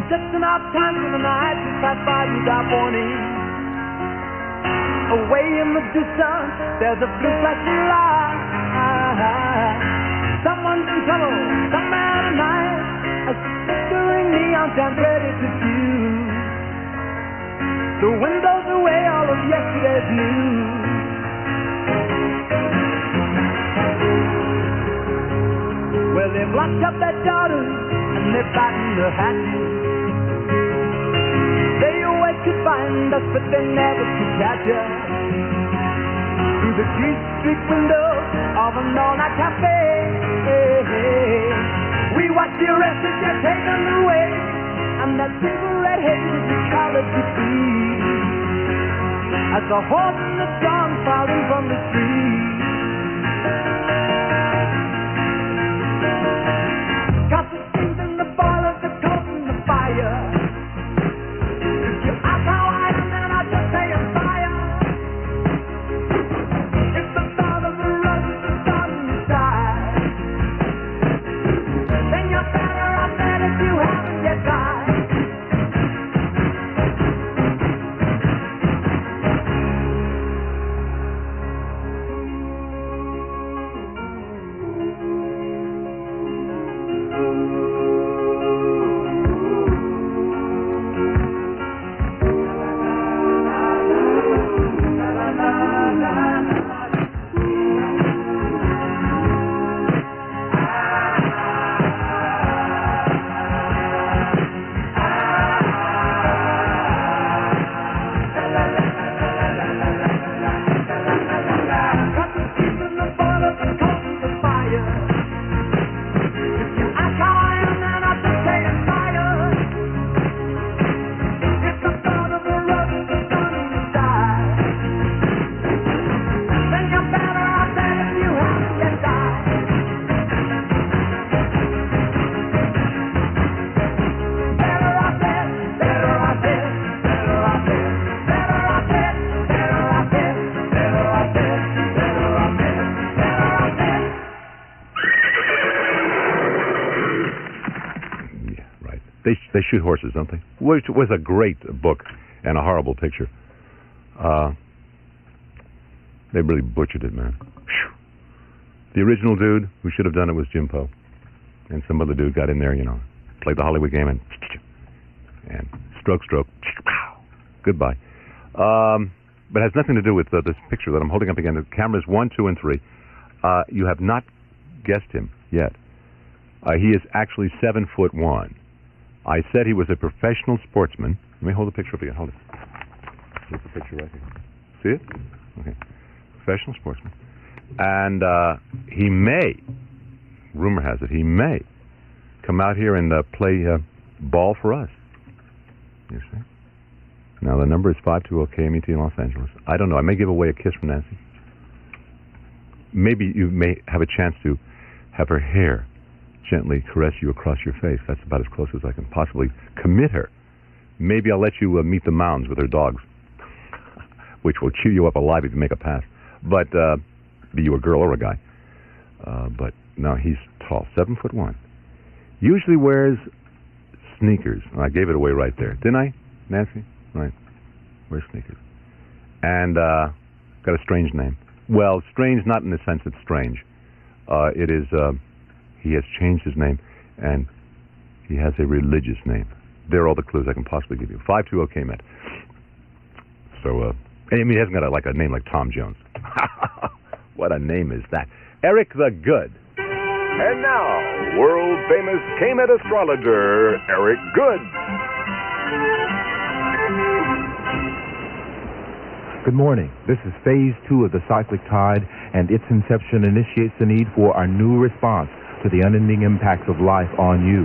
just enough time for the night to pass by without warning. Away in the distance, there's a blue flashing light. Someone's in trouble somewhere tonight. A flickering neon stands ready to fuse. The wind blows away all of yesterday's news. Well, they've locked up their daughters and they've battened the hatches. They always could find us, but they never could catch us. Through the greased street windows of an all-night cafe, we watch the arrest as they're taken away, and that single red haze is colored defeat as the horse and the song filed in from the street. Got the things in the boiler, the coke and the fire. If you ask how I am, then I'll just say I'm fire. It's the thought of the rose that's starting to die. Then you're better off dead if you haven't yet died. They shoot horses, don't they? Which was a great book and a horrible picture. They really butchered it, man. Whew. The original dude who should have done it was Jim Poe. And some other dude got in there, played the Hollywood game and stroke, goodbye. But it has nothing to do with this picture that I'm holding up again. The cameras 1, 2, and 3. You have not guessed him yet. He is actually 7'1". I said he was a professional sportsman. Let me hold the picture up again. Hold it. Here's the picture right here. See it? Okay. Professional sportsman. And he may, rumor has it, he may come out here and play ball for us. You see? Now, the number is 520 KMET in Los Angeles. I don't know. I may give away a kiss from Nancy. Maybe you may have a chance to have her hair gently caress you across your face. That's about as close as I can possibly commit her. Maybe I'll let you meet the mounds with her dogs, which will chew you up alive if you make a pass. But be you a girl or a guy. But no, he's tall, 7'1". Usually wears sneakers. I gave it away right there, didn't I, Nancy? Right. Wears sneakers. And got a strange name. Well, strange not in the sense it's strange. It is. He has changed his name, and he has a religious name. There are all the clues I can possibly give you. 520 KMET. So, he hasn't got a name like Tom Jones. What a name is that? Eric the Good. And now, world-famous KMET astrologer, Eric Good. Good morning. This is Phase 2 of the cyclic tide, and its inception initiates the need for our new response to the unending impacts of life on you.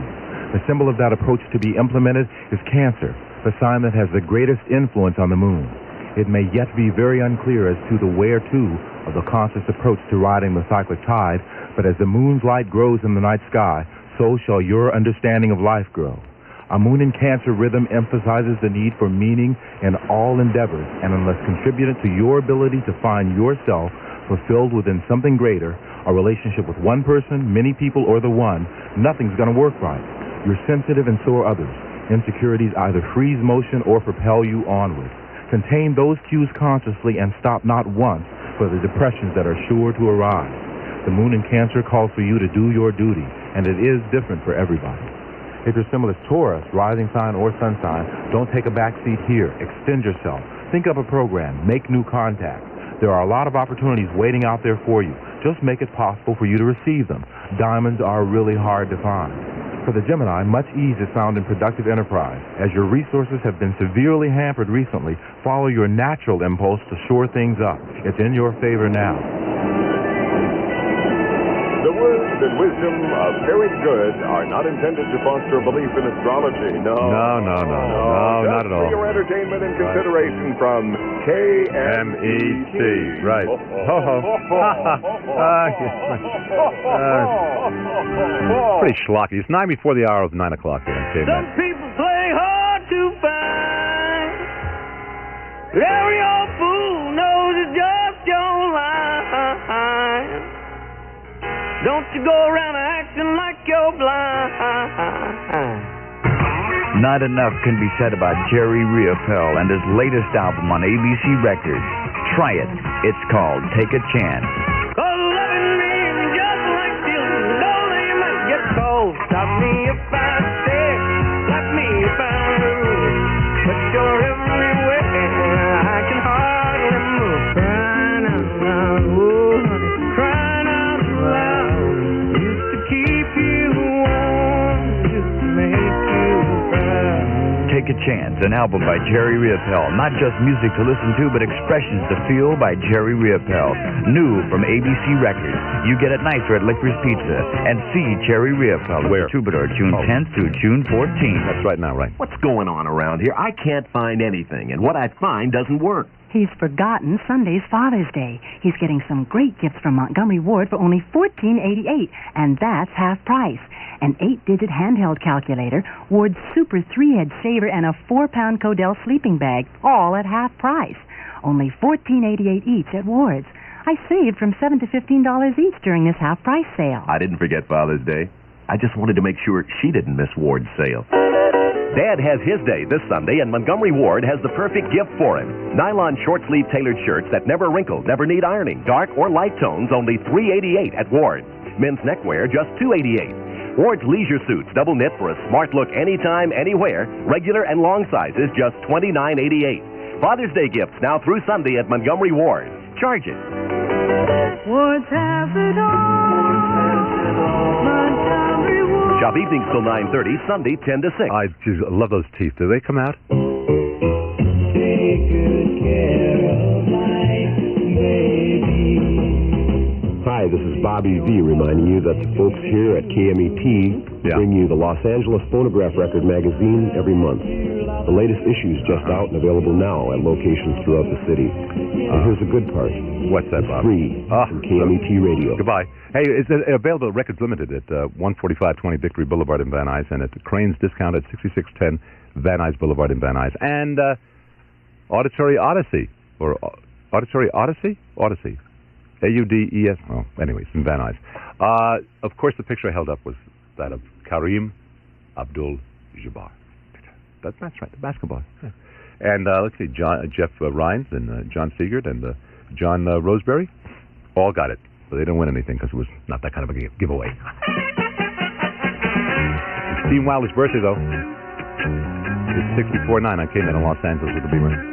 The symbol of that approach to be implemented is Cancer, the sign that has the greatest influence on the moon. It may yet be very unclear as to the where-to of the conscious approach to riding the cyclic tide, but as the moon's light grows in the night sky, so shall your understanding of life grow. A moon in Cancer rhythm emphasizes the need for meaning in all endeavors, and unless contributed to your ability to find yourself fulfilled within something greater, a relationship with one person, many people, or the one, nothing's going to work right. You're sensitive and so are others. Insecurities either freeze motion or propel you onward. Contain those cues consciously and stop not once for the depressions that are sure to arise. The moon in Cancer calls for you to do your duty, and it is different for everybody. If you're similar to Taurus, rising sign or sun sign, don't take a back seat here. Extend yourself. Think up a program. Make new contacts. There are a lot of opportunities waiting out there for you. Just make it possible for you to receive them. Diamonds are really hard to find. For the Gemini, much ease is found in productive enterprise. As your resources have been severely hampered recently, follow your natural impulse to shore things up. It's in your favor now. The words and wisdom of Harry Good are not intended to foster belief in astrology. No, not at all. For your entertainment and consideration from KMET. Right. Pretty schlocky. It's 9 before the hour of 9 o'clock here on KMET. Some people play hard to find, but every old fool knows it's just your line. Don't you go around acting like you're blind. Not enough can be said about Jerry Riopelle and his latest album on ABC Records. Try it. It's called Take a Chance. Cause loving me is just like children, though they might get cold. Stop me if I stay, slap me if I move, but you're everywhere, I can hardly move. Crying out loud, oh honey, crying out loud. Used to keep you warm, used to make you proud. Take a Chance, an album by Jerry Riopelle. Not just music to listen to, but expressions to feel by Jerry Riopelle. New from ABC Records. You get it nicer at Licorice Pizza. And see Jerry Riopelle at the Troubadour June 10th through June 14th. That's right now, right? What's going on around here? I can't find anything, and what I find doesn't work. He's forgotten Sunday's Father's Day. He's getting some great gifts from Montgomery Ward for only $14.88, and that's half price. An 8-digit handheld calculator, Ward's Super 3-head shaver, and a 4-pound Codell sleeping bag, all at half price. Only $14.88 each at Ward's. I saved from $7 to $15 each during this half-price sale. I didn't forget Father's Day. I just wanted to make sure she didn't miss Ward's sale. Dad has his day this Sunday, and Montgomery Ward has the perfect gift for him. Nylon short-sleeve tailored shirts that never wrinkle, never need ironing. Dark or light tones, only $3.88 at Ward's. Men's neckwear, just $2.88. Ward's leisure suits, double knit for a smart look anytime, anywhere. Regular and long sizes, just $29.88. Father's Day gifts now through Sunday at Montgomery Ward. Charge it. Ward's has it all. Montgomery Ward. Shop evenings till 9:30, Sunday 10 to 6. I love those teeth. Do they come out? Take good care of my baby. Hi, this is Bobby V reminding you that the folks here at KMET bring you the Los Angeles Phonograph Record magazine every month. The latest issue is just out and available now at locations throughout the city. And here's the good part. What's that, Bob? Free from KMET Radio. Goodbye. Hey, it's available at Records Limited at 14520 Victory Boulevard in Van Nuys, and at Crane's Discount at 6610 Van Nuys Boulevard in Van Nuys. And Auditory Odyssey, or Auditory Odyssey? Odyssey. A-U-D-E-S. Oh, anyways, in Van Nuys. Of course, the picture I held up was that of Kareem Abdul-Jabbar. That's right, the basketball. Yeah. And let's see, Jeff Rhines and John Seegert and John Roseberry all got it. But they didn't win anything because it was not that kind of a giveaway. It's Steve Wilder's birthday, though. It's 64-9 on KMET in Los Angeles with the Beamer.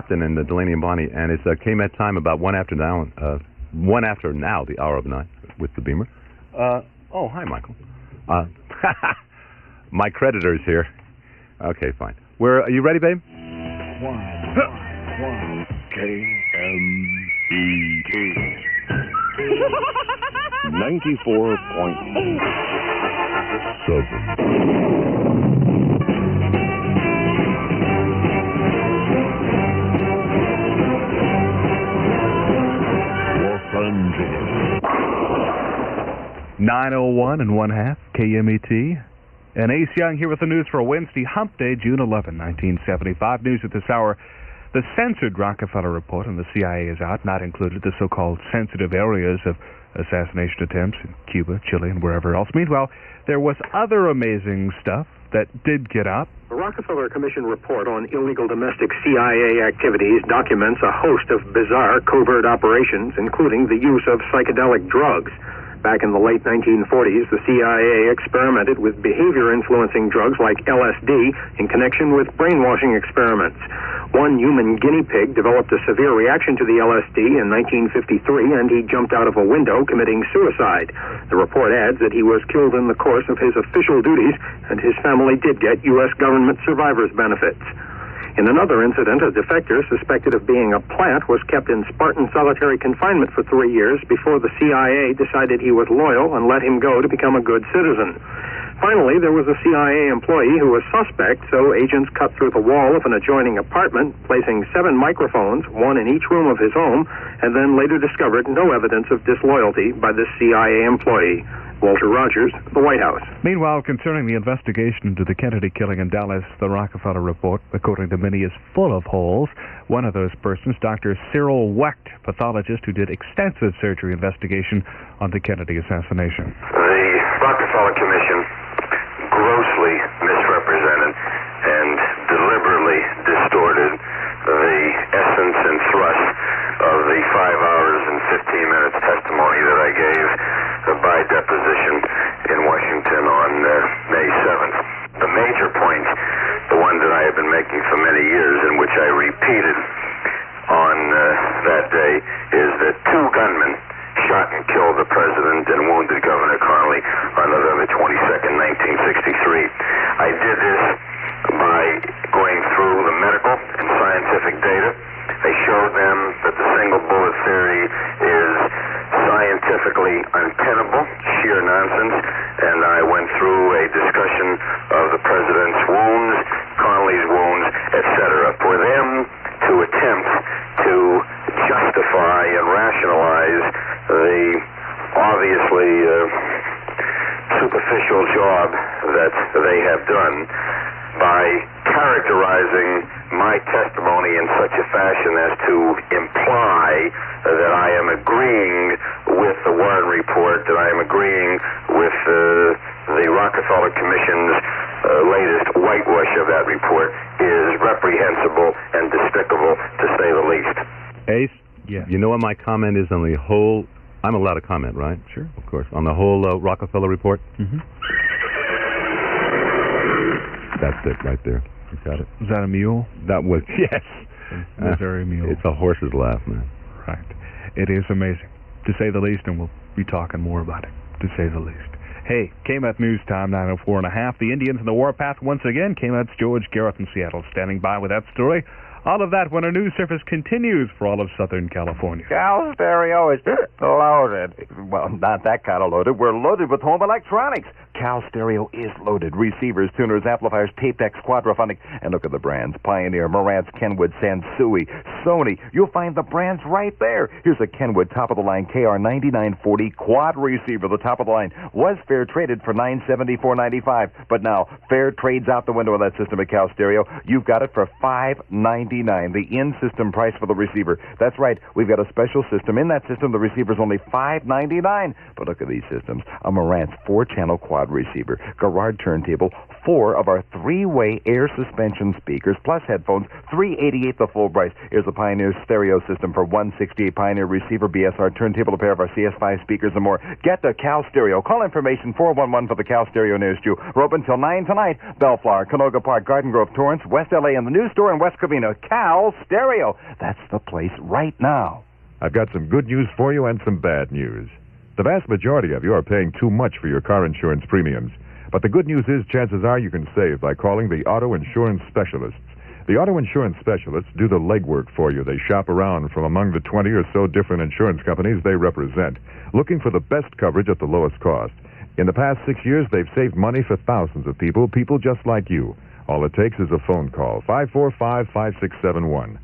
Captain and Delaney and Bonnie, and it's KMET time about 1 after now, the hour of 9 with the Beamer. Oh, hi, Michael. My creditor's here. Okay, fine. Are you ready, babe? 1 KMET 9:01 and 1/2 KMET. And Ace Young here with the news for Wednesday, Hump Day, June 11, 1975. News at this hour. The censored Rockefeller report on the CIA is out, not included the so-called sensitive areas of assassination attempts in Cuba, Chile, and wherever else. Meanwhile, there was other amazing stuff that did get out. The Rockefeller Commission report on illegal domestic CIA activities documents a host of bizarre covert operations, including the use of psychedelic drugs. Back in the late 1940s, the CIA experimented with behavior-influencing drugs like LSD in connection with brainwashing experiments. One human guinea pig developed a severe reaction to the LSD in 1953, and he jumped out of a window, committing suicide. The report adds that he was killed in the course of his official duties, and his family did get U.S. government survivors' benefits. In another incident, a defector suspected of being a plant was kept in Spartan solitary confinement for 3 years before the CIA decided he was loyal and let him go to become a good citizen. Finally, there was a CIA employee who was suspect, so agents cut through the wall of an adjoining apartment, placing 7 microphones, one in each room of his home, and then later discovered no evidence of disloyalty by this CIA employee. Walter Rogers, the White House. Meanwhile, concerning the investigation into the Kennedy killing in Dallas, the Rockefeller report, according to many, is full of holes. One of those persons, Dr. Cyril Wecht, pathologist who did extensive surgery investigation on the Kennedy assassination. The Rockefeller Commission grossly misrepresented and deliberately distorted the essence and thrust of the 5 hours and 15 minutes testimony that I gave by deposition in Washington on May 7th. The major point, the one that I have been making for many years and which I repeated on that day, is that 2 gunmen shot and killed the president and wounded Governor Connally on November 22nd, 1963. I did this by going through the medical and scientific data. I showed them that the single bullet theory is scientifically untenable, sheer nonsense, and I went through a discussion of the president's wounds, Connally's wounds, etc. For them to attempt to justify and rationalize the obviously superficial job that they have done by characterizing my testimony in such a fashion as to imply that I am agreeing with the Warren report, that I am agreeing with the Rockefeller Commission's latest whitewash of that report, is reprehensible and despicable, to say the least. Ace? Yeah. You know what my comment is on the whole... I'm allowed to comment, right? Sure. Of course. On the whole Rockefeller report? Mm-hmm. That's it right there. You got it. Was that a mule? That was, yes. Very mule. It's a horse's laugh, man. Right. It is amazing, to say the least, and we'll be talking more about it, to say the least. Hey, KMET News Time, 9:04 and a half. The Indians in the warpath once again. KMET's George Garrett in Seattle standing by with that story. All of that when our news service continues for all of Southern California. Cal Stereo is loaded. Well, not that kind of loaded. We're loaded with home electronics. Cal Stereo is loaded. Receivers, tuners, amplifiers, Tapex, Quadraphonic, and look at the brands. Pioneer, Marantz, Kenwood, Sansui, Sony. You'll find the brands right there. Here's a Kenwood top-of-the-line KR9940 quad receiver. The top of the line was fair traded for $974.95, but now fair trades out the window of that system at Cal Stereo. You've got it for $599. The in-system price for the receiver. That's right. We've got a special system. In that system, the receiver's only $599. But look at these systems. A Marantz 4-channel quad loud receiver, Garrard turntable, 4 of our 3-way air suspension speakers, plus headphones, $388 the full price. Here's the Pioneer stereo system for $168. Pioneer receiver, BSR turntable, a pair of our CS5 speakers, and more. Get the Cal Stereo. Call information 411 for the Cal Stereo nearest you. We're open till 9 tonight. Bellflower, Canoga Park, Garden Grove, Torrance, West LA, and the new store in West Covina. Cal Stereo. That's the place right now. I've got some good news for you and some bad news. The vast majority of you are paying too much for your car insurance premiums. But the good news is chances are you can save by calling the auto insurance specialists. The auto insurance specialists do the legwork for you. They shop around from among the 20 or so different insurance companies they represent, looking for the best coverage at the lowest cost. In the past 6 years, they've saved money for thousands of people just like you. All it takes is a phone call, 545-5671.